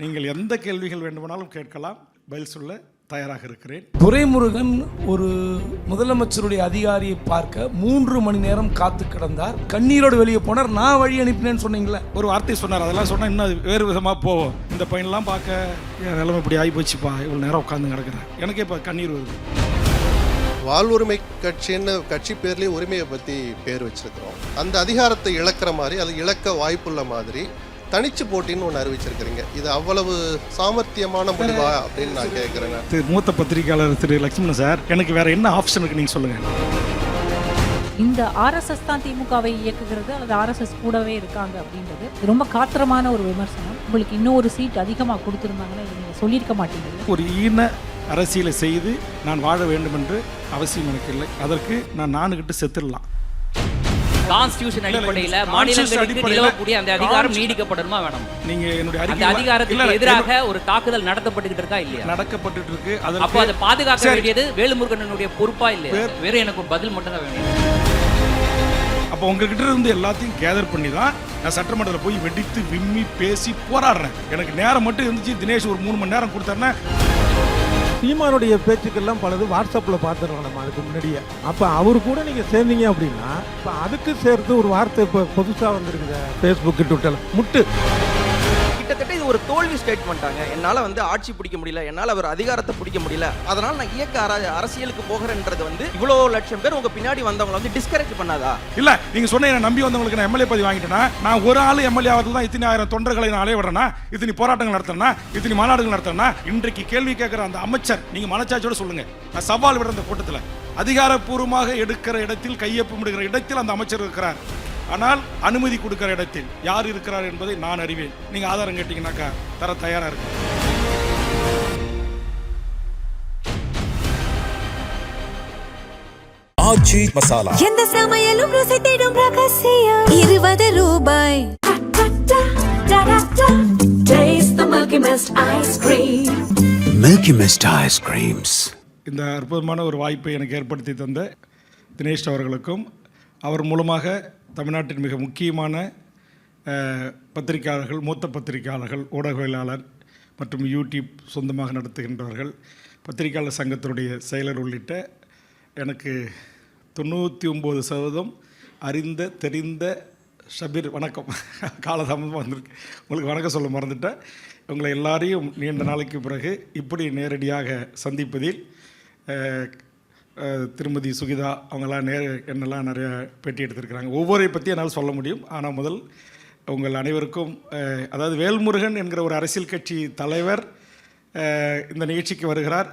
நீங்கள் எந்த கேள்விகள் வேண்டுமானாலும் கேட்கலாம், பதில் சொல்ல தயாராக இருக்கிறேன். துரைமுருகன் ஒரு முதலமைச்சருடைய அதிகாரியை பார்க்க 3 மணி நேரம் காத்து கிடந்தார். கண்ணீரோடு வெளியே போனார். நான் வழி அனுப்பினேன்னு சொன்னீங்களே, ஒரு வார்த்தை சொன்னார். அதெல்லாம் சொன்னால் இன்னும் அது வேறு விதமாக போவோம். இந்த பையன்லாம் பார்க்க என் நிலைமை இப்படி ஆகி போச்சுப்பா, இவ்வளோ நேரம் உட்காந்து கிடக்கிறேன், எனக்கே இப்போ கண்ணீர் வருது. வாழ்வுரிமை கட்சின்னு கட்சி பேர்லேயே உரிமையை பற்றி பேர் வச்சிருக்கிறோம். அந்த அதிகாரத்தை இழக்கிற மாதிரி, அது இழக்க வாய்ப்புள்ள மாதிரி தனிச்சு போட்டின்னு ஒன்று அறிவிச்சிருக்கிறீங்க. இது அவ்வளவு சாமர்த்தியமான முடிவா அப்படின்னு நான் கேட்குறேன். மூத்த பத்திரிகையாளர் திரு லட்சுமணன் சார், எனக்கு வேற என்ன ஆப்ஷன் இருக்கு நீங்கள் சொல்லுங்கள். இந்த ஆர்எஸ்எஸ் தான் திமுகவை இயக்குகிறது அல்லது ஆர்எஸ்எஸ் கூடவே இருக்காங்க அப்படின்றது ரொம்ப காத்திரமான ஒரு விமர்சனம். உங்களுக்கு இன்னொரு சீட் அதிகமாக கொடுத்துருந்தாங்கன்னா இதை நீங்கள் சொல்லியிருக்க மாட்டீங்க. ஒரு ஈன அரசியலை செய்து நான் வாழ வேண்டும் என்று அவசியம் எனக்கு இல்லை. அதற்கு நான் நானுகிட்டு செத்துடலாம். கான்ஸ்டிடியூஷன் அடிப்படையில் மாநிலங்களுக்கு நிலவக்கூடிய அந்த அதிகாரம் நீடிக்கப்படணுமா வேணும்? நீங்க என்னுடைய அந்த அதிகாரத்துக்கு எதிராக ஒரு தாக்குதல் நடத்தப்பட்டு இருக்கா இல்லையா? நடக்கப்பட்டு இருக்கு. அப்போ அதை பாதுகாக்க வேண்டியது வேலுமுருகனுடைய பொறுப்பா இல்லையா? வேற எனக்கு பதில் மட்டும் தான் வேணும். அப்போ உங்ககிட்ட இருந்து எல்லாத்தையும் கேதர் பண்ணி தான் நான் சட்டமன்றத்தில் போய் வெடித்து விம்மி பேசி போராடுறேன். எனக்கு நேரம் மட்டும் இருந்துச்சு. தினேஷ் ஒரு 3 மணி நேரம் கொடுத்தாருன்னா, சீமானுடைய பேச்சுக்கெல்லாம் பலது வாட்ஸ்அப்பில் பார்த்துருவோம் நம்ம அதுக்கு முன்னாடியே. அப்போ அவர் கூட நீங்கள் சேர்ந்தீங்க அப்படின்னா இப்போ அதுக்கு சேர்த்து ஒரு வார்த்தை இப்போ புதுசாக வந்திருக்குது ஃபேஸ்புக்கு ட்விட்டரில் முட்டு. கிட்டத்தட்ட இது ஒரு தோல்வி ஸ்டேட்மெண்ட்டாங்க. என்னால் ஆட்சி பிடிக்க முடியல, என்னால் அவர் அதிகாரத்தை பிடிக்க முடியல, அதனால் நான் இயக்க அரசியலுக்கு போகிறேன்றது இவ்வளோ லட்சம் பேர் உங்கள் பின்னாடி வந்தவங்களை டிஸ்கரேஜ் பண்ணாதா? இல்லை, நீங்கள் சொன்ன நம்பி வந்தவங்களுக்கு நான் எம்எல்ஏ பதவி வாங்கிட்டேன்னா, நான் ஒரு ஆள் எம்எல்ஏ ஆகிறது தான் இத்தனை ஆயிரம் தொண்டர்களை நான் அலைய விடுறேன்னா, இத்தனை போராட்டங்கள் நடத்தினா, இத்தனை மாநாடுகள் நடத்தினா, இன்றைக்கு கேள்வி கேட்குற அந்த அமைச்சர் நீங்கள் மனச்சாட்சியோட சொல்லுங்க. நான் சவால் விடுற அந்த கூட்டத்தில் அதிகாரப்பூர்வமாக எடுக்கிற இடத்தில், கையொப்பமிடுகிற இடத்தில் அந்த அமைச்சர் இருக்கிறார். ஆனால் அனுமதி கொடுக்கிற இடத்தில் யார் இருக்கிறார் என்பதை நான் அறிவேன். நீங்க ஆதாரம் கேட்டீங்கன்னாக்கா தர தயாரா இருக்கு. ஆச்சி மசாலா எந்த சமையலும் ருசி தேடும் ரகசியம் 20 ரூபாய். Taste the Milky Mist ice cream. Milky Mist ice creams. இந்த அற்புதமான ஒரு வாய்ப்பை எனக்கு ஏற்படுத்தி தந்த தினேஷ் அவர்களுக்கும், அவர் மூலமாக தமிழ்நாட்டின் மிக முக்கியமான பத்திரிகையாளர்கள், மூத்த பத்திரிகையாளர்கள், ஊடகவியலாளர் மற்றும் யூடியூப் சொந்தமாக நடத்துகின்றவர்கள், பத்திரிகையாளர் சங்கத்தினுடைய செயலர் உள்ளிட்ட எனக்கு 99% அறிந்த தெரிந்த ஷபீர், வணக்கம். காலதாமதமாக வந்திருக்கு, உங்களுக்கு வணக்கம் சொல்ல மறந்துட்டேன். உங்களை எல்லாரையும் நீண்ட நாளைக்கு பிறகு இப்படி நேரடியாக சந்திப்பதில் திருமதி சுகிதா அவங்கெல்லாம் என்னெல்லாம் நிறைய பேட்டி எடுத்திருக்கிறாங்க. ஒவ்வொரு பற்றி என்னால் சொல்ல முடியும். ஆனால் முதல் உங்கள் அனைவருக்கும், அதாவது வேல்முருகன் என்கிற ஒரு அரசியல் கட்சி தலைவர் இந்த நிகழ்ச்சிக்கு வருகிறார்.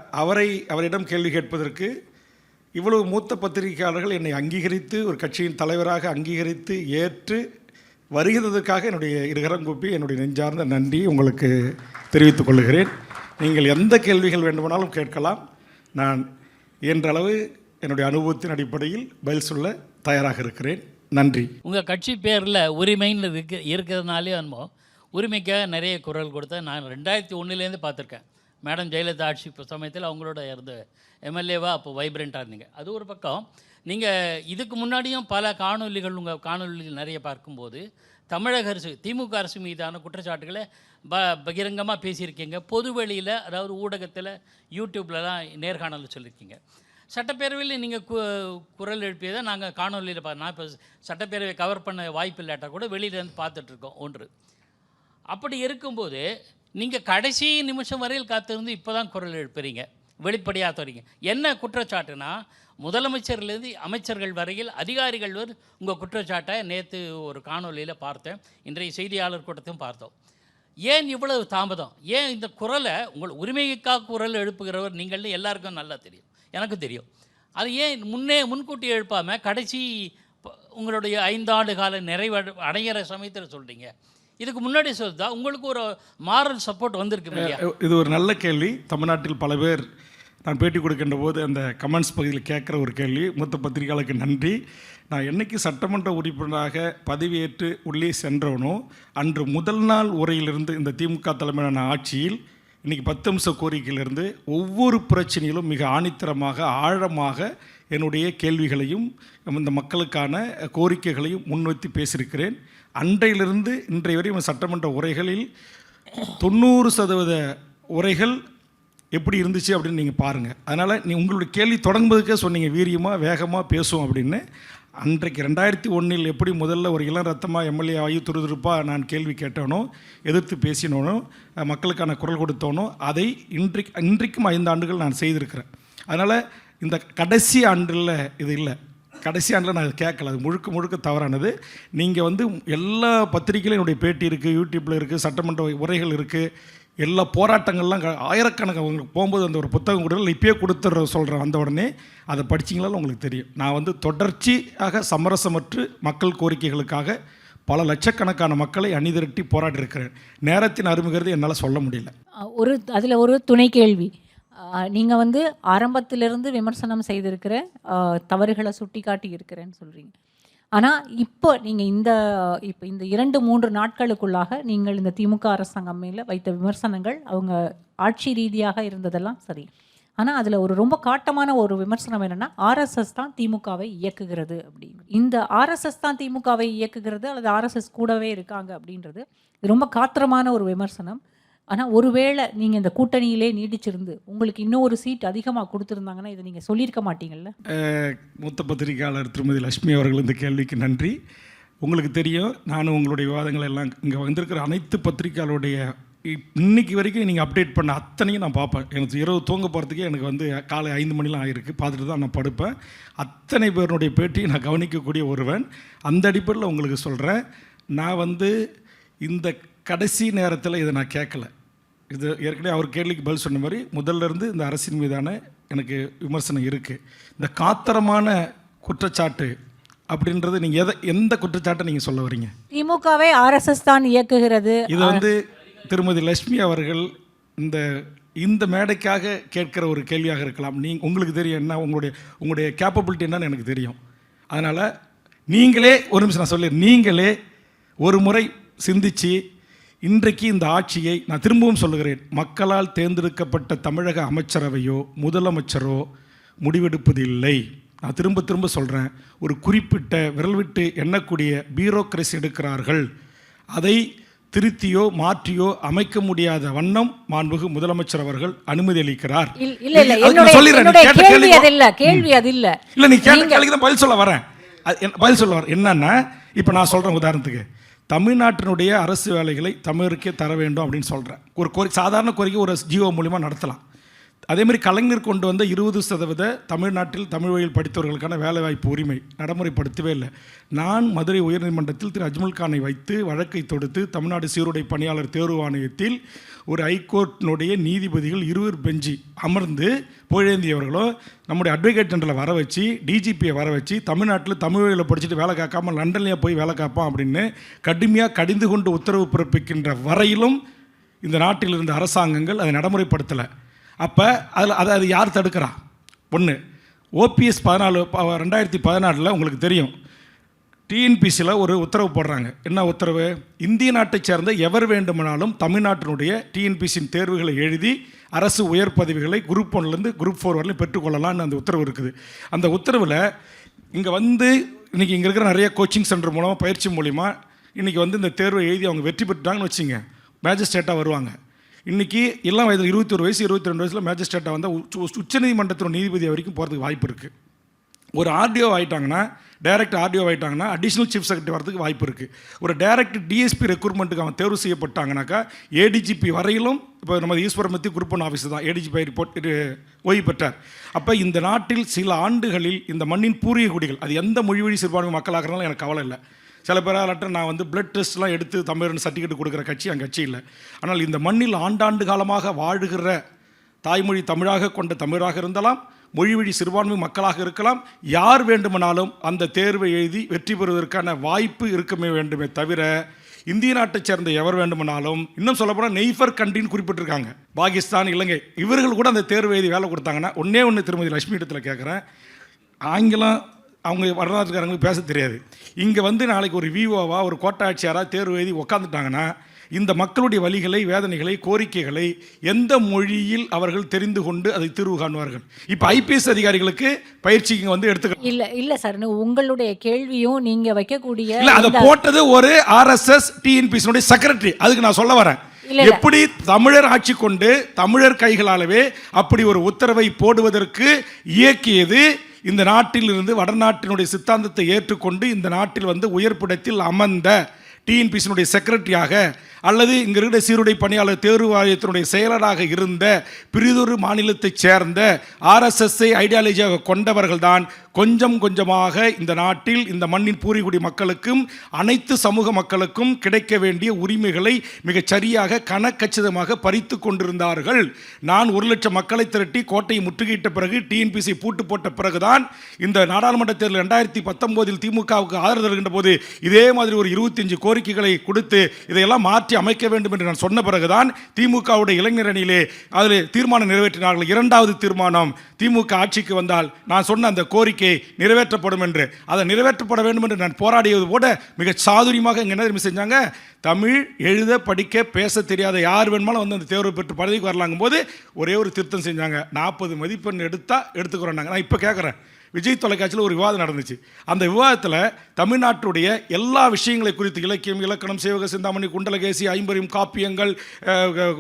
அவரிடம் கேள்வி கேட்பதற்கு இவ்வளவு மூத்த பத்திரிகையாளர்கள் என்னை அங்கீகரித்து, ஒரு கட்சியின் தலைவராக அங்கீகரித்து ஏற்று வருகிறதுக்காக என்னுடைய இருகரம் கூப்பி என்னுடைய நெஞ்சார்ந்த நன்றி உங்களுக்கு தெரிவித்துக் கொள்கிறேன். நீங்கள் எந்த கேள்விகள் வேண்டுமானாலும் கேட்கலாம். நான் இயன்றளவு என்னுடைய அனுபவத்தின் அடிப்படையில் பதில் சொல்ல தயாராக இருக்கிறேன். நன்றி. உங்கள் கட்சி பேரில் உரிமைன்னு இருக்கிறதுனாலே அனுபவம். உரிமைக்காக நிறைய குரல் கொடுத்தேன். நான் 2001 பார்த்துருக்கேன். மேடம் ஜெயலலிதா ஆட்சி சமயத்தில் அவங்களோட இருந்த எம்எல்ஏவாக அப்போ வைப்ரண்ட்டாக இருந்தீங்க. அது ஒரு பக்கம். நீங்கள் இதுக்கு முன்னாடியும் பல காணொலிகள், உங்கள் காணொலிகள் நிறைய பார்க்கும்போது தமிழக அரசு, திமுக அரசு மீதான குற்றச்சாட்டுகளை பகிரங்கமாக பேசியிருக்கீங்க. பொதுவெளியில், அதாவது ஊடகத்தில், யூடியூப்லலாம் நேர்காணலில் சொல்லியிருக்கீங்க. சட்டப்பேரவையில் நீங்கள் குரல் எழுப்பியதை நாங்கள் காணொலியில் நான் இப்போ சட்டப்பேரவை கவர் பண்ண வாய்ப்பு இல்லாட்டால் கூட வெளியிலேருந்து பார்த்துட்ருக்கோம். ஒன்று அப்படி இருக்கும்போது நீங்கள் கடைசி நிமிஷம் வரையில் காத்திருந்து இப்போ தான் குரல் எழுப்புறீங்க, வெளிப்படையாக தரீங்க. என்ன குற்றச்சாட்டுனா, முதலமைச்சர்லேருந்து அமைச்சர்கள் வரையில் அதிகாரிகள் உங்கள் குற்றச்சாட்டை நேற்று ஒரு காணொலியில் பார்த்தேன், இன்றைய செய்தியாளர் கூட்டத்தையும் பார்த்தோம். ஏன் இவ்வளவு தாமதம்? ஏன் இந்த குரலை, உங்கள் உரிமைக்காக குரல் எழுப்புகிறவர் நீங்கள்னு எல்லாருக்கும் நல்லா தெரியும், எனக்கும் தெரியும். அது ஏன் முன்கூட்டி எழுப்பாமல் கடைசி உங்களுடைய 5 ஆண்டு கால அடைகிற சமயத்தில் சொல்கிறீங்க? இதுக்கு முன்னாடி சொல்லுதா உங்களுக்கு ஒரு மாரல் சப்போர்ட் வந்திருக்கு? இது ஒரு நல்ல கேள்வி. தமிழ்நாட்டில் பல பேர் நான் பேட்டி கொடுக்கின்ற போது அந்த கமெண்ட்ஸ் பகுதியில் கேட்குற ஒரு கேள்வி. மூத்த பத்திரிகையாளருக்கு நன்றி. நான் என்றைக்கு சட்டமன்ற உறுப்பினராக பதவியேற்று உள்ளே சென்றவனோ அன்று முதல் நாள் உரையிலிருந்து இந்த திமுக தலைமையிலான ஆட்சியில் இன்றைக்கி 10 அம்ச கோரிக்கையிலிருந்து ஒவ்வொரு பிரச்சனையிலும் மிக ஆணித்தரமாக, ஆழமாக என்னுடைய கேள்விகளையும் இந்த மக்களுக்கான கோரிக்கைகளையும் முன்வைத்து பேசியிருக்கிறேன். அன்றையிலிருந்து இன்றைய வரை சட்டமன்ற உரைகளில் 90% உரைகள் எப்படி இருந்துச்சு அப்படின்னு நீங்கள் பாருங்கள். அதனால் உங்களுடைய கேள்வி தொடங்குவதுக்கே சொன்னீங்க வீரியமாக வேகமாக பேசுவோம் அப்படின்னு. அன்றைக்கு 2001 எப்படி முதல்ல ஒரு இளம் ரத்தமாக எம்எல்ஏ ஆகி துருதுருப்பாக நான் கேள்வி கேட்டவனோ, எதிர்த்து பேசினோனோ, மக்களுக்கான குரல் கொடுத்தோனோ, அதை இன்றைக்கும் 5 ஆண்டுகள் நான் செய்திருக்கிறேன். அதனால் இந்த கடைசி ஆண்டில் இது இல்லை, கடைசி ஆண்டில் நான் கேட்கல, அது முழுக்க தவறானது. நீங்கள் வந்து எல்லா பத்திரிகையிலும் என்னுடைய பேட்டி இருக்குது, யூடியூப்பில் இருக்குது, சட்டமன்ற உரைகள் இருக்குது, எல்லா போராட்டங்கள்லாம் ஆயிரக்கணக்காக உங்களுக்கு போகும்போது அந்த ஒரு புத்தகம் கொடுக்கல, இப்பயே கொடுத்துட்ற சொல்கிறேன், வந்த உடனே அதை படிச்சிங்களாலும் உங்களுக்கு தெரியும். நான் வந்து தொடர்ச்சியாக சமரசமற்று மக்கள் கோரிக்கைகளுக்காக பல லட்சக்கணக்கான மக்களை அணிதிரட்டி போராட்டியிருக்கிறேன். நேரத்தின் அருமைகிறது என்னால் சொல்ல முடியல. அதில் ஒரு துணை கேள்வி. நீங்கள் வந்து ஆரம்பத்திலிருந்து விமர்சனம் செய்திருக்கிற தவறுகளை சுட்டி காட்டி இருக்கிறேன்னு சொல்கிறீங்க. ஆனால் இப்போ நீங்கள் இந்த 2-3 நாட்களுக்குள்ளாக நீங்கள் இந்த திமுக அரசாங்கம் மேலே வைத்த விமர்சனங்கள் அவங்க ஆட்சி ரீதியாக இருந்ததெல்லாம் சரி. ஆனால் அதில் ஒரு ரொம்ப காட்டமான ஒரு விமர்சனம் என்னென்னா, ஆர்எஸ்எஸ் தான் திமுகவை இயக்குகிறது அப்படின்னு. இந்த ஆர்எஸ்எஸ் தான் திமுகவை இயக்குகிறது அல்லது ஆர்எஸ்எஸ் கூடவே இருக்காங்க அப்படின்றது இது ரொம்ப காத்திரமான ஒரு விமர்சனம். ஆனால் ஒருவேளை நீங்கள் இந்த கூட்டணியிலே நீடிச்சிருந்து உங்களுக்கு இன்னும் ஒரு சீட் அதிகமாக கொடுத்துருந்தாங்கன்னா இதை நீங்கள் சொல்லியிருக்க மாட்டீங்கள்ல? மூத்த பத்திரிகையாளர் திருமதி லட்சுமி அவர்கள் இந்த கேள்விக்கு நன்றி. உங்களுக்கு தெரியும், நானும் உங்களுடைய விவாதங்கள் எல்லாம் இங்கே வந்திருக்கிற அனைத்து பத்திரிகையாளருடைய இன்னைக்கு வரைக்கும் நீங்கள் அப்டேட் பண்ண அத்தனையும் நான் பார்ப்பேன். எனக்கு இரவு தூங்க போகிறதுக்கே எனக்கு வந்து காலை 5 மணிலாம் ஆகிருக்கு, பார்த்துட்டு தான் நான் படுப்பேன். அத்தனை பேருடைய பேட்டியை நான் கவனிக்கக்கூடிய ஒருவன். அந்த அடிப்படையில் உங்களுக்கு சொல்கிறேன், நான் வந்து இந்த கடைசி நேரத்தில் இதை நான் கேட்கல. இது ஏற்கனவே அவர் கேள்விக்கு பதில் சொன்ன மாதிரி முதல்ல இருந்து இந்த அரசின் மீதான எனக்கு விமர்சனம் இருக்குது. இந்த காத்திரமான குற்றச்சாட்டு அப்படின்றது நீங்கள் எந்த குற்றச்சாட்டை நீங்கள் சொல்ல வரீங்க? திமுகவை ஆர்எஸ்எஸ் தான் இயக்குகிறது. இது வந்து திருமதி லட்சுமி அவர்கள் இந்த மேடைக்காக கேட்குற ஒரு கேள்வியாக இருக்கலாம். உங்களுக்கு தெரியும் என்ன உங்களுடைய கேப்பபிலிட்டி என்னன்னு எனக்கு தெரியும். அதனால் நீங்களே ஒரு நிமிஷம் நான் சொல்லி, நீங்களே ஒரு முறை சிந்திச்சு இன்றைக்கு இந்த ஆட்சியை நான் திரும்பவும் சொல்லுகிறேன், மக்களால் தேர்ந்தெடுக்கப்பட்ட தமிழக அமைச்சரவையோ முதலமைச்சரோ முடிவெடுப்பது இல்லை. நான் திரும்ப சொல்கிறேன், ஒரு குறிப்பிட்ட விரல் விட்டு எண்ணக்கூடிய பியூரோக்ரசி எடுக்கிறார்கள். அதை திருத்தியோ மாற்றியோ அமைக்க முடியாத வண்ணம் மாண்புமிகு முதலமைச்சர் அவர்கள் அனுமதி அளிக்கிறார். பதில் சொல்ல வரேன். என்னன்னா, இப்போ நான் சொல்கிறேன், உதாரணத்துக்கு தமிழ்நாட்டினுடைய அரசு வேலைகளை தமிழருக்கே தர வேண்டும் அப்படின்னு சொல்கிறேன். ஒரு சாதாரண கோரிக்கை ஒரு ஜிஓ மூலிமா நடத்தலாம். அதேமாதிரி கலைஞர் கொண்டு வந்த 20% தமிழ்நாட்டில் தமிழ் வழியில் படித்தவர்களுக்கான வேலைவாய்ப்பு உரிமை நடைமுறைப்படுத்தவே இல்லை. நான் மதுரை உயர்நீதிமன்றத்தில் திரு அஜ்மல் கானை வைத்து வழக்கை தொடுத்து தமிழ்நாடு சீருடை பணியாளர் தேர்வு ஆணையத்தில் ஒரு ஹைகோர்ட்டினுடைய நீதிபதிகள் 20 பெஞ்சு அமர்ந்து புகழேந்தியவர்களோ நம்முடைய அட்வொகேட் ஜெனரலை வர வச்சு டிஜிபியை வர வச்சு தமிழ்நாட்டில் தமிழ் வழியில் படிச்சுட்டு வேலை காக்காமல் லண்டன்லேயே போய் வேலை காப்பான் அப்படின்னு கடுமையாக கடிந்து கொண்டு உத்தரவு பிறப்பிக்கின்ற வரையிலும் இந்த நாட்டில் இருந்த அரசாங்கங்கள் அதை நடைமுறைப்படுத்தலை. அப்போ அது யார் தடுக்கிறா? ஒன்று, ஓபிஎஸ் 2014 உங்களுக்கு தெரியும், டிஎன்பிசியில் ஒரு உத்தரவு போடுறாங்க. என்ன உத்தரவு? இந்திய நாட்டைச் சேர்ந்த எவர் வேண்டுமானாலும் தமிழ்நாட்டினுடைய டிஎன்பிசியின் தேர்வுகளை எழுதி அரசு உயர் பதவிகளை குரூப் 1லேருந்து குரூப் 4 வரலையும் பெற்றுக்கொள்ளலாம்னு அந்த உத்தரவு இருக்குது. அந்த உத்தரவில் இங்கே வந்து இன்றைக்கி இங்கே இருக்கிற நிறைய கோச்சிங் சென்டர் மூலமாக பயிற்சி மூலிமா இன்றைக்கி வந்து இந்த தேர்வை எழுதி அவங்க வெற்றி பெற்றுட்டாங்கன்னு வச்சுங்க, மேஜிஸ்ட்ரேட்டாக வருவாங்க. இன்றைக்கி எல்லாம் வயதில் 21 வயசு 22 வயசில் மேஜிஸ்ட்ரேட்டாக வந்தால் உச்சநீதிமன்றத்தின் நீதிபதி வரைக்கும் போகிறதுக்கு வாய்ப்பு இருக்குது. ஒரு ஆர்டிஓ ஆகிட்டாங்கன்னா, டைரக்ட் ஆர்டிஓ ஆகிட்டாங்கன்னா அடிஷ்னல் சீஃப் செக்ரட்டரி வரதுக்கு வாய்ப்பு இருக்குது. ஒரு டைரக்ட் டிஎஸ்பி ரெக்ரூட்மெண்ட்டுக்கு அவன் தேர்வு செய்யப்பட்டாங்கனாக்கா ஏடிஜிபி வரையிலும், இப்போ நம்ம ஈஸ்வரமூர்த்தி குரூப் 1 ஆஃபீஸர் தான் ஏடிஜிபி ரிப்போர்ட் ஓய்வு பெற்றார். அப்போ இந்த நாட்டில் சில ஆண்டுகளில் இந்த மண்ணின் பூர்வீக குடிகள், அது எந்த மொழி வழி சிறுபான்மை மக்களாகிறனாலும் எனக்கு கவலை இல்லை. சில பேரால் நான் வந்து பிளட் டெஸ்ட்லாம் எடுத்து தமிழ் சர்டிஃபிகேட் கொடுக்குற கட்சி என் கட்சி இல்லை. ஆனால் இந்த மண்ணில் ஆண்டாண்டு காலமாக வாழுகிற தாய்மொழி தமிழாக கொண்ட தமிழராக இருந்தாலும் மொழி வழி சிறுபான்மை மக்களாக இருக்கலாம், யார் வேண்டுமானாலும் அந்த தேர்வை எழுதி வெற்றி பெறுவதற்கான வாய்ப்பு இருக்குமே வேண்டுமே தவிர இந்திய நாட்டை சேர்ந்த எவர் வேண்டுமானாலும், இன்னும் சொல்லப்போனால் நெய்ஃபர் கண்ட்ரின்னு குறிப்பிட்டிருக்காங்க, பாகிஸ்தான், இலங்கை, இவர்கள் கூட அந்த தேர்வு எழுதி வேலை கொடுத்தாங்கன்னா, ஒன்று திருமதி லட்சுமி இடத்துல கேட்குறேன், ஆங்கிலம் அவங்க வரலாற்றுக்காரங்களுக்கு பேச தெரியாது, இங்கே வந்து நாளைக்கு ஒரு விஓவா ஒரு கோட்டாட்சியாராக தேர்வு எழுதி உக்காந்துட்டாங்கன்னா இந்த மக்களுடைய வலிகளை, வேதனைகளை, கோரிக்கைகளை எந்த மொழியில் அவர்கள் தெரிந்து கொண்டு அதை தீர்வு காணுவார்கள்? இப்போ ஐபிஎஸ் அதிகாரிகளுக்கு பயிற்சி இங்கே வந்து எடுத்துக்க இல்லை சார், உங்களுடைய கேள்வியும் நீங்கள் வைக்கக்கூடிய இல்லை, அதை போட்டது ஒரு ஆர்எஸ்எஸ் டிஎன்பிசினுடைய செக்ரட்டரி. அதுக்கு நான் சொல்ல வரேன், இல்ல. எப்படி தமிழர் ஆட்சி கொண்டு தமிழர் கைகளாலவே அப்படி ஒரு உத்தரவை போடுவதற்கு இயக்கியது இந்த நாட்டில் இருந்து வடநாட்டினுடைய சித்தாந்தத்தை ஏற்றுக்கொண்டு இந்த நாட்டில் வந்து உயர்பிடத்தில் அமர்ந்த டிஎன்பிசியினுடைய செக்ரட்டரியாக அல்லது இங்கே இருக்கிற சீருடை பணியாளர் தேர்வு வாரியத்தினுடைய செயலராக இருந்த பிரிதொரு மாநிலத்தைச் சேர்ந்த ஆர்எஸ்எஸ்ஐ ஐடியாலஜியாக கொண்டவர்கள் தான் கொஞ்சம் கொஞ்சமாக இந்த நாட்டில் இந்த மண்ணின் பூர்வீகுடி மக்களுக்கும் அனைத்து சமூக மக்களுக்கும் கிடைக்க வேண்டிய உரிமைகளை மிகச் சரியாக கணக்கச்சிதமாக பறித்து கொண்டிருந்தார்கள். நான் 1,00,000 மக்களை திரட்டி கோட்டையை முற்றுகையிட்ட பிறகு டிஎன்பிசி பூட்டு போட்ட பிறகுதான் இந்த நாடாளுமன்ற தேர்தல் 2019 திமுகவுக்கு ஆதரவு தருகின்ற போது இதே மாதிரி ஒரு 25 கோரிக்கைகளை கொடுத்து இதையெல்லாம் மாற்றி அமைக்க வேண்டும் என்று நான் சொன்ன பிறகுதான் திமுகவுடைய இளைஞர் அணியிலே அதில் தீர்மானம் நிறைவேற்றினார்கள். 2வது தீர்மானம், திமுக ஆட்சிக்கு வந்தால் நான் சொன்ன அந்த கோரிக்கை நிறைவேற்றப்படும் என்று. அதை நிறைவேற்றப்பட வேண்டும் என்று நான் போராடியது கூட மிக சாதுரியமாக இங்கே என்ன செஞ்சாங்க, தமிழ் எழுத படிக்க பேச தெரியாத யார் வேணுமாலும் வந்து அந்த தேர்வு பெற்று பதவிக்கு வரலாங்கும் போது ஒரே ஒரு திருத்தம் செஞ்சாங்க. 40 மதிப்பெண் எடுத்துக்கிறோம். நான் இப்போ கேட்குறேன், விஜய் தொலைக்காட்சியில் ஒரு விவாதம் நடந்துச்சு. அந்த விவாதத்தில் தமிழ்நாட்டுடைய எல்லா விஷயங்களை குறித்து இலக்கியம், இலக்கணம், சேவக சிந்தாமணி, குண்டலகேசி, ஐம்பெரும் காப்பியங்கள்,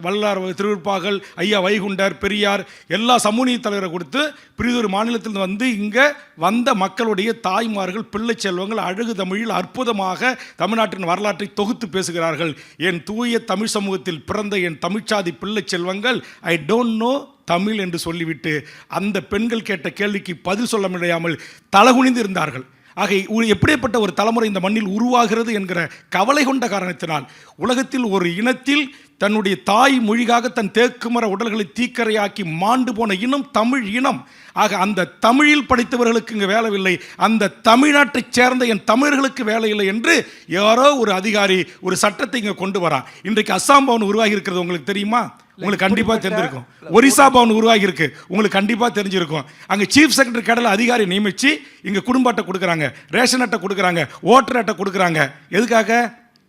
வல்லார் திருவிற்பாக்கள், ஐயா வைகுண்டர், பெரியார், எல்லா சமூக தலைவரை கொடுத்து பிரிதொரு மாநிலத்தில் வந்து இங்கே வந்த மக்களுடைய தாய்மார்கள், பிள்ளை செல்வங்கள் அழகு தமிழில் அற்புதமாக தமிழ்நாட்டின் வரலாற்றை தொகுத்து பேசுகிறார்கள். என் தூய தமிழ் சமூகத்தில் பிறந்த என் தமிழ்ச்சாதி பிள்ளை செல்வங்கள் ஐ டோன்ட் நோ தமிழ் என்று சொல்லிவிட்டு அந்த பெண்கள் கேட்ட கேள்விக்கு பதில் சொல்ல முடியாமல் தலகுனிந்து இருந்தார்கள். ஆக எப்படிப்பட்ட ஒரு தலைமுறை இந்த மண்ணில் உருவாகிறது என்கிற கவலை கொண்ட காரணத்தினால் உலகத்தில் ஒரு இனத்தில் தன்னுடைய தாய் மொழியாக தன் தேக்குமர உடல்களை தீக்கரையாக்கி மாண்டு போன இனம் தமிழ் இனம். ஆக அந்த தமிழில் படித்தவர்களுக்கு இங்கே வேலை இல்லை, அந்த தமிழ்நாட்டைச் சேர்ந்த என் தமிழர்களுக்கு வேலை இல்லை என்று யாரோ ஒரு அதிகாரி ஒரு சட்டத்தை இங்கே கொண்டு வரா. இன்றைக்கு அஸ்ஸாம் பவன் உருவாகி இருக்கிறது உங்களுக்கு தெரியுமா? உங்களுக்கு கண்டிப்பாக தெரிஞ்சிருக்கும். ஒரிசா பவன் உருவாகி இருக்கு, உங்களுக்கு கண்டிப்பாக தெரிஞ்சிருக்கும். அங்கே சீஃப் செக்ரட்டரி கடல அதிகாரி நியமித்து இங்கே குடும்ப அட்டை கொடுக்குறாங்க, ரேஷன் அட்டை கொடுக்குறாங்க, ஓட்டர் அட்டை கொடுக்குறாங்க. எதுக்காக?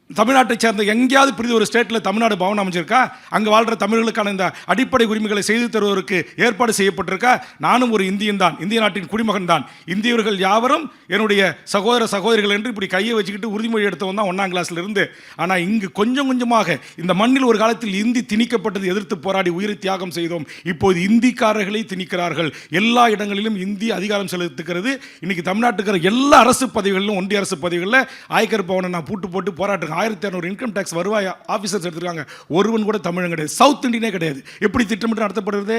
தமிழ்நாட்டை சேர்ந்த எங்கேயாவது பிரிவு ஒரு ஸ்டேட்டில் தமிழ்நாடு பவன் அமைஞ்சிருக்கா? அங்கே வாழ்கிற தமிழர்களுக்கான இந்த அடிப்படை உரிமைகளை செய்து தருவதற்கு ஏற்பாடு செய்யப்பட்டிருக்கா? நானும் ஒரு இந்தியன் தான், இந்திய நாட்டின் குடிமகன் தான். இந்தியர்கள் யாவரும் என்னுடைய சகோதர சகோதரிகள் என்று இப்படி கையை வச்சுக்கிட்டு உறுதிமொழி எடுத்தவன் தான் 1ஆம் கிளாஸ்ல இருந்து. ஆனால் இங்கு கொஞ்சம் கொஞ்சமாக இந்த மண்ணில் ஒரு காலத்தில் இந்தி திணிக்கப்பட்டது, எதிர்த்து போராடி உயிரை தியாகம் செய்தோம். இப்போது இந்திக்காரர்களை திணிக்கிறார்கள். எல்லா இடங்களிலும் இந்தி அதிகாரம் செலுத்துகிறது. இன்னைக்கு தமிழ்நாட்டுக்கு எல்லா அரசு பதவிகளிலும், ஒன்றிய அரசு பதவிகளில் ஆயக்கர் பவனை நான் பூட்டு போட்டு போராட்டம் 1200 இன்கம் டேக்ஸ் வருவாய் ஆஃபீஸர்ஸ் எடுத்துருக்காங்க. ஒருவன் கூட தமிழன் கிடையாது, சவுத் இந்தியனே கிடையாது. எப்படி திட்டமிட்டு நடத்தப்படுறது?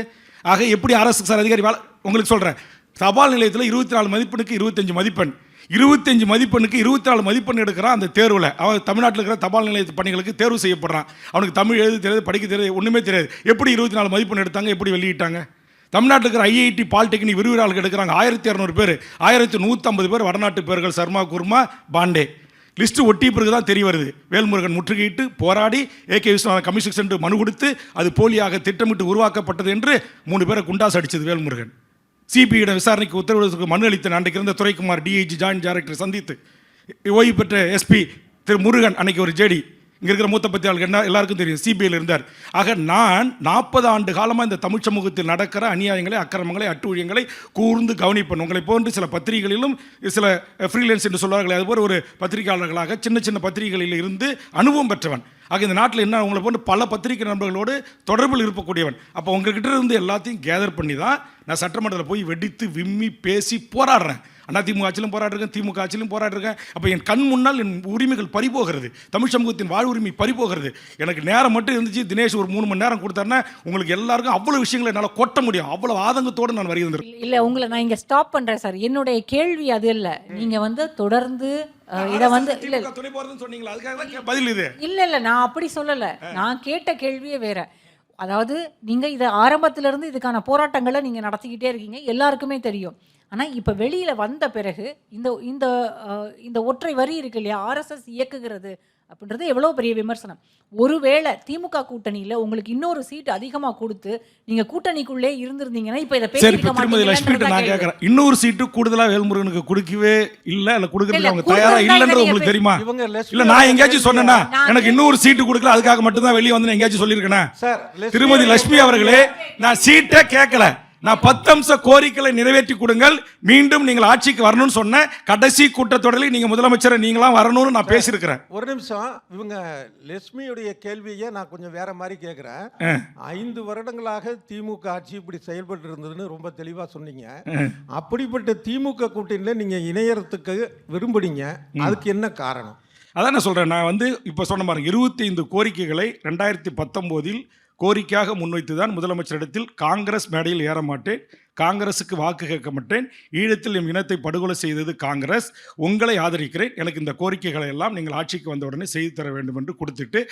ஆக எப்படி அரசு சார் அதிகாரி உங்களுக்கு சொல்கிறேன், தபால் நிலையத்தில் 24 மதிப்பெண்ணுக்கு 25 மதிப்பெண், 25 மதிப்பெண்ணுக்கு 24 மதிப்பெண் எடுக்கிறான் அந்த தேர்வில். அவன் தமிழ்நாட்டில் இருக்கிற தபால் நிலைய பணிகளுக்கு தேர்வு செய்யப்படுறான். அவனுக்கு தமிழ் எழுத தெரியாது, படிக்க தெரியாது, ஒன்றுமே தெரியாது. எப்படி 24 மதிப்பெண் எடுத்தாங்க? எப்படி வெளியிட்டாங்க? தமிழ்நாட்டில் இருக்கிற ஐஐடி பாலிடெக்னிக் விரிவுரையாளர்கள் எடுக்கிறாங்க 1200 பேர், 1150 பேர் வடநாட்டு பேர்கள், சர்மா, குர்மா, பாண்டே. லிஸ்ட்டு ஒட்டிய பிறகு தான் தெரிய வருது. வேல்முருகன் முற்றுகையிட்டு போராடி ஏகே விஸ்வநாதன் கமிஷன் சென்று மனு கொடுத்து அது போலியாக திட்டமிட்டு உருவாக்கப்பட்டது என்று 3 பேரை குண்டாஸ் அடித்தது வேல்முருகன். சிபிஐ விசாரணைக்கு உத்தரவிடுவதற்கு மனு அளித்த அன்றைக்கு இருந்த துரைக்குமார் டிஐஜி ஜாயின்ட் டைரக்டர் சந்தித்து ஓய்வு பெற்ற எஸ்பி திரு முருகன், அன்னைக்கு ஒரு ஜேடி, இங்கே இருக்கிற மூத்த பத்தியாளர்கள் என்ன எல்லாருக்கும் தெரியும், சிபிஐயில் இருந்தார். ஆக நான் 40 ஆண்டு காலமாக இந்த தமிழ் சமூகத்தில் நடக்கிற அநியாயங்களை, அக்கிரமங்களை, அட்டூழியங்களை கூர்ந்து கவனிப்பேன். உங்களை போன்று சில பத்திரிகைகளிலும் சில ஃப்ரீலான்ஸ் என்று சொல்வார்கள், அதுபோல் ஒரு பத்திரிகையாளர்களாக சின்ன சின்ன பத்திரிகைகளில் இருந்து அனுபவம் பெற்றவன். ஆக இந்த நாட்டில் என்ன உங்களை போன்று பல பத்திரிகை நண்பர்களோடு தொடர்பில் இருக்கக்கூடியவன். அப்போ உங்ககிட்ட இருந்து எல்லாத்தையும் கேதர் பண்ணி தான் நான் சட்டமன்றத்தில் போய் வெடித்து விம்மி பேசி போராடுறேன். அதிமுக ஆட்சியிலும் போராட்டிருக்கேன், திமுக ஆட்சியிலும் போராட்டிருக்கேன். அப்போ என் கண் முன்னால் என் உரிமைகள் பறிபோகிறது, தமிழ் சமூகத்தின் வாழ்வுரிமை பறிபோகிறது. எனக்கு நேரம் மட்டும் இருந்துச்சு, தினேஷ் ஒரு 3 மணி நேரம் கொடுத்தாருன்னா உங்களுக்கு எல்லாருக்கும் அவ்வளோ விஷயங்களை என்னால் கொட்ட முடியும். அவ்வளோ ஆதங்கத்தோடு நான் வருகிறேன். இல்லை, உங்களை நான் இங்கே ஸ்டாப் பண்ணுறேன் சார். என்னுடைய கேள்வி அது இல்லை. நீங்கள் வந்து தொடர்ந்து இதை வந்து இல்லை துணை போகிறதுன்னு சொன்னீங்களா? அதுக்காக பதில் இது இல்லை, நான் அப்படி சொல்லலை. நான் கேட்ட கேள்வியே வேற. அதாவது நீங்கள் இதை ஆரம்பத்திலேருந்து இதுக்கான போராட்டங்களை நீங்கள் நடத்திக்கிட்டே இருக்கீங்க, எல்லாருக்குமே தெரியும். ஆனால் இப்போ வெளியில் வந்த பிறகு இந்த இந்த இந்த ஒற்றை வரி இருக்கு இல்லையா, ஆர்எஸ்எஸ் இயக்குகிறது அப்படின்றது எவ்வளோ பெரிய விமர்சனம். ஒருவேளை திமுக கூட்டணியில் உங்களுக்கு இன்னொரு சீட் அதிகமாக கொடுத்து நீங்கள் கூட்டணிக்குள்ளே இருந்திருந்தீங்கன்னா இப்போ இதை நான் கேட்குறேன், இன்னொரு சீட்டு கூடுதலாக வேல்முருகனுக்கு கொடுக்கவே இல்லை, இல்லை கொடுக்குறது அவங்க தயாராக இல்லைன்றது உங்களுக்கு தெரியுமா? இல்லை நான் எங்கேயாச்சும் சொன்னேன்னா எனக்கு இன்னொரு சீட்டு கொடுக்கல, அதுக்காக மட்டும்தான் வெளியே வந்து எங்கேயாச்சும் சொல்லியிருக்கேன். திருமதி லட்சுமி அவர்களே, நான் சீட்டே கேட்கல, நான் 10 அம்ச கோரிக்கைகளை நிறைவேற்றி கொடுங்கள், மீண்டும் நீங்கள் ஆட்சிக்கு வரணும்னு சொன்ன கடைசி கூட்டத்தொடரில் நீங்க முதலமைச்சரை நீங்களாம் வரணும்னு நான் பேசியிருக்கிறேன். ஒரு நிமிஷம், இவங்க லட்சுமியுடைய கேள்வியை நான் கொஞ்சம் வேற மாதிரி கேட்குறேன். 5 வருடங்களாக திமுக ஆட்சி இப்படி செயல்பட்டு இருந்ததுன்னு ரொம்ப தெளிவா சொன்னீங்க. அப்படிப்பட்ட திமுக கூட்டணியில் நீங்க இணையறதுக்கு விரும்புறீங்க, அதுக்கு என்ன காரணம்? அதான் நான் சொல்றேன். நான் வந்து இப்போ சொன்ன மாதிரி 25 கோரிக்கைகளை 2019 கோரிக்கையாக முன்வைத்து தான் முதலமைச்சரிடத்தில் காங்கிரஸ் மேடையில் ஏற மாட்டேன், காங்கிரஸுக்கு வாக்கு கேட்க மாட்டேன், ஈழத்தில் என் இனத்தை படுகொலை செய்தது காங்கிரஸ், உங்களை ஆதரிக்கிறேன், எனக்கு இந்த கோரிக்கைகளை எல்லாம் நீங்கள் ஆட்சிக்கு வந்த உடனே செய்து தர வேண்டும் என்று கொடுத்துட்டு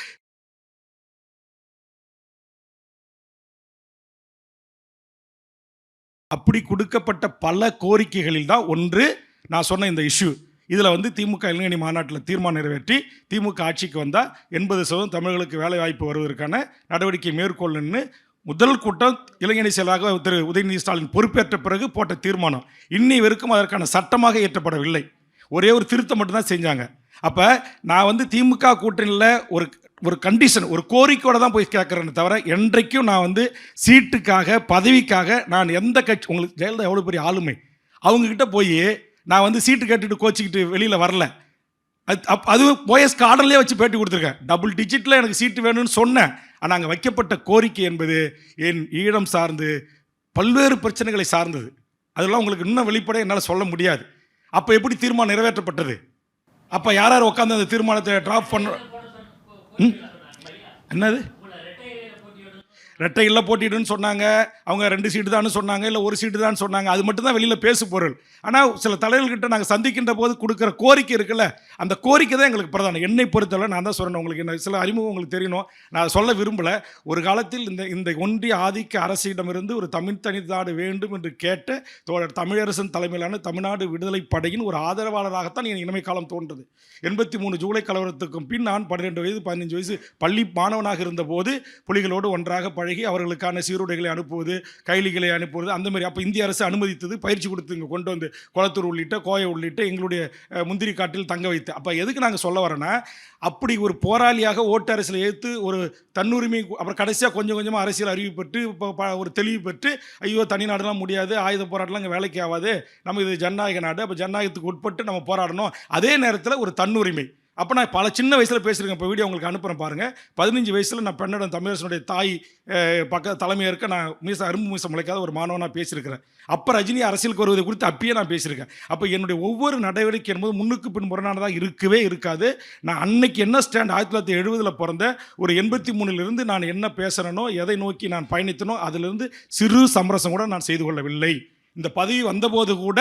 அப்படி கொடுக்கப்பட்ட பல கோரிக்கைகளில் தான் ஒன்று நான் சொன்ன இந்த இஷ்யூ. இதில் வந்து திமுக இளைஞரணி மாநாட்டில் தீர்மானம் நிறைவேற்றி திமுக ஆட்சிக்கு வந்தால் 80% தமிழர்களுக்கு வேலை வாய்ப்பு வருவதற்கான நடவடிக்கை மேற்கொள்ளுன்னு முதல் கூட்டம் இளைஞரணி செயலாக திரு உதயநிதி ஸ்டாலின் பொறுப்பேற்ற பிறகு போட்ட தீர்மானம் இன்னி வரைக்கும் அதற்கான சட்டமாக இயற்றப்படவில்லை. ஒரே ஒரு திருத்தம் மட்டும்தான் செஞ்சாங்க. அப்போ நான் வந்து திமுக கூட்டணியில் ஒரு கண்டிஷன், ஒரு கோரிக்கையோடு தான் போய் கேட்குறேன்னு தவிர என்றைக்கும் நான் வந்து சீட்டுக்காக பதவிக்காக நான் எந்த கட்சி, உங்களுக்கு ஜெயலலிதா எவ்வளோ பெரிய ஆளுமை, அவங்கக்கிட்ட போய் நான் வந்து சீட்டு கேட்டுட்டு கோச்சிக்கிட்டு வெளியில் வரல. அதுவும் போயஸ் கார்டன்லேயே வச்சு பேட்டி கொடுத்துருக்கேன். டபுள் டிஜிட்டில் எனக்கு சீட்டு வேணும்னு சொன்னேன். ஆனால் அங்கே வைக்கப்பட்ட கோரிக்கை என்பது என் ஈழம் சார்ந்து பல்வேறு பிரச்சனைகளை சார்ந்தது. அதெல்லாம் உங்களுக்கு இன்னும் வெளிப்படையாக என்னால் சொல்ல முடியாது. அப்போ எப்படி தீர்மானம் நிறைவேற்றப்பட்டது? அப்போ யார் யார் உட்காந்து அந்த தீர்மானத்தை ட்ராப் பண்ண என்னது ரெட்டை இல்லை போட்டிடுன்னு சொன்னாங்க, அவங்க 2 சீட்டு தான் சொன்னாங்க, இல்லை 1 சீட்டு தான் சொன்னாங்க. அது மட்டும் தான் வெளியில் பேசு பொருள். ஆனால் சில தலைவர்கிட்ட நாங்கள் சந்திக்கின்ற போது கொடுக்குற கோரிக்கை இருக்குல்ல, அந்த கோரிக்கை தான் எங்களுக்கு பிரதானம். என்னை பொறுத்தவரை நான் தான் சொல்கிறேன், உங்களுக்கு என்ன சில அறிமுகம் உங்களுக்கு தெரியணும், நான் சொல்ல விரும்பலை. ஒரு காலத்தில் இந்த ஒன்றிய ஆதிக்க அரசிடமிருந்து ஒரு தமிழ் தனிநாடு வேண்டும் என்று கேட்ட தோழர் தமிழரசன் தலைமையிலான தமிழ்நாடு விடுதலை படையின் ஒரு ஆதரவாளராகத்தான் என் இளமை காலம் தோன்றது. 83 ஜூலை கலவரத்துக்கும் பின் நான் 12 வயது 15 வயசு பள்ளி மாணவனாக இருந்தபோது புலிகளோடு ஒன்றாக பழகி அவர்களுக்கான சீருடைகளை அனுப்புவது, கைலிகளை அனுப்புவது, அந்த மாதிரி அப்போ இந்திய அரசு அனுமதித்தது, பயிற்சி கொடுத்து இங்கே கொண்டு வந்து குளத்தூர் உள்ளிட்ட கோயை உள்ளிட்ட எங்களுடைய முந்திரி காட்டில் தங்க வைத்து. அப்போ எதுக்கு நாங்கள் சொல்ல வரோன்னா, அப்படி ஒரு போராளியாக ஓட்டு அரசியல் ஏற்று ஒரு தன்னுரிமை, அப்புறம் கடைசியாக கொஞ்சம் கொஞ்சமாக அரசியல் அறிவு பெற்று இப்போ ஒரு தெளிவு பெற்று ஐயோ தனிநாடுலாம் முடியாது, ஆயுத போராட்டம்லாம் இங்கே வேலைக்கு ஆகாது, நம்ம இது ஜனநாயக நாடு, அப்போ ஜனநாயகத்துக்கு உட்பட்டு நம்ம போராடணும். அதே நேரத்தில் ஒரு தன்னுரிமை. அப்போ நான் பல சின்ன வயசில் பேசியிருக்கேன். இப்போ வீடியோ உங்களுக்கு அனுப்புகிறேன் பாருங்கள். 15 வயசில் நான் பெண்ணிடம் தமிழரசனுடைய தாய் தலைமையாக இருக்க நான் அரும்பு மீசம் முளைக்காத ஒரு மாணவனாக பேசியிருக்கிறேன். அப்போ ரஜினி அரசியலுக்கு வருவதை குறித்து அப்பயே நான் பேசியிருக்கேன். அப்போ என்னுடைய ஒவ்வொரு நடவடிக்கை என்பது முன்னுக்கு பின் முரணானதாக இருக்கவே இருக்காது. நான் அன்னைக்கு என்ன ஸ்டாண்ட் 1970 பிறந்த ஒரு 83 நான் என்ன பேசுகிறேனோ, எதை நோக்கி நான் பயணித்தனோ, அதிலிருந்து சிறு சமரசம் கூட நான் செய்து கொள்ளவில்லை. இந்த பதவி வந்தபோது கூட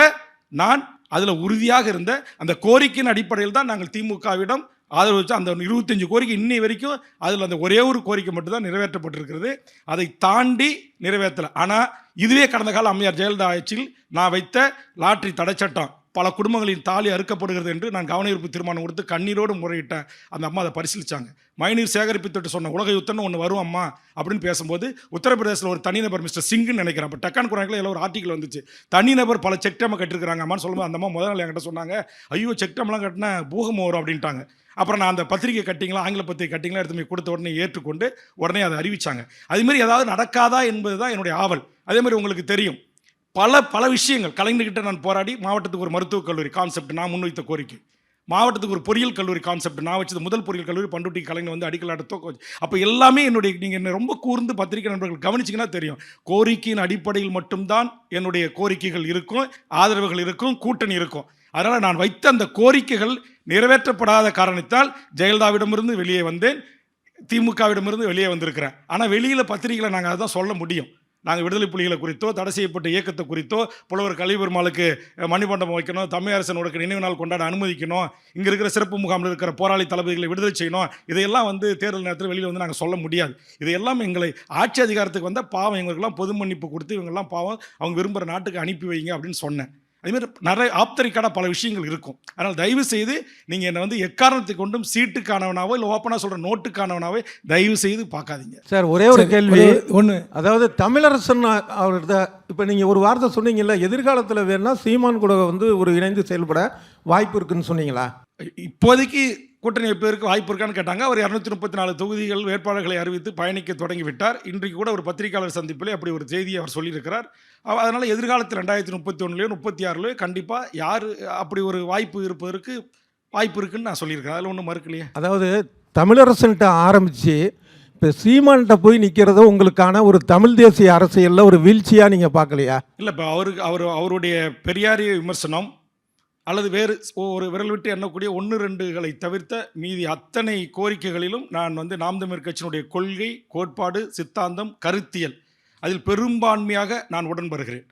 நான் அதில் உறுதியாக இருந்த அந்த கோரிக்கையின் அடிப்படையில் தான் நாங்கள் திமுகவிடம் ஆதரவு வச்சு அந்த 25 கோரிக்கை இன்னி வரைக்கும் அதில் அந்த ஒரே ஒரு கோரிக்கை மட்டும்தான் நிறைவேற்றப்பட்டிருக்கிறது. அதை தாண்டி நிறைவேற்றலை. ஆனால் இதுவே கடந்த கால அம்மையார் ஜெயலலிதா ஆட்சியில் நான் வைத்த லாட்டரி தடை சட்டம் பல குடும்பங்களின் தாலி அறுக்கப்படுகிறது என்று நான் கவன ஈர்ப்பு தீர்மானம் கொடுத்து கண்ணீரோடு முறையிட்டேன். அந்த அம்மா அதை பரிசீலித்தாங்க. மழைநீர் சேகரிப்பு திட்டம் சொன்ன உலக யுத்தம்னு ஒன்று வரும் அம்மா அப்படின்னு பேசும்போது உத்தரப்பிரதேசில் ஒரு தனிநபர் மிஸ்டர் சிங்குன்னு நினைக்கிறேன். அப்போ டக்கான் குரானில் எல்லாம் ஒரு ஆர்டிக்கல் வந்துச்சு, தனிநபர் பல செக் டேமை கட்டிருக்கிறாங்க அம்மான்னு சொல்லும்போது அந்த அம்மா முதல் நாள் என்கிட்ட சொன்னாங்க, ஐயோ செக் டேம்லாம் கட்டினா பூகம்பம் வரும் அப்படின்ட்டாங்க. அப்புறம் நான் அந்த பத்திரிகை கட்டிங்களா, ஆங்கில பத்திரிகை கட்டிங்களா எடுத்து போய் கொடுத்த உடனே ஏற்றுக்கொண்டு உடனே அதை அறிவித்தாங்க. அதுமாரி ஏதாவது நடக்காதா என்பது தான் என்னுடைய ஆவல். அதே மாதிரி உங்களுக்கு தெரியும், பல விஷயங்கள் கலைஞர்கிட்ட நான் போராடி மாவட்டத்துக்கு ஒரு மருத்துவக் கல்லூரி கான்செப்ட் நான் முன்வைத்த கோரிக்கை, மாவட்டத்துக்கு ஒரு பொறியியல் கல்லூரி கான்செப்ட் நான் வச்சது முதல் பொறியியல் கல்லூரி பண்டுட்டி கலைஞர் வந்து அடிக்கலாட்டத்தோ. அப்போ எல்லாமே என்னுடைய, நீங்கள் என்ன ரொம்ப கூர்ந்து பத்திரிகை நண்பர்கள் கவனிச்சிங்கன்னா தெரியும், கோரிக்கையின் அடிப்படையில் மட்டும்தான் என்னுடைய கோரிக்கைகள் இருக்கும், ஆதரவுகள் இருக்கும், கூட்டணி இருக்கும். அதனால் நான் வைத்த அந்த கோரிக்கைகள் நிறைவேற்றப்படாத காரணத்தால் ஜெயலலிதாவிடமிருந்து வெளியே வந்தேன், திமுகவிடமிருந்து வெளியே வந்திருக்கிறேன். ஆனால் வெளியில் பத்திரிகையில் நாங்கள் அதை தான் சொல்ல முடியும். நாங்கள் விடுதலை புலிகளை குறித்தோ, தடை செய்யப்பட்ட இயக்கத்தை குறித்தோ, புலவர் கலிபெருமாளுக்கு மணிமண்டபம் வைக்கணும், தமிழரசனோட நினைவு நாள் கொண்டாட அனுமதிக்கணும், இங்கே இருக்கிற சிறப்பு முகாமில் இருக்கிற போராளி தளபதிகளை விடுதலை செய்யணும், இதையெல்லாம் வந்து தேர்தல் நேரத்தில் வெளியில் வந்து நாங்கள் சொல்ல முடியாது. இதையெல்லாம் எங்களை ஆட்சி அதிகாரத்துக்கு வந்தால் பாவம் இவங்களுக்கெல்லாம் பொது மன்னிப்பு கொடுத்து இவங்கெல்லாம் பாவம் அவங்க விரும்புகிற நாட்டுக்கு அனுப்பி வைங்க அப்படின்னு சொன்னேன். அதுமாதிரி நிறைய ஆப்தரிக்கான பல விஷயங்கள் இருக்கும். அதனால் தயவு செய்து நீங்கள் என்னை வந்து எக்காரணத்தை கொண்டும் சீட்டுக்கானவனாவோ இல்லை ஓப்பனாக சொல்கிற நோட்டுக்கானவனாவே தயவு செய்து பார்க்காதீங்க. சார் ஒரே ஒரு கேள்வி ஒன்று, அதாவது தமிழரசன் அவர்கிட்ட இப்போ நீங்கள் ஒரு வார்த்தை சொன்னீங்கல்ல, எதிர்காலத்தில் வேணா சீமான் கூட வந்து ஒரு இணைந்து செயல்பட வாய்ப்பு இருக்குன்னு சொன்னீங்களா? இப்போதைக்கு கூட்டணி வைப்பதற்கு வாய்ப்பு இருக்கான்னு கேட்டாங்க. அவர் 234 தொகுதிகள் வேட்பாளர்களை அறிவித்து பயணிக்க தொடங்கிவிட்டார். இன்றைக்கு கூட ஒரு பத்திரிகையாளர் சந்திப்பிலே அப்படி ஒரு செய்தியை அவர் சொல்லியிருக்கிறார். அதனால் எதிர்காலத்தில் 2031 36 கண்டிப்பாக யார் அப்படி ஒரு வாய்ப்பு இருப்பதற்கு வாய்ப்பு இருக்குன்னு நான் சொல்லியிருக்கேன். அதில் ஒன்றும் மறுக்கலையே. அதாவது தமிழரசன்ட்ட ஆரம்பித்து இப்போ சீமான்கிட்ட போய் நிற்கிறத உங்களுக்கான ஒரு தமிழ் தேசிய அரசியலில் ஒரு வீழ்ச்சியாக நீங்கள் பார்க்கலையா? இல்லை, இப்போ அவருடைய பெரியாரிய விமர்சனம் அல்லது வேறு ஒரு விரல் விட்டு எண்ணக்கூடிய 1-2களை தவிர்த்த மீதி அத்தனை கோரிக்கைகளிலும் நான் நாம் தமிழர் கட்சியினுடைய கொள்கை, கோட்பாடு, சித்தாந்தம், கருத்தியல் அதில் பெரும்பான்மையாக நான் உடன்படுகிறேன்.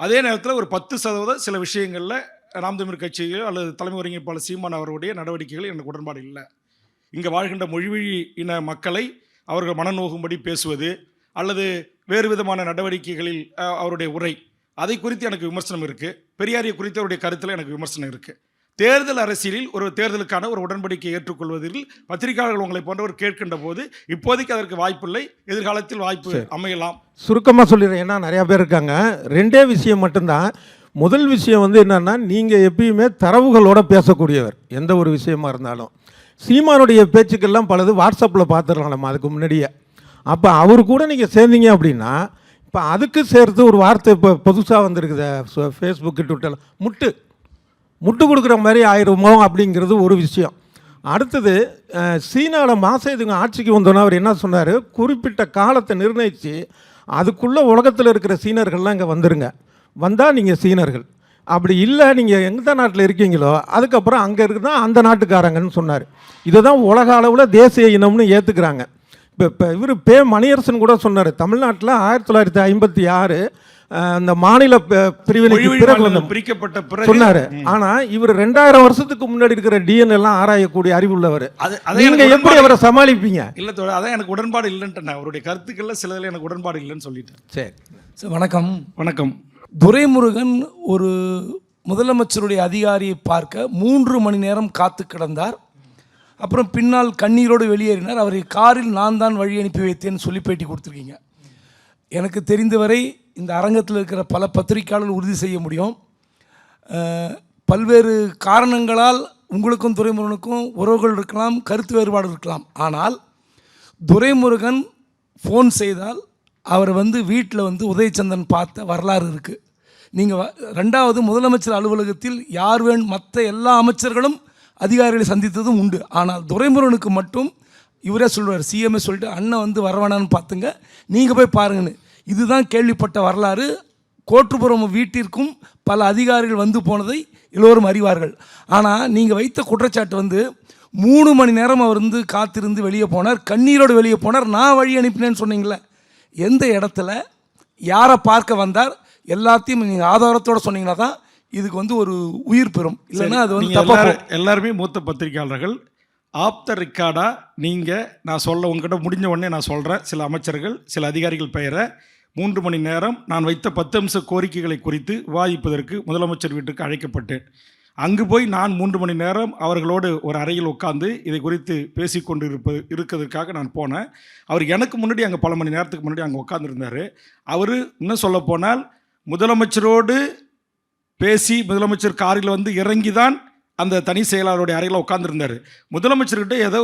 அதே நேரத்தில் ஒரு 10% சில விஷயங்களில் நாம் தமிழர் கட்சியோ அல்லது தலைமை ஒருங்கிணைப்பாளர் சீமான் அவருடைய நடவடிக்கைகள் எனக்கு உடன்பாடு இல்லை. இங்கே வாழ்கின்ற மொழிவழி இன மக்களை அவர்கள் மனநோகும்படி பேசுவது அல்லது வேறு விதமான நடவடிக்கைகளில் அவருடைய உரை, அதை குறித்து எனக்கு விமர்சனம் இருக்குது. பெரியாரிய குறித்து அவருடைய கருத்தில் எனக்கு விமர்சனம் இருக்குது. தேர்தல் அரசியலில் ஒரு தேர்தலுக்கான ஒரு உடன்படிக்கையை ஏற்றுக்கொள்வதில் பத்திரிகையாளர்கள் உங்களை போன்றவர் கேட்கின்ற போது இப்போதைக்கு அதற்கு வாய்ப்பில்லை, எதிர்காலத்தில் வாய்ப்பு அமையலாம். சுருக்கமாக சொல்லிடுறேன், ஏன்னா நிறையா பேர் இருக்காங்க. 2 விஷயம் மட்டும்தான். முதல் விஷயம் என்னன்னா, நீங்கள் எப்பயுமே தரவுகளோட பேசக்கூடியவர் எந்த ஒரு விஷயமா இருந்தாலும். சீமானுடைய பேச்சுக்கெல்லாம் பலது வாட்ஸ்அப்பில் பார்த்துடலாம் நம்ம அதுக்கு முன்னாடியே. அப்போ அவர் கூட நீங்கள் சேர்ந்தீங்க அப்படின்னா, இப்போ அதுக்கு சேர்த்து ஒரு வார்த்தை இப்போ புதுசாக வந்திருக்குது ஃபேஸ்புக்கு, ட்விட்டரில் முட்டு கொடுக்குற மாதிரி ஆயிடுமோ அப்படிங்கிறது ஒரு விஷயம். அடுத்தது சீனாவில் மாதம் இதுங்க ஆட்சிக்கு வந்தோன்னா அவர் என்ன சொன்னார், குறிப்பிட்ட காலத்தை நிர்ணயித்து அதுக்குள்ளே உலகத்தில் இருக்கிற சீனர்கள்லாம் இங்கே வந்துருங்க, வந்தால் நீங்கள் சீனர்கள், அப்படி இல்லை நீங்கள் எந்த நாட்டில் இருக்கீங்களோ அதுக்கப்புறம் அங்கே இருக்குதா அந்த நாட்டுக்காரங்கன்னு சொன்னார். இதை தான் உலக அளவில் தேசிய இனம்னு ஏற்றுக்கிறாங்க. இப்போ இவர் மணியரசன் கூட சொன்னார், தமிழ்நாட்டில் 1956 அந்த மாநில பிரிவினைக்கு பிறகு சொன்னார். ஆனால் இவர் 2000 வருஷத்துக்கு முன்னாடி இருக்கிற டிஎன்ஏ எல்லாம் ஆராயக்கூடிய அறிவுள்ளவர். நீங்கள் எப்படி அவரை சமாளிப்பீங்க? இல்லை தோழர், அதான் எனக்கு உடன்பாடு இல்லைன்ட்டு நான் அவருடைய கருத்துக்கள்ல சிலதில் எனக்கு உடன்பாடு இல்லைன்னு சொல்லிட்டேன். சரி சார், வணக்கம். வணக்கம். துரைமுருகன் ஒரு முதலமைச்சருடைய அதிகாரியை பார்க்க 3 மணி நேரம் காத்து கிடந்தார். அப்புறம் பின்னால் கண்ணீரோடு வெளியேறினார். அவரை காரில் நான் தான் வழி அனுப்பி வைத்தேன்னு சொல்லி பேட்டி கொடுத்துருக்கீங்க. எனக்கு தெரிந்தவரை இந்த அரங்கத்தில் இருக்கிற பல பத்திரிகையாளர்கள் உறுதி செய்ய முடியும், பல்வேறு காரணங்களால் உங்களுக்கும் துரைமுருகனுக்கும் உறவுகள் இருக்கலாம், கருத்து வேறுபாடு இருக்கலாம். ஆனால் துரைமுருகன் ஃபோன் செய்தால் அவர் வீட்டில் உதயச்சந்திரன் பார்த்த வரலாறு இருக்குது. நீங்கள் 2வது முதலமைச்சர் அலுவலகத்தில் யார் மற்ற எல்லா அமைச்சர்களும் அதிகாரிகளை சந்தித்ததும் உண்டு. ஆனால் துரைமுருகனுக்கு மட்டும் இவரே சொல்வார், சிஎம்ஏ சொல்லிட்டு அண்ணன் வரவேணான்னு பார்த்துங்க, நீங்கள் போய் பாருங்கன்னு. இதுதான் கேள்விப்பட்ட வரலாறு. கோட்டுப்புறம் வீட்டிற்கும் பல அதிகாரிகள் போனதை எல்லோரும் அறிவார்கள். ஆனால் நீங்கள் வைத்த குற்றச்சாட்டு 3 மணி நேரம் அவர் காத்திருந்து வெளியே போனார், கண்ணீரோடு வெளியே போனார், நான் வழி அனுப்பினேன்னு சொன்னீங்களே, எந்த இடத்துல யாரை பார்க்க வந்தார் எல்லாத்தையும் நீங்கள் ஆதாரத்தோடு சொன்னீங்கன்னா தான் இதுக்கு ஒரு உயிர் பெறும். இல்லைன்னா அது எல்லாருமே மூத்த பத்திரிகையாளர்கள். ஆப்த ரெக்கார்டா நீங்கள் நான் உங்ககிட்ட முடிஞ்ச உடனே நான் சொல்கிறேன், சில அமைச்சர்கள் சில அதிகாரிகள் பெயரை 3 மணி நேரம் நான் வைத்த 10 அம்ச கோரிக்கைகளை குறித்து விவாதிப்பதற்கு முதலமைச்சர் வீட்டுக்கு அழைக்கப்பட்டேன். அங்கு போய் நான் 3 மணி நேரம் அவர்களோடு ஒரு அறையில் உட்கார்ந்து இதை குறித்து பேசிக்கொண்டு இருக்கிறதுக்காக நான் போனேன். அவர் எனக்கு முன்னாடி அங்கே பல மணி நேரத்துக்கு முன்னாடி அங்கே உட்காந்துருந்தார். அவர் இன்னும் சொல்லப்போனால் முதலமைச்சரோடு பேசி முதலமைச்சர் காரில் இறங்கி தான் அந்த தனி செயலாளருடைய அறையில் உட்காந்துருந்தார். முதலமைச்சர்கிட்ட ஏதோ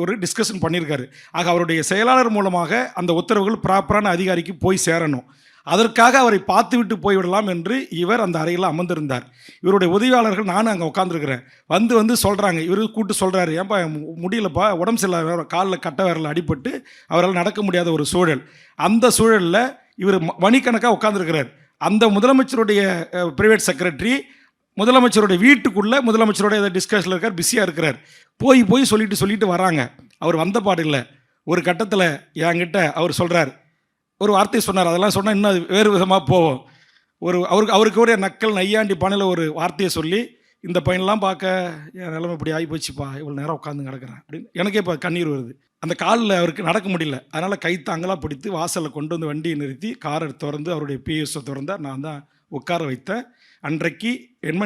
ஒரு டிஸ்கஷன் பண்ணியிருக்காரு. ஆக அவருடைய செயலாளர் மூலமாக அந்த உத்தரவுகள் ப்ராப்பரான அதிகாரிக்கு போய் சேரணும். அதற்காக அவரை பார்த்து விட்டு போய்விடலாம் என்று இவர் அந்த அறையில் அமர்ந்திருந்தார். இவருடைய உதவியாளர்கள் நானும் அங்கே உட்காந்துருக்கிறேன். வந்து சொல்கிறாங்க, இவரு கூப்பிட்டு சொல்கிறாரு, ஏன்பா முடியலப்பா, உடம்பு சரியில்லை, காலில் கட்ட விரல் அடிபட்டு அவரால் நடக்க முடியாத ஒரு சூழல். அந்த சூழலில் இவர் மணிக்கணக்காக உட்காந்துருக்கிறார். அந்த முதலமைச்சருடைய பிரைவேட் செக்ரட்டரி முதலமைச்சருடைய வீட்டுக்குள்ளே முதலமைச்சரோட ஏதோ டிஸ்கஷனில் இருக்கார், பிஸியாக இருக்கிறார். போய் சொல்லிட்டு வராங்க. அவர் வந்த பாடு இல்லை. ஒரு கட்டத்தில் என்கிட்ட அவர் சொல்கிறார், ஒரு வார்த்தை சொன்னார், அதெல்லாம் சொன்னால் இன்னும் அது வேறு விதமாக போவோம். அவருக்கு ஒரு நக்கல் நையாண்டி பானையில் ஒரு வார்த்தையை சொல்லி, இந்த பையனெலாம் பார்க்க என் நிலைமை இப்படி ஆகி போச்சுப்பா, இவ்வளோ நேரம் உட்காந்து கிடக்கிறேன் அப்படின்னு எனக்கே இப்போ கண்ணீர் வருது. அந்த காலில் அவருக்கு நடக்க முடியல. அதனால் கைத்தாங்களாக பிடித்து வாசலில் கொண்டு வந்து வண்டியை நிறுத்தி காரை திறந்து அவருடைய பிஎஸ்ஓ திறந்தார். நான் தான் உட்கார வைத்தேன். அன்றைக்கு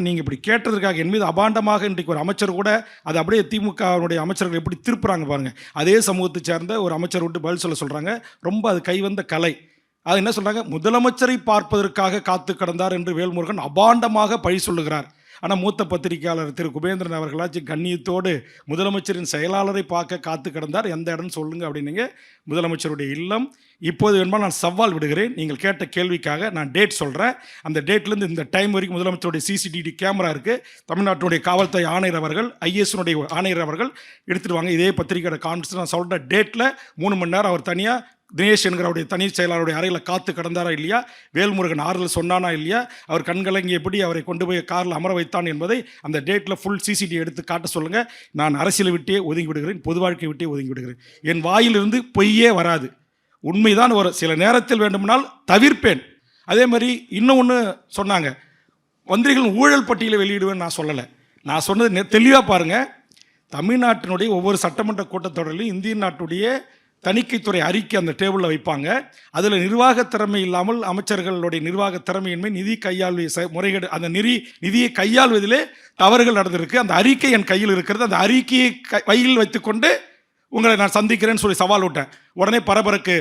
நீங்கள் இப்படி கேட்டதற்காக என் மீது அபாண்டமாக இன்றைக்கு ஒரு அமைச்சர் கூட அது அப்படியே திமுகவுடைய அமைச்சர்கள் எப்படி திருப்புறாங்க பாருங்கள். அதே சமூகத்தை சேர்ந்த ஒரு அமைச்சர் விட்டு பதில் சொல்கிறாங்க. ரொம்ப அது கைவந்த கலை. அது என்ன சொல்கிறாங்க, முதலமைச்சரை பார்ப்பதற்காக காத்து கிடந்தார் என்று வேல்முருகன் அபாண்டமாக பழி சொல்லுகிறார். ஆனால் மூத்த பத்திரிகையாளர் திரு குபேந்திரன் அவர்களாச்சு கண்ணியத்தோடு முதலமைச்சரின் செயலாளரை பார்க்க காத்து கிடந்தார். எந்த இடம்னு சொல்லுங்க அப்படின்னீங்க. முதலமைச்சருடைய இல்லம். இப்போது வேணுமா நான் சவால் விடுகிறேன். நீங்கள் கேட்ட கேள்விக்காக நான் டேட் சொல்கிறேன். அந்த டேட்லேருந்து இந்த டைம் வரைக்கும் முதலமைச்சருடைய சிசிடிவி கேமரா இருக்குது. தமிழ்நாட்டுடைய காவல்துறை ஆணையர் அவர்கள், ஐஏஎஸ்னுடைய ஆணையர் அவர்கள் எடுத்துகிட்டு வாங்க. இதே பத்திரிகையோட கான்ஃபரன்ஸ் நான் சொல்கிற டேட்டில் 3 மணி நேரம் அவர் தனியாக தினேஷ் என்கிறவுடைய தனி செயலாளருடைய அறையில் காத்து கடந்தாரா இல்லையா, வேல்முருகன் ஆறுதல் சொன்னானா இல்லையா, அவர் கண்கலங்கி எப்படி அவரை கொண்டு போய் காரில் அமர வைத்தான் என்பதை அந்த டேட்டில் ஃபுல் சிசிடிவி எடுத்து காட்ட சொல்லுங்கள். நான் அரசியலை விட்டே ஒதுங்கி விடுகிறேன், பொது வாழ்க்கை விட்டே ஒதுங்கி விடுகிறேன். என் வாயிலிருந்து பொய்யே வராது, உண்மைதான் வரும். சில நேரத்தில் வேண்டுமானால் தவிர்ப்பேன். அதே மாதிரி இன்னொன்று சொன்னாங்க, மந்திரிகள் ஊழல் பட்டியலை வெளியிடுவேன்னு நான் சொல்லலை. நான் சொன்னது தெளிவாக பாருங்கள். தமிழ்நாட்டினுடைய ஒவ்வொரு சட்டமன்ற கூட்டத்தொடரிலும் இந்திய நாட்டுடைய தணிக்கைத்துறை அறிக்கை அந்த டேபிளில் வைப்பாங்க. அதில் நிர்வாக திறமை இல்லாமல் அமைச்சர்களுடைய நிர்வாக திறமையின்மை, நிதி கையாள்வு முறைகேடு, அந்த நிதியை கையாள்வதிலே தவறுகள் நடந்திருக்கு. அந்த அறிக்கை என் கையில் இருக்கிறது. அந்த அறிக்கையை கையில் வைத்துக்கொண்டு உங்களை நான் சந்திக்கிறேன்னு சொல்லி சவால் விட்டேன். உடனே பரபரக்கு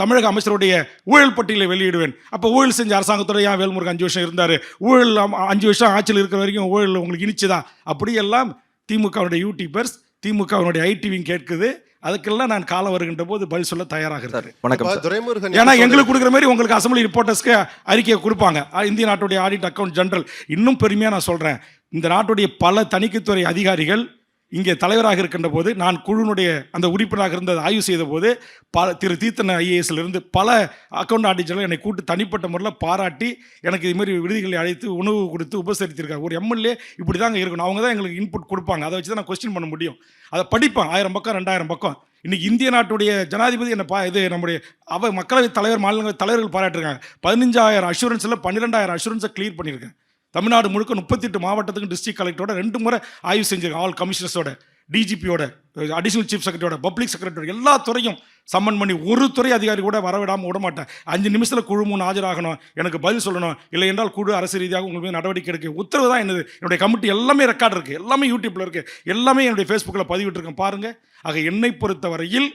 தமிழக அமைச்சருடைய ஊழல் பட்டியலை வெளியிடுவேன். அப்போ ஊழல் செஞ்ச அரசாங்கத்தோட ஏன் வேல்முருகன் 5 வருஷம் இருந்தார், ஊழல் 5 வருஷம் ஆட்சியில் இருக்கிற வரைக்கும் ஊழல் உங்களுக்கு இனிச்சுதா, அப்படியெல்லாம் திமுகவுடைய யூடியூபர்ஸ், திமுகவினுடைய ஐடிவியும் கேட்குது. அதுக்கெல்லாம் நான் காலம் வருகின்ற போது பதில் சொல்ல தயாராக இருக்கிறேன். வணக்கம். துரைமுருகன் ஏன்னா எங்களுக்கு கொடுக்குற மாதிரி உங்களுக்கு அசம்பிளி ரிப்போர்ட்டர்ஸ்க்கு அறிக்கையை கொடுப்பாங்க. இந்திய நாட்டுடைய ஆடிட் அக்கௌண்ட் ஜெனரல். இன்னும் பெருமையாக நான் சொல்கிறேன், இந்த நாட்டுடைய பல தணிக்கைத்துறை அதிகாரிகள் இங்கே தலைவராக இருக்கின்ற போது, நான் குழுனுடைய அந்த உறுப்பினராக இருந்தது ஆய்வு செய்த போது திரு தீத்தன் ஐஏஎஸ்லேருந்து பல அக்கௌண்ட் ஆடிட்டர்கள் என்னை கூட்டு தனிப்பட்ட முறையில் பாராட்டி எனக்கு இதுமாரி விடுதிகளை அழைத்து உணவு கொடுத்து உபசரித்திருக்காங்க. ஒரு எம்எல்ஏ இப்படி தாங்க இருக்கணும், அவங்க தான் எங்களுக்கு இன்புட் கொடுப்பாங்க. அதை வச்சு தான் நான் கொஸ்டின் பண்ண முடியும். அதை படிப்பேன். 1000 பக்கம் 2000 பக்கம். இன்றைக்கி இந்திய நாட்டுடைய ஜனாதிபதி என்ன இது நம்முடைய மக்களவைத் தலைவர், மாநிலங்களவை தலைவர்கள் பாராட்டிருக்காங்க. 15,000 அஷூரன்ஸில் 12,000 அஷூரன்ஸை கிளியர் பண்ணியிருக்கேன். தமிழ்நாடு முழுக்க 38 மாவட்டத்துக்கும் டிஸ்ட்ரிக்ட் கலெக்டரோட 2 முறை ஆய்வு செஞ்சிருக்கேன். ஆல் கமிஷனர்ஸோட, டிஜிபியோட, அடிஷனல் சீஃப் செக்ரட்டரியோட, பப்ளிக் செக்ரட்டரி, எல்லா துறையும் சம்மன் பண்ணி ஒரு துறை அதிகாரி கூட வரவிடாமல் விட மாட்டேன். 5 நிமிஷத்தில் குழு முன் ஆஜராகணும், எனக்கு பதில் சொல்லணும், இல்லை என்றால் குழு அரசு ரீதியாக உங்களுக்கு நடவடிக்கை எடுக்க உத்தரவு தான் என்னது. என்னுடைய கமிட்டி எல்லாமே ரெக்கார்டு இருக்குது, எல்லாமே யூடியூப்பில் இருக்குது, எல்லாமே என்னுடைய ஃபேஸ்புக்கில் பதிவிட்டிருக்கேன் பாருங்கள். ஆக என்னை பொறுத்தவரையில்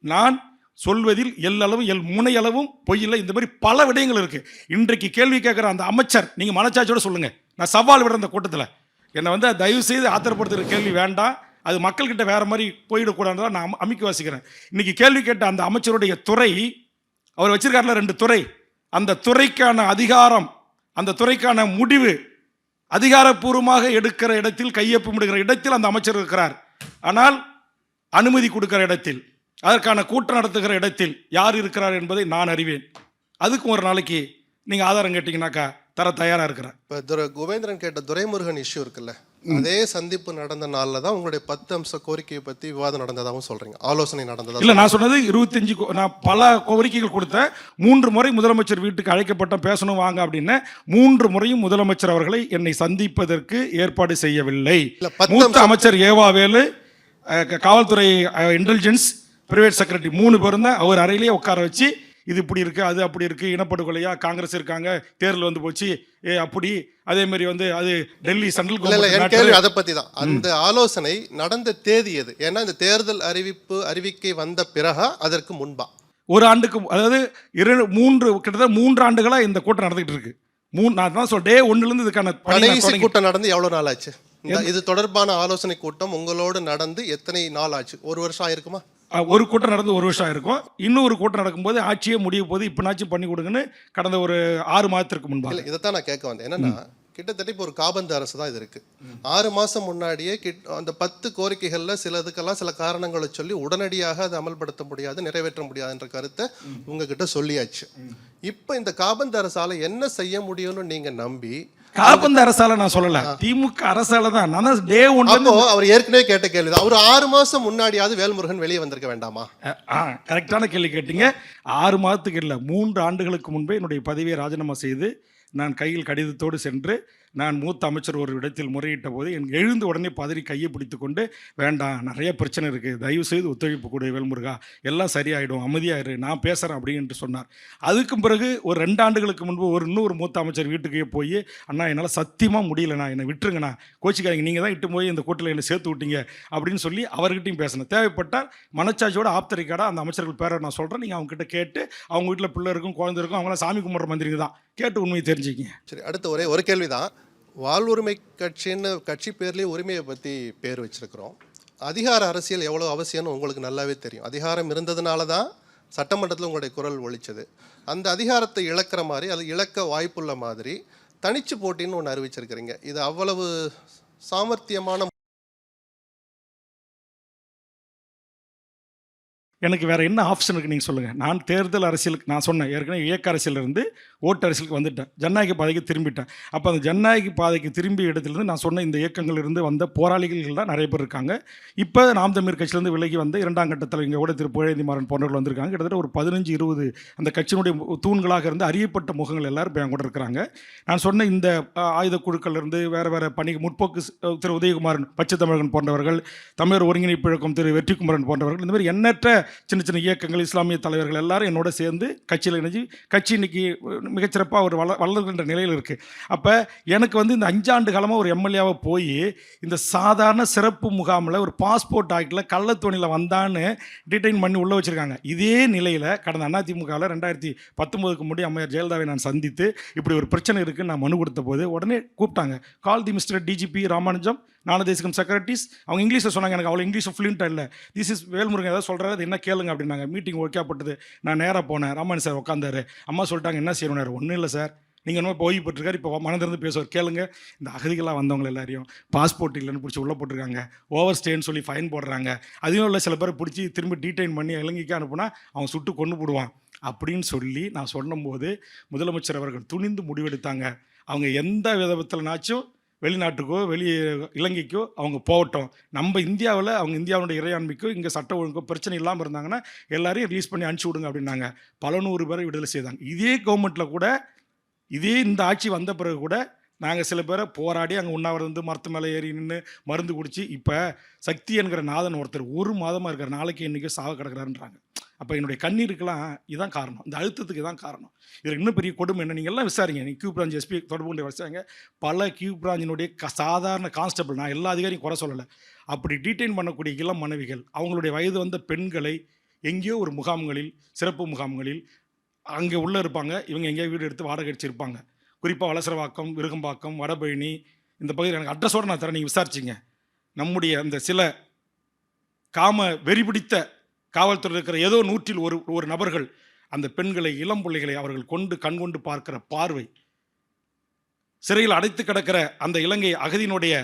நான் சொல்வதில் எல்லளவும் முனையளவும் பொய்யில்லை. இந்த மாதிரி பல விடயங்கள் இருக்குது. இன்றைக்கு கேள்வி கேட்குற அந்த அமைச்சர், நீங்கள் மனச்சாட்சியோடு சொல்லுங்கள். நான் சவால் விடுற அந்த கூட்டத்தில் என்னை தயவு செய்து ஆத்திரப்படுத்துகிற கேள்வி வேண்டாம். அது மக்கள்கிட்ட வேறு மாதிரி போயிடக்கூடாதுதான் நான் அமைக்க வாசிக்கிறேன். இன்றைக்கி கேள்வி கேட்ட அந்த அமைச்சருடைய துறை, அவர் வச்சிருக்காருல 2 துறை, அந்த துறைக்கான அதிகாரம், அந்த துறைக்கான முடிவு அதிகாரப்பூர்வமாக எடுக்கிற இடத்தில், கையொப்பமிடுகிற இடத்தில் அந்த அமைச்சர் இருக்கிறார். ஆனால் அனுமதி கொடுக்கிற இடத்தில், அதற்கான கூட்டம் நடத்துகிற இடத்தில் யார் இருக்கிறார் என்பதை நான் அறிவேன். அதுக்கும் ஒரு நாளைக்கு நீங்கள் ஆதாரம் கேட்டிங்கனாக்கா தர தயாராக இருக்கிறேன். இப்போ குபேந்திரன் கேட்ட துரைமுருகன் இஷ்யூ இருக்குல்ல, அதே சந்திப்பு நடந்த நாளில் தான் உங்களுடைய 10 அம்ச கோரிக்கையை பற்றி விவாதம் நடந்ததாகவும் சொல்கிறீங்க, ஆலோசனை நடந்ததா? இல்லை, நான் சொன்னது 25 நான் பல கோரிக்கைகள் கொடுத்தேன். 3 முறை முதலமைச்சர் வீட்டுக்கு அழைக்கப்பட்ட, பேசணும் வாங்க அப்படின்னு. 3 முறையும் முதலமைச்சர் அவர்களை என்னை சந்திப்பதற்கு ஏற்பாடு செய்யவில்லை. மூத்த அமைச்சர் ஏவாவேலு, காவல்துறை இன்டெலிஜென்ஸ், பிரைவேட் செக்ரட்டரி 3 பேரும் தான் அவர் அறையிலேயே உட்கார வச்சு, இது இப்படி இருக்குது, அது அப்படி இருக்குது, இனப்படுகொலையா, காங்கிரஸ் இருக்காங்க, தேர்தல் வந்து போச்சு, அப்படி அதே மாதிரி அது டெல்லி சென்ட்ரல் கவர்மெண்ட். அதை பற்றி தான் அந்த ஆலோசனை நடந்த தேதி எது? ஏன்னா இந்த தேர்தல் அறிவிக்கை வந்த பிறகா அதற்கு முன்பா? ஒரு ஆண்டுக்கு, அதாவது கிட்டத்தட்ட 3 ஆண்டுகளாக இந்த கூட்டம் நடந்துகிட்டு இருக்கு. நான் தான் சொல்றேன், டே 1லேருந்து இதுக்கான கடைசி கூட்டம் நடந்து எவ்வளோ நாள் ஆச்சு? இது தொடர்பான ஆலோசனை கூட்டம் உங்களோடு நடந்து எத்தனை நாள் ஆச்சு? 1 வருஷம் ஆயிருக்குமா? ஒரு கூட்டம் நடந்து 1 வருஷம் ஆயிருக்கும். இன்னொரு கூட்டம் நடக்கும்போது ஆட்சியே முடிய போது இப்போனாச்சும் பண்ணி கொடுங்கன்னு கடந்த ஒரு 6 மாதத்திற்கு முன்பாக. இதைத்தான் நான் கேட்க வந்தேன். என்னன்னா கிட்டத்தட்ட இப்போ ஒரு காபந்து அரசு தான் இது இருக்கு. 6 மாதம் முன்னாடியே அந்த 10 கோரிக்கைகளில் சிலதுக்கெல்லாம் சில காரணங்களை சொல்லி உடனடியாக அதை அமல்படுத்த முடியாது, நிறைவேற்ற முடியாதுன்ற கருத்தை உங்ககிட்ட சொல்லியாச்சு. இப்போ இந்த காபந்து அரசால என்ன செய்ய முடியும்னு நீங்க நம்பி? காபந்து அரசால நான் சொல்லல, திமுக அரசால தான். நான் டே 1 அவர் ஏற்கனவே கேட்ட கேள்வி தான். ஒரு 6 மாசம் முன்னாடியாவது வேல்முருகன் வெளியே வந்திருக்க வேண்டாமா? கரெக்டான கேள்வி கேட்டீங்க. 6 மாதத்துக்கு இல்லை, 3 ஆண்டுகளுக்கு முன்பே என்னுடைய பதவியை ராஜினாமா செய்து நான் கையில் கடிதத்தோடு சென்று நான் மூத்த அமைச்சர் ஒரு இடத்தில் முறையிட்ட போது எனக்கு எழுந்து உடனே பதறி கையை பிடித்து கொண்டு, வேண்டாம் நிறைய பிரச்சனை இருக்குது, தயவு செய்து ஒத்துழைப்பு கொடு வேல்முருகா, எல்லாம் சரியாயிடும், அமைதியாயிரு, நான் பேசுகிறேன் அப்படின்னு சொன்னார். அதுக்கும் பிறகு ஒரு 2 ஆண்டுகளுக்கு முன்பு இன்னொரு மூத்த அமைச்சர் வீட்டுக்கே போய், அண்ணா என்னால் சத்தியமாக முடியலண்ணா, என்னை விட்டுருங்கண்ணா, கோச்சிக்காதீங்க, நீங்கள் தான் இட்டு போய் இந்த கூட்டில் என்னை சேர்த்து விட்டீங்க அப்படின்னு சொல்லி அவர்கிட்டையும் பேசினேன். தேவைப்பட்டால் மனச்சாட்சியோட ஆப்தரிக்காடாக அந்த அமைச்சர்கள் பேரை நான் சொல்கிறேன், நீங்கள் அவங்ககிட்ட கேட்டு, அவங்க வீட்டில் பிள்ளை இருக்கும், குழந்தை இருக்கும், அவங்களாம் சாமி கும்பிட்ற மந்திரிங்க தான், கேட்டு உண்மையை தெரிஞ்சுக்கிங்க. சரி, அடுத்த ஒரு கேள்வி தான். வாழ்வுரிமை கட்சின்னு கட்சி பேர்லேயே உரிமையை பற்றி பேர் வச்சிருக்கிறோம். அதிகார அரசியல் எவ்வளோ அவசியம்னு உங்களுக்கு நல்லாவே தெரியும். அதிகாரம் இருந்ததுனால தான் சட்டமன்றத்தில் உங்களுடைய குரல் ஒலிச்சது. அந்த அதிகாரத்தை இழக்கிற மாதிரி, அது இழக்க வாய்ப்புள்ள மாதிரி தனிச்சு போட்டின்னு ஒன்று அறிவிச்சிருக்கிறீங்க. இது அவ்வளவு சாமர்த்தியமான எனக்கு வேறு என்ன ஆப்ஷன் இருக்குது நீங்கள் சொல்லுங்கள். நான் தேர்தல் அரசியலுக்கு நான் சொன்னேன் ஏற்கனவே இயக்க அரசியலிருந்து ஓட்டு அரசியலுக்கு வந்துட்டேன், ஜனநாயக பாதைக்கு திரும்பிட்டேன். அப்போ அந்த ஜனநாயக பாதைக்கு திரும்பிய இடத்துலேருந்து நான் சொன்ன இந்த இயக்கங்களிலிருந்து வந்த போராளிகள் தான் நிறைய பேர் இருக்காங்க. இப்போ நாம் தமிழர் கட்சியிலேருந்து விலகி வந்த 2ஆம் கட்டத்தில் இங்கே கூட திரு புகழேந்தி மாறன் போன்றவர்கள் வந்திருக்காங்க. கிட்டத்தட்ட ஒரு 15-20 அந்த கட்சியினுடைய தூண்களாக இருந்து அறியப்பட்ட முகங்கள் எல்லாரும் இப்போ என் கூட இருக்கிறாங்க. நான் சொன்ன இந்த ஆயுத குழுக்களிலிருந்து வேறு வேறு பணி முற்போக்கு திரு உதயகுமாரன், பச்சை தமிழகன் போன்றவர்கள், தமிழர் ஒருங்கிணைப்பு இயக்கம் திரு வெற்றிக்குமரன் போன்றவர்கள், இந்த மாதிரி எண்ணற்ற சின்ன சின்ன இயக்கங்கள், இஸ்லாமிய தலைவர்கள் எல்லாரும் என்னோட சேர்ந்து கட்சியில் இணைஞ்சு கட்சி இன்னைக்கு மிகச்சிறப்பாக ஒரு வளர்கின்ற நிலையில் இருக்குது. அப்போ எனக்கு வந்து இந்த 5 ஆண்டு காலமாக ஒரு எம்எல்ஏவாக போய் இந்த சாதாரண சிறப்பு முகாமில் ஒரு பாஸ்போர்ட் ஆக்டில் கள்ளத்தோணியில் வந்தான்னு டிடைன் பண்ணி உள்ளே வச்சுருக்காங்க. இதே நிலையில் கடந்த அதிமுகவில் 2019க்கு முன்னாடி அம்மையார் ஜெயலலிதாவை நான் சந்தித்து இப்படி ஒரு பிரச்சனை இருக்குன்னு நான் மனு கொடுத்த போது உடனே கூப்பிட்டாங்க. கால் தி மிஸ்டர் டிஜிபி ராமானுஜம், ஞானதேசிகம் செக்ரட்டரிஸ். அவங்க இங்கிலீஷில் சொன்னாங்க, எனக்கு அவ்வளோ இங்கிலீஷ் ஃப்ளூயண்ட்டாக இல்லை. திஸ் இஸ் வேல்முருகன் ஏதாவது சொல்கிறாரு, அது என்ன கேளுங்க அப்படின்னாங்க. மீட்டிங் ஓகேப்பட்டது. நான் நேராக போனேன். ராமானு சார் உட்காந்தாரு. அம்மா சொல்லிட்டாங்க என்ன செய்யணும். ஒன்றும் இல்லை சார், நீங்கள் என்ன ஓய்வு போட்டிருக்காரு, இப்போ மனதிலிருந்து பேசுவார், கேளுங்க. இந்த அகதிகளாக வந்தவங்க எல்லாரையும் பாஸ்போர்ட் இல்லைன்னு பிடிச்சி உள்ளே போட்டிருக்காங்க, ஓவர் ஸ்டேன்னு சொல்லி ஃபைன் போடுறாங்க. அதையும் இல்லை சில பேர் பிடிச்சி திரும்பி டீடைன் பண்ணி இலங்கைக்கு அனுப்புனா அவன் சுட்டு கொண்டு போடுவான் அப்படின்னு சொல்லி நான் சொன்னபோது முதலமைச்சர் அவர்கள் துணிந்து முடிவெடுத்தாங்க. அவங்க எந்த விதத்தில்னாச்சும் வெளிநாட்டுக்கோ இலங்கைக்கோ அவங்க போகட்டும், நம்ம இந்தியாவில் அவங்க இந்தியாவுடைய இறையாண்மைக்கோ இங்கே சட்ட ஒழுங்கோ பிரச்சனை இல்லாமல் இருந்தாங்கன்னா எல்லாரையும் ரிலீஸ் பண்ணி அனுப்பிச்சி விடுங்க அப்படின்னாங்க. பல 100 பேரை விடுதலை செய்தாங்க. இதே கவர்மெண்ட்டில் கூட, இதே இந்த ஆட்சி வந்த பிறகு கூட நாங்கள் சில பேரை போராடி அங்கே உண்ணாவிரந்து மரத்து மேலே ஏறி நின்று மருந்து குடித்து இப்போ சக்தி என்கிற நாதன் ஒருத்தர் 1 மாதமாக இருக்கிற, நாளைக்கு இன்றைக்கி சாக கிடக்கிறாருன்றாங்க. அப்போ என்னுடைய கண்ணீருக்கெல்லாம் இதுதான் காரணம், இந்த அழுத்தத்துக்கு தான் காரணம். இதில் இன்னும் பெரிய கொடுமை என்ன, நீங்கள் எல்லாம் விசாரிங்க. நீங்கள் கியூ பிரான்ச் எஸ்பி தொடர்பு கொண்டு விசாரிங்க. பல கியூ பிராஞ்சினுடைய சாதாரண கான்ஸ்டபிள், நான் எல்லா அதிகாரியும் குறை சொல்லலை, அப்படி டீடைன் பண்ணக்கூடிய இளம் மனைவிகள், அவங்களுடைய வயது வந்த பெண்களை எங்கேயோ ஒரு முகாம்களில், சிறப்பு முகாம்களில் அங்கே உள்ளே இருப்பாங்க. இவங்க எங்கேயோ வீடு எடுத்து வாடகை அடிச்சிருப்பாங்க. குறிப்பாக வலசரவாக்கம், விருகம்பாக்கம், வடபழனி இந்த பகுதியில் எனக்கு அட்ரஸோடு நான் தரேன், நீங்கள் விசாரிச்சிங்க. நம்முடைய அந்த சில காம வெறிபிடித்த காவல்துறை இருக்கிற ஏதோ 100ல் ஒரு நபர்கள் அந்த பெண்களை, இளம் பிள்ளைகளை அவர்கள் கண்கொண்டு பார்க்கிற பார்வை, சிறையில் அடைத்து கிடக்கிற அந்த இலங்கை அகதியினுடைய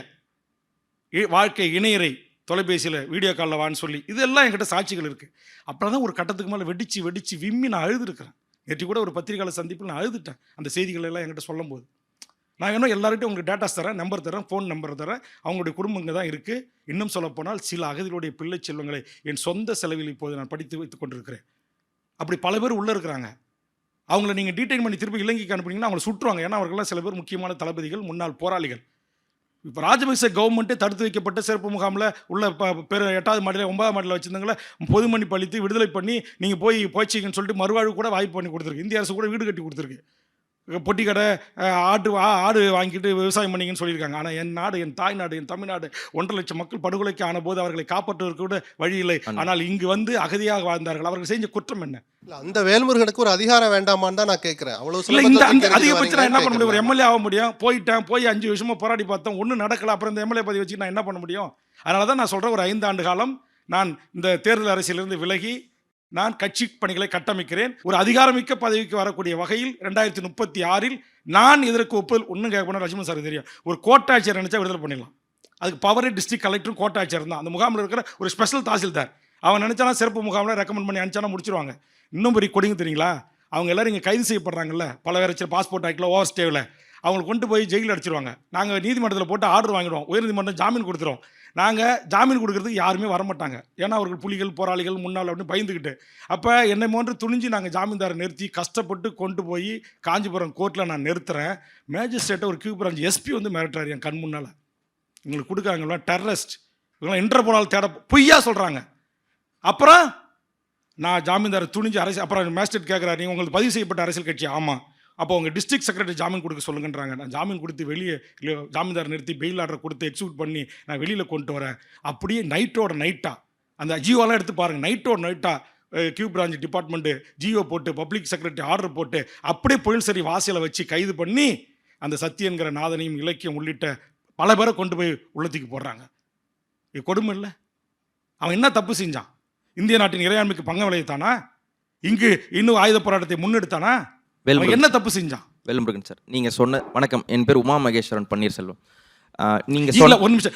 வாழ்க்கை இணையரை தொலைபேசியில் வீடியோ காலில் வான்னு சொல்லி, இதெல்லாம் என்கிட்ட சாட்சிகள் இருக்குது. அப்புறம் தான் ஒரு கட்டத்துக்கு மேலே வெடித்து விம்மி நான் அழுதுருக்கிறேன். நேற்று கூட ஒரு பத்திரிகையாளர் சந்திப்பில் நான் அழுதுட்டேன் அந்த செய்திகள் எல்லாம் என்கிட்ட சொல்லும் போது. நான் இன்னும் எல்லார்கிட்டையும் உங்களுக்கு டேட்டாஸ் தரேன், நம்பர் தரேன், ஃபோன் நம்பர் தரேன். அவங்களுடைய குடும்பங்க தான் இருக்குது. இன்னும் சொல்லப்போனால் சில அகதிகளுடைய பிள்ளை செல்வங்களை என் சொந்த செலவில் இப்போது நான் படித்து வைத்து கொண்டிருக்கிறேன். அப்படி பல பேர் உள்ளே இருக்கிறாங்க. அவங்கள நீங்கள் டீடைன் பண்ணி திருப்பி இலங்கைக்கு அனுப்புனீங்கன்னா அவங்களை சுட்டுருவாங்க. ஏன்னா அவர்களெல்லாம் சில பேர் முக்கியமான தளபதிகள், முன்னாள் போராளிகள். இப்போ ராஜபக்சே கவர்மெண்ட்டே தடுத்து வைக்கப்பட்ட சிறப்பு முகாமில் உள்ள 8வது மாடியில் 9வது மாடியில் வச்சுருந்தவங்கள பொது மன்னிப்பு அளித்து விடுதலை பண்ணி நீங்கள் போய்ச்சிங்கன்னு சொல்லிட்டு மறுவாழ்வு கூட வாய்ப்பு பண்ணி கொடுத்துருக்கு. இந்திய அரசு கூட வீடு கட்டி கொடுத்துருக்கு. பொட்டி கடை, ஆடு வாங்கிட்டு விவசாயம் பண்ணிங்கன்னு சொல்லியிருக்காங்க. ஆனால் என் நாடு, என் தாய் நாடு, என் தமிழ்நாடு 1.5 லட்சம் மக்கள் படுகொலைக்கு ஆன போது அவர்களை காப்பாற்றுவதற்கு கூட வழி இல்லை. ஆனால் இங்கு வந்து அகதியாக வாழ்ந்தார்கள். அவர்கள் செஞ்ச குற்றம் என்ன? அந்த வேல்முருகனுக்கு ஒரு அதிகாரம் வேண்டாமான்னு தான் நான் கேட்குறேன். அவ்வளோ அதிகபட்சம் என்ன பண்ண முடியும்? ஒரு எம்எல்ஏ ஆக முடியும். போய் 5 வருஷமாக போராடி பார்த்தோம், ஒன்றும் நடக்கல. அப்புறம் இந்த எம்எல்ஏ பதவி வச்சு நான் என்ன பண்ண முடியும்? அதனால தான் நான் சொல்கிறேன், ஒரு 5 ஆண்டு காலம் நான் இந்த தேர்தல் அரசியலிருந்து விலகி நான் கட்சி பணிகளை கட்டமைக்கிறேன். ஒரு அதிகாரமிக்க பதவிக்கு வரக்கூடிய வகையில் 2036ல் நான் இதற்கு ஒப்புதல். ஒன்றும் கேட்க போனால் லட்சுமணன் சார் தெரியும், ஒரு கோட்டாட்சியர் நினச்சா விடுதலை பண்ணிடலாம். அதுக்கு பவரே டிஸ்ட்ரிக்ட் கலெக்டரும் கோட்டாட்சியர் தான். அந்த முகாமில் இருக்கிற ஒரு ஸ்பெஷல் தாசில்தார், அவன் நினச்சானா சிறப்பு முகாமில் ரெக்கமெண்ட் பண்ணி அனுப்பிச்சானா முடிச்சிருவாங்க. இன்னும் பெரிய கொடுங்க தெரியுங்களா, அவங்க எல்லோரும் இங்கே கைது செய்யப்படுறாங்கல்ல, பல வேறு பாஸ்போர்ட் ஆக்டில் ஓவர் ஸ்டேவில் அவங்களை கொண்டு போய் ஜெயிலில் அடிச்சிருவாங்க. நாங்கள் நீதிமன்றத்தில் போட்டு ஆர்டர் வாங்கிடுவோம், உயர்நீதிமன்றம் ஜாமீன் கொடுத்துரும். நாங்கள் ஜாமீன் கொடுக்கறதுக்கு யாருமே வரமாட்டாங்க. ஏன்னா அவர்கள் புலிகள், போராளிகள், முன்னாள் அப்படின்னு பயந்துக்கிட்டு. அப்போ என்னை போன்று துணிஞ்சு நாங்கள் ஜாமீன்தாரை நிறுத்தி கஷ்டப்பட்டு கொண்டு போய் காஞ்சிபுரம் கோர்ட்டில் நான் நிறுத்துகிறேன். மேஜிஸ்ட்ரேட்டை ஒரு கியூ பிரான்ச் எஸ்பி வந்து மிரட்டுறாரு என் கண் முன்னால். எங்களுக்கு கொடுக்குறாங்கலாம் டெரரிஸ்ட், இவங்களாம் இன்டர்போலால் தேட பொய்யா சொல்கிறாங்க. அப்புறம் நான் ஜாமீன்தாரை துணிஞ்சு அப்புறம் மேஜிஸ்ட்ரேட் கேட்குறாரு, நீங்கள் உங்களுக்கு பதிவு செய்யப்பட்ட அரசியல் கட்சி? ஆமாம். அப்போ உங்கள் டிஸ்ட்ரிக்ட் செக்ரட்டரி ஜாமீன் கொடுக்க சொல்லுங்கன்றாங்க. நான் ஜாமீன் கொடுத்து வெளியே ஜாமீன்தார் நிறுத்தி பெயில் ஆர்டர் கொடுத்து எக்ஸிக்யூட் பண்ணி நான் வெளியில் கொண்டு வரேன். அப்படியே நைட்டோட நைட்டாக அந்த ஜியோலாம் எடுத்து பாருங்கள், நைட்டோட நைட்டாக கியூ பிரான்ச் டிபார்ட்மெண்ட்டு ஜியோ போட்டு பப்ளிக் செக்ரட்டரி ஆர்டர் போட்டு அப்படியே புயல் சரி வாசியில் வச்சு கைது பண்ணி அந்த சத்தி என்கிற நாதனையும் இலக்கியம் உள்ளிட்ட பல பேரை கொண்டு போய் உள்ளத்துக்கு போடுறாங்க. இது கொடுமை இல்லை? அவன் என்ன தப்பு செஞ்சான்? இந்திய நாட்டின் இறையாண்மைக்கு பங்கம் விளைவித்தானா? இங்கு இன்னும் ஆயுத போராட்டத்தை முன்னெடுத்தானா? அவன் என்ன தப்பு செஞ்சான்? வேல்முருகன் சார், நீங்க சொன்ன வணக்கம். என் பேர் உமா மகேஸ்வரன் பன்னீர்செல்வம். நீங்க ஒரு நிமிஷம்,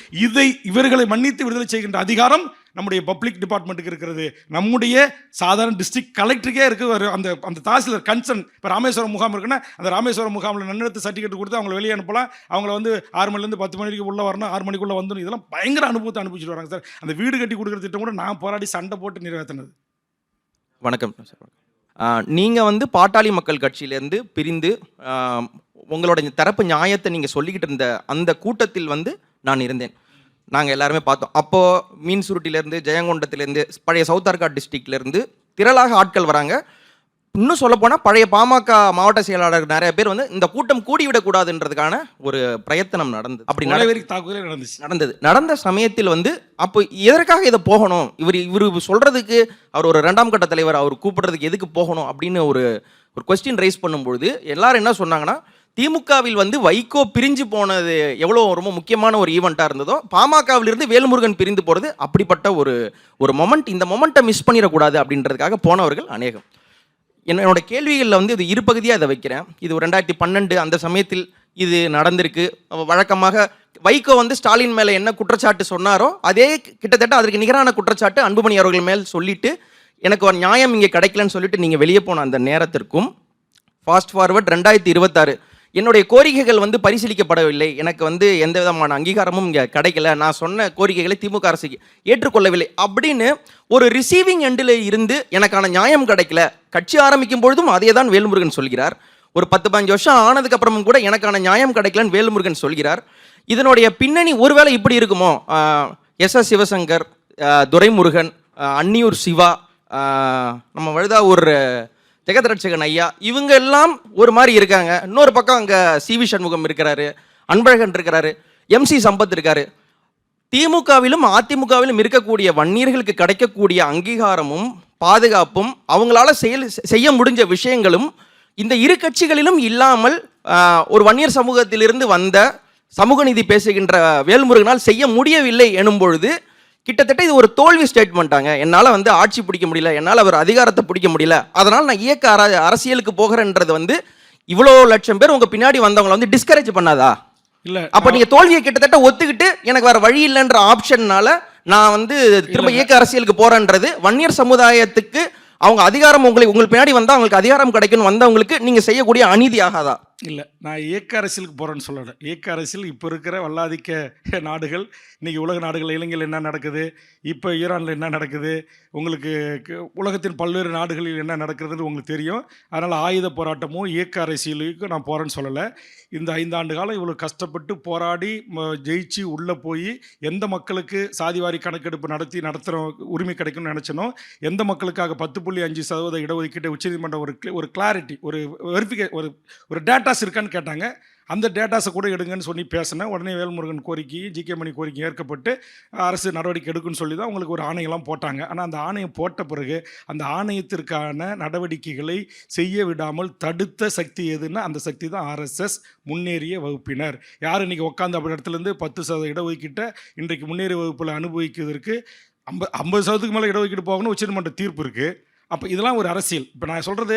இவர்களை மன்னித்து விடுதலை செய்கின்ற அதிகாரம் நம்முடைய பப்ளிக் டிபார்ட்மெண்ட்டுக்கு இருக்கிறது. நம்முடைய சாதாரண டிஸ்ட்ரிக்ட் கலெக்டருக்கே இருக்கு. அந்த அந்த தாசில்தார் கன்சர்ன். இப்போ ராமேஸ்வரம் முகாம் இருக்குன்னா அந்த ராமேஸ்வரம் முகாமில் நன்னெடுத்து சர்டிஃபிகேட் கொடுத்து அவங்களை வெளியே அனுப்பலாம். அவங்கள வந்து 6 மணிலேருந்து 10 மணிக்கு உள்ளே வரணும், 6 மணிக்குள்ளே வந்துடும். இதெல்லாம் பயங்கர அனுபவத்தை அனுப்பிச்சுட்டு வராங்க சார். அந்த வீடு கட்டி கொடுக்குற திட்டம் கூட நான் போராடி சண்டை போட்டு நிறைவேற்றினது. வணக்கம் சார். நீங்கள் வந்து பாட்டாளி மக்கள் கட்சியிலேருந்து பிரிந்து உங்களோட தரப்பு நியாயத்தை நீங்கள் சொல்லிக்கிட்டு இருந்த அந்த கூட்டத்தில் வந்து நான் இருந்தேன். நாங்கள் எல்லாருமே பார்த்தோம். அப்போது மீன் சுருட்டிலேருந்து, ஜெயங்கொண்டத்துலேருந்து, பழைய சவுத் ஆர்காட் டிஸ்ட்ரிக்ட்லேருந்து திரளாக ஆட்கள் வராங்க. இன்னும் சொல்லப்போனால் பழைய பாமக மாவட்ட செயலாளர் நிறைய பேர் வந்து இந்த கூட்டம் கூடிவிடக்கூடாதுன்றதுக்கான ஒரு பிரயத்தனம் நடந்தது. அப்படி தாக்குதலே நடந்த சமயத்தில் வந்து அப்போ எதற்காக இதை போகணும், இவர் சொல்கிறதுக்கு அவர் ஒரு 2ஆம் கட்ட தலைவர், அவர் கூப்பிடுறதுக்கு எதுக்கு போகணும் அப்படின்னு ஒரு கொஸ்டின் ரைஸ் பண்ணும்பொழுது எல்லாரும் என்ன சொன்னாங்கன்னா, திமுகவில் வந்து வைகோ பிரிஞ்சு போனது எவ்வளோ ரொம்ப முக்கியமான ஒரு ஈவெண்ட்டாக இருந்ததோ, பாமகவிலிருந்து வேல்முருகன் பிரிந்து போகிறது அப்படிப்பட்ட ஒரு மொமெண்ட். இந்த மொமெண்ட்டை மிஸ் பண்ணிடக்கூடாது அப்படின்றதுக்காக போனவர்கள் அநேகம். என்னோட கேள்விகளில் வந்து இது இரு பகுதியாக இதை வைக்கிறேன். இது 2012 அந்த சமயத்தில் இது நடந்திருக்கு. வழக்கமாக வைகோ வந்து ஸ்டாலின் மேலே என்ன குற்றச்சாட்டு சொன்னாரோ அதே கிட்டத்தட்ட அதற்கு நிகரான குற்றச்சாட்டு அன்புமணி அவர்கள் மேல் சொல்லிட்டு எனக்கு ஒரு நியாயம் இங்கே கிடைக்கலன்னு சொல்லிட்டு நீங்கள் வெளியே போன அந்த நேரத்திற்கும் ஃபாஸ்ட் ஃபார்வர்ட் 2026 என்னுடைய கோரிக்கைகள் வந்து பரிசீலிக்கப்படவில்லை, எனக்கு வந்து எந்த விதமான அங்கீகாரமும் இங்கே கிடைக்கல, நான் சொன்ன கோரிக்கைகளை திமுக அரசு ஏற்றுக்கொள்ளவில்லை அப்படின்னு ஒரு ரிசீவிங் எண்டில் இருந்து எனக்கான நியாயம் கிடைக்கல. கட்சி ஆரம்பிக்கும் பொழுதும் அதே தான் வேல்முருகன் சொல்கிறார். ஒரு 10-15 வருஷம் ஆனதுக்கப்புறமும் கூட எனக்கான நியாயம் கிடைக்கலன்னு வேல்முருகன் சொல்கிறார். இதனுடைய பின்னணி ஒருவேளை இப்படி இருக்குமோ? எஸ்.எஸ். சிவசங்கர், துரைமுருகன், அன்னியூர் சிவா, நம்ம வழுதாவூர் ஜெகத்ரட்சகன் ஐயா, இவங்க எல்லாம் ஒரு மாதிரி இருக்காங்க. இன்னொரு பக்கம் அங்கே சி.வி. சண்முகம் இருக்கிறாரு, அன்பழகன் இருக்கிறாரு, எம்.சி. சம்பத் இருக்காரு. திமுகவிலும் அதிமுகவிலும் இருக்கக்கூடிய வன்னியர்களுக்கு கிடைக்கக்கூடிய அங்கீகாரமும் பாதுகாப்பும் அவங்களால செய்ய முடிஞ்ச விஷயங்களும் இந்த இரு கட்சிகளிலும் இல்லாமல் ஒரு வன்னியர் சமூகத்திலிருந்து வந்த சமூக நீதி பேசுகின்ற வேல்முருகனால் செய்ய முடியவில்லை எனும் பொழுது கிட்டத்தட்ட இது ஒரு தோல்வி ஸ்டேட்மெண்ட்டாங்க. என்னால் வந்து ஆட்சி பிடிக்க முடியல, என்னால் அவர் அதிகாரத்தை பிடிக்க முடியல, அதனால் நான் இயக்க அரசியலுக்கு போகிறேன்றது வந்து இவ்வளோ லட்சம் பேர் உங்கள் பின்னாடி வந்தவங்களை வந்து டிஸ்கரேஜ் பண்ணாதா? இல்லை, அப்போ நீங்கள் தோல்வியை கிட்டத்தட்ட ஒத்துக்கிட்டு எனக்கு வேறு வழி இல்லைன்ற ஆப்ஷன்னால நான் வந்து திரும்ப இயக்க அரசியலுக்கு போகிறேன்றது வன்னியர் சமுதாயத்துக்கு அவங்க அதிகாரம் உங்களுக்கு பின்னாடி வந்தால் அவங்களுக்கு அதிகாரம் கிடைக்குன்னு வந்தவங்களுக்கு நீங்கள் செய்யக்கூடிய அநீதி ஆகாதா? இல்லை, நான் இயக்க அரசியலுக்கு போகிறேன்னு சொல்லலை. இயக்க அரசியல் இப்போ இருக்கிற வல்லாதிக்க நாடுகள், இன்றைக்கி உலக நாடுகள், இலங்கையில் என்ன நடக்குது, இப்போ ஈரானில் என்ன நடக்குது, உங்களுக்கு உலகத்தின் பல்வேறு நாடுகளில் என்ன நடக்கிறதுன்னு உங்களுக்கு தெரியும். அதனால் ஆயுத போராட்டமும் இயக்க அரசியலுக்கும் நான் போகிறேன்னு சொல்லலை. இந்த 5 ஆண்டு காலம் இவ்வளோ கஷ்டப்பட்டு போராடி ஜெயிச்சு உள்ளே போய் எந்த மக்களுக்கு சாதிவாரி கணக்கெடுப்பு நடத்துகிற உரிமை கிடைக்கும்னு நினச்சனோ, எந்த மக்களுக்காக 10.5% இடஒதுக்கீட்டை உச்சநீதிமன்றம் ஒரு கிளாரிட்டி, ஒரு டேட்டாஸ் இருக்கான்னு கேட்டாங்க. அந்த டேட்டாஸை கூட எடுங்கன்னு சொல்லி பேசினேன். உடனே வேல்முருகன் கோரிக்கை, ஜி.கே. மணி கோரிக்கை ஏற்கப்பட்டு அரசு நடவடிக்கை எடுக்குன்னு சொல்லி தான் அவங்களுக்கு ஒரு ஆணையெல்லாம் போட்டாங்க. ஆனால் அந்த ஆணையம் போட்ட பிறகு அந்த ஆணையத்திற்கான நடவடிக்கைகளை செய்ய விடாமல் தடுத்த சக்தி எதுன்னா அந்த சக்தி தான் ஆர்எஸ்எஸ், முன்னேறிய வகுப்பினர். யார் இன்றைக்கி உட்காந்து அப்படி இடத்துலேருந்து 10% இடஒதுக்கீட்டை இன்றைக்கு முன்னேறிய வகுப்பில் அனுபவிக்கிறதுக்கு 50% மேலே இடஒதுக்கீடு போகணும்னு உச்சநீதிமன்ற தீர்ப்பு இருக்குது. அப்போ இதெல்லாம் ஒரு அரசியல். இப்போ நான் சொல்கிறது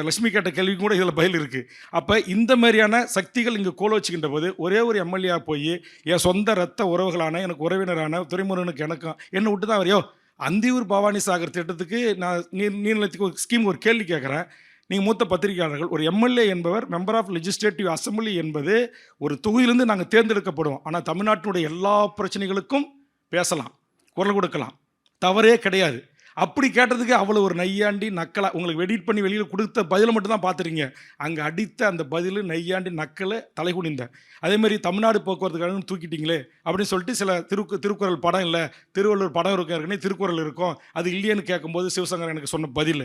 லட்சுமி கேட்ட கேள்விக்கு கூட இதில் பதில் இருக்குது. அப்போ இந்த மாதிரியான சக்திகள் இங்கே கோல வச்சுக்கின்ற போது ஒரே ஒரு எம்எல்ஏ போய் என் சொந்த ரத்த உறவுகளான எனக்கு உறவினரான துரைமுருகனுக்கு எனக்கும் என்னை விட்டு தான் வரையோ அந்தியூர் பவானி சாகர் திட்டத்துக்கு நான் நீர்நிலத்துக்கு ஒரு ஸ்கீம் ஒரு கேள்வி கேட்குறேன். நீங்கள் மூத்த பத்திரிகையாளர்கள், ஒரு எம்எல்ஏ என்பவர் மெம்பர் ஆஃப் லெஜிஸ்லேட்டிவ் அசம்பிளி என்பது ஒரு தொகுதியிலேருந்து நாங்கள் தேர்ந்தெடுக்கப்படுவோம். ஆனால் தமிழ்நாட்டினுடைய எல்லா பிரச்சனைகளுக்கும் பேசலாம், குரல் கொடுக்கலாம், தவறே கிடையாது. அப்படி கேட்டதுக்கு அவ்வளோ ஒரு நையாண்டி நக்கலாக உங்களுக்கு எடிட் பண்ணி வெளியில் கொடுத்த பதிலை மட்டும் தான் பார்த்துருங்க. அங்கே அடித்த அந்த பதில் நையாண்டி நக்கலை தலைகுனிந்த. அதேமாதிரி தமிழ்நாடு போக்குவரத்து கழகம் தூக்கிட்டீங்களே அப்படின்னு சொல்லிட்டு சில திருக்குறள் படம் இல்லை, திருவள்ளுவர் படம் இருக்கும், ஏற்கனவே திருக்குறள் இருக்கும், அது இல்லையேன்னு கேட்கும்போது சிவசங்கர் எனக்கு சொன்ன பதில்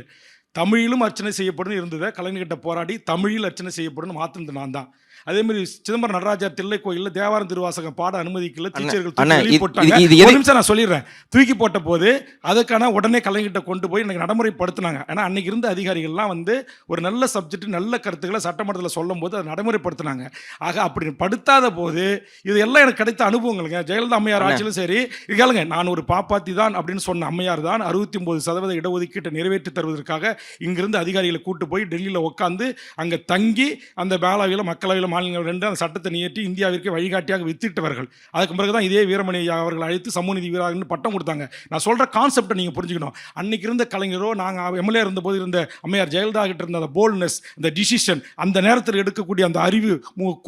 தமிழிலும் அர்ச்சனை செய்யப்படும் இருந்ததை கலைஞர்கிட்ட போராடி தமிழில் அர்ச்சனை செய்யப்படும் மாற்றினது நான் தான். அதே மாதிரி சிதம்பரம் நடராஜர் தில்லை கோயில்ல தேவாரம் திருவாசகம் பாட அனுமதிக்கல, டீச்சர்கள் அண்ணா, தூக்கி போட்டாங்க. இது ஒரு நிமிஷம் நான் சொல்லிடுறேன். தூக்கி போட்ட போது அதுக்கான உடனே கலைஞர்கிட்ட கொண்டு போய் எனக்கு நடைமுறைப்படுத்தினாங்க. ஏன்னா அன்னைக்கு இருந்த அதிகாரிகள்லாம் வந்து ஒரு நல்ல சப்ஜெக்ட் நல்ல கருத்துக்களை சட்டமன்றத்தில் சொல்லும் போது அதை நடைமுறைப்படுத்தினாங்க. ஆக அப்படி படுத்தாத போது இது எல்லாம் எனக்கு கிடைத்த அனுபவங்களுங்க. ஜெயலலிதா அம்மையார் ஆட்சியிலும் சரி, இது கேளுங்க, நான் ஒரு பாப்பாத்தி தான் அப்படின்னு சொன்ன அம்மையார் தான் 69% இடஒதுக்கீட்டை நிறைவேற்றி தருவதற்காக இங்கிருந்து அதிகாரிகளை கூட்டு போய் டெல்லியில் உட்காந்து அங்கே தங்கி அந்த மேலவையில் மக்களவையில் மாநிலங்கள் ரெண்டு அந்த சட்டத்தை நியற்றி இந்தியாவிற்கு வழிகாட்டியாக வித்திட்டவர்கள். அதுக்கு பிறகு தான் இதே வீரமணி அவர்கள் அழைத்து சமூக நீதி வீரர்னு பட்டம் கொடுத்தாங்க. நான் சொல்கிற கான்செப்டை நீங்கள் புரிஞ்சுக்கணும். அன்னைக்கு இருந்த கலைஞரோ நாங்கள் எம்எல்ஏ இருந்தபோது இருந்த அம்மையார் ஜெயலலிதா கிட்ட இருந்த அந்த போல்ட்னஸ், அந்த டிசிஷன், அந்த நேரத்தில் எடுக்கக்கூடிய அந்த அறிவு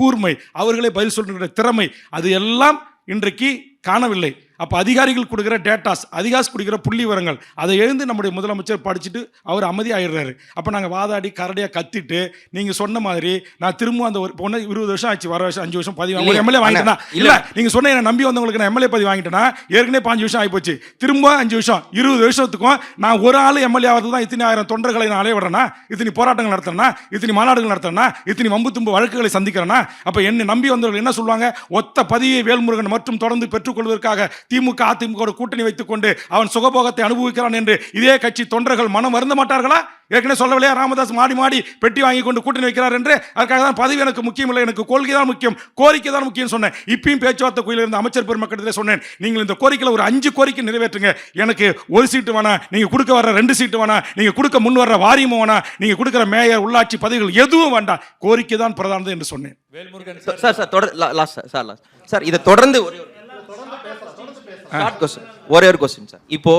கூர்மை, அவர்களே பதில் சொல்கிற திறமை, அது எல்லாம் இன்றைக்கு காணவில்லை. அப்போ அதிகாரிகள் கொடுக்குற டேட்டாஸ், அதிகாரிகள் கொடுக்குற புள்ளி விவரங்கள், அதை எழுந்து நம்முடைய முதலமைச்சர் படிச்சுட்டு அவர் அமைதியாகிடுறாரு. அப்போ நாங்கள் வாதாடி கரடியாக கத்திட்டு நீங்கள் சொன்ன மாதிரி நான் திரும்ப அந்த ஒரு பொண்ணு 20 வருஷம் ஆச்சு, வர வருஷம் 5 வருஷம் பதிவு எம்எல்ஏ வாங்கிட்டேன்னா இல்லை, நீங்கள் சொன்ன என்னை நம்பி வந்தவங்களுக்கு நான் எம்எல்ஏ பதிவு வாங்கிட்டேன்னா ஏற்கனவே 5 வருஷம் ஆகிப்போச்சு. திரும்ப 5 வருஷம் 20 வருஷத்துக்கும் நான் ஒரு ஆள் எம்எல்ஏ ஆகிறது தான் இத்தனை ஆயிரம் தொண்டர்களை நான் அலைய விடுறேன்னா, இத்தனை போராட்டங்கள் நடத்துறேன்னா, இத்தனை மாநாடுகள் நடத்துறேன்னா, இத்தனை வம்பு தும்பு வழக்குகளை சந்திக்கிறேன்னா, அப்போ என்னை நம்பி வந்தவர்கள் என்ன சொல்லுவாங்க? ஒத்த பதிவை வேல்முருகன் மற்றும் தொடர்ந்து பெற்றுக்கொள்வதற்காக திமுக அதிமுக கூட்டணி வைத்துக் கொண்டு அவன் சுகபோகத்தை அனுபவிக்கிறான் என்று இதே கட்சி தொண்டர்கள் மனம் வருந்த மாட்டார்களா? ஏற்கனவே சொல்லவில்லையா, ராமதாஸ் மாடி மாடி பெட்டி வாங்கி கொண்டு கூட்டணி வைக்கிறார் என்று? அதுக்காக தான் பதவி எனக்கு முக்கியம் இல்லை, எனக்கு கொள்கை தான் முக்கியம், கோரிக்கை தான் முக்கியம் சொன்னேன். இப்பயும் பேச்சுவார்த்தை கோயிலில் இருந்த அமைச்சர் பெருமக்களிடத்தில் சொன்னேன், நீங்கள் இந்த கோரிக்கையில் ஒரு 5 கோரிக்கை நிறைவேற்றுங்க. எனக்கு 1 சீட்டு வேணாம், நீங்கள் கொடுக்க வர 2 சீட்டு வேணாம், நீங்கள் கொடுக்க முன் வர்ற வாரியமும் வேணாம், நீங்கள் கொடுக்குற மேயர் உள்ளாட்சி பதவிகள் எதுவும் வேண்டாம், கோரிக்கை தான் பிரதானது என்று சொன்னேன். சார் இதை தொடர்ந்து ஒரே ஒரு கொஸ்டின் சார். இப்போ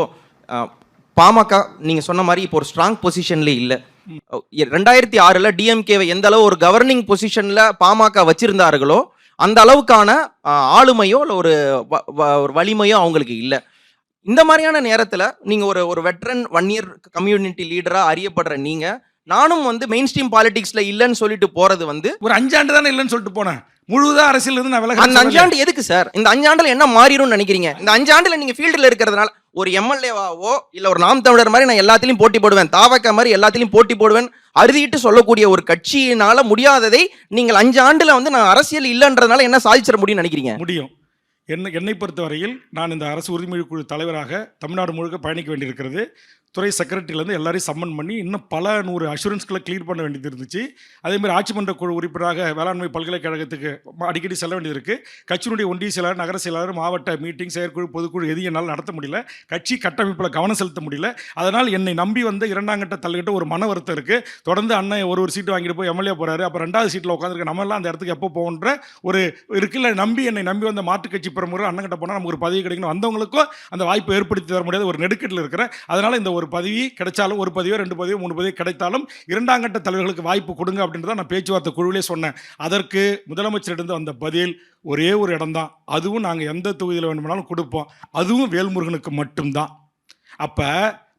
பாமக நீங்க சொன்ன மாதிரி இப்போ ஒரு ஸ்ட்ராங் பொசிஷன்ல இல்ல. 2006 டிஎம்கேவை எந்த அளவு ஒரு கவர்னிங் பொசிஷன்ல பாமக வச்சிருந்தார்களோ அந்த அளவுக்கான ஆளுமையோ இல்லை ஒரு வலிமையோ அவங்களுக்கு இல்லை. இந்த மாதிரியான நேரத்தில் நீங்க ஒரு வெட்ரன் 1 இயர் கம்யூனிட்டி லீடரா அறியப்படுற நீங்க, நானும் வந்து மெயின் ஸ்ட்ரீம் பாலிடிக்ஸ்ல இல்லைன்னு சொல்லிட்டு போறது வந்து ஒரு 5 ஆண்டு தானே இல்லைன்னு சொல்லிட்டு போனேன். முழுதா அரசியல் இருந்து நான் விலக. அந்த 5 ஆண்டு எதுக்கு சார்? இந்த 5 ஆண்டுல என்ன மாறிடும் நினைக்கிறீங்க? இந்த 5 ஆண்டுல நீங்க ஃபீல்டில் இருக்கிறதுனால ஒரு எம்எல்ஏவாவோ இல்ல ஒரு நாம் தமிழர் மாதிரி நான் எல்லாத்திலையும் போட்டி போடுவேன், தாவக்க மாதிரி எல்லாத்திலையும் போட்டி போடுவேன் அறுதிட்டு சொல்லக்கூடிய ஒரு கட்சியினால முடியாததை நீங்கள் 5 ஆண்டுல வந்து நான் அரசியல் இல்லைன்றதுனால என்ன சாதிச்சிட முடியும்னு நினைக்கிறீங்க? முடியும். என்னை பொறுத்தவரையில் நான் இந்த அரசு உறுதிமொழி குழு தலைவராக தமிழ்நாடு முழுக்க பயணிக்க வேண்டியிருக்கிறது. துறை செக்ரட்டரியிலேருந்து எல்லாரையும் சம்மன் பண்ணி இன்னும் பல 100 அஷூரன்ஸ்களை கிளியர் பண்ண வேண்டியது இருந்துச்சு. அதேமாதிரி ஆட்சி மன்ற குழு உறுப்பினராக வேளாண்மை பல்கலைக்கழகத்துக்கு அடிக்கடி செல்ல வேண்டியது இருக்குது. கட்சியினுடைய ஒன்றிய செயலாளர், நகர செயலாளர், மாவட்ட மீட்டிங், செயற்குழு, பொதுக்குழு எதையும் என்னால் நடத்த முடியல. கட்சி கட்டமைப்பில் கவனம் செலுத்த முடியல. அதனால் என்னை நம்பி வந்த 2ஆம் கட்ட தள்ளுகிட்ட ஒரு மன வருத்தம் இருக்குது. தொடர்ந்து அண்ணன் ஒரு சீட்டு வாங்கிட்டு போய் எம்எல்ஏ போகிறாரு, அப்போ 2வது சீட்டில் உட்காந்துருக்க நம்மளாம் அந்த இடத்துக்கு எப்போ போகன்ற ஒரு இருக்குல்ல. என்னை நம்பி வந்த மாற்றுக் கட்சி பிரமுகர் அண்ணன் கிட்ட போனால் நமக்கு ஒரு பதவி கிடைக்கணும், வந்தவங்களுக்கும் அந்த வாய்ப்பு ஏற்படுத்தி தர முடியாத ஒரு நெருக்கடியில் இருக்கிறேன். அதனால் இந்த ஒரு பதவி கிடைச்சாலும், ஒரு பதவியோ 2 பதவியோ 3 பதவி கிடைத்தாலும் 2ஆம் கட்ட தலைவர்களுக்கு வாய்ப்பு கொடுங்க அப்படின்றத நான் பேச்சுவார்த்தை குழுவிலே சொன்னேன். அதற்கு முதலமைச்சரிடம் வந்த பதில் ஒரே ஒரு இடம்தான், அதுவும் நாங்கள் எந்த தொகுதியில் வேண்டுமானாலும் கொடுப்போம், அதுவும் வேல்முருகனுக்கு மட்டும்தான். அப்போ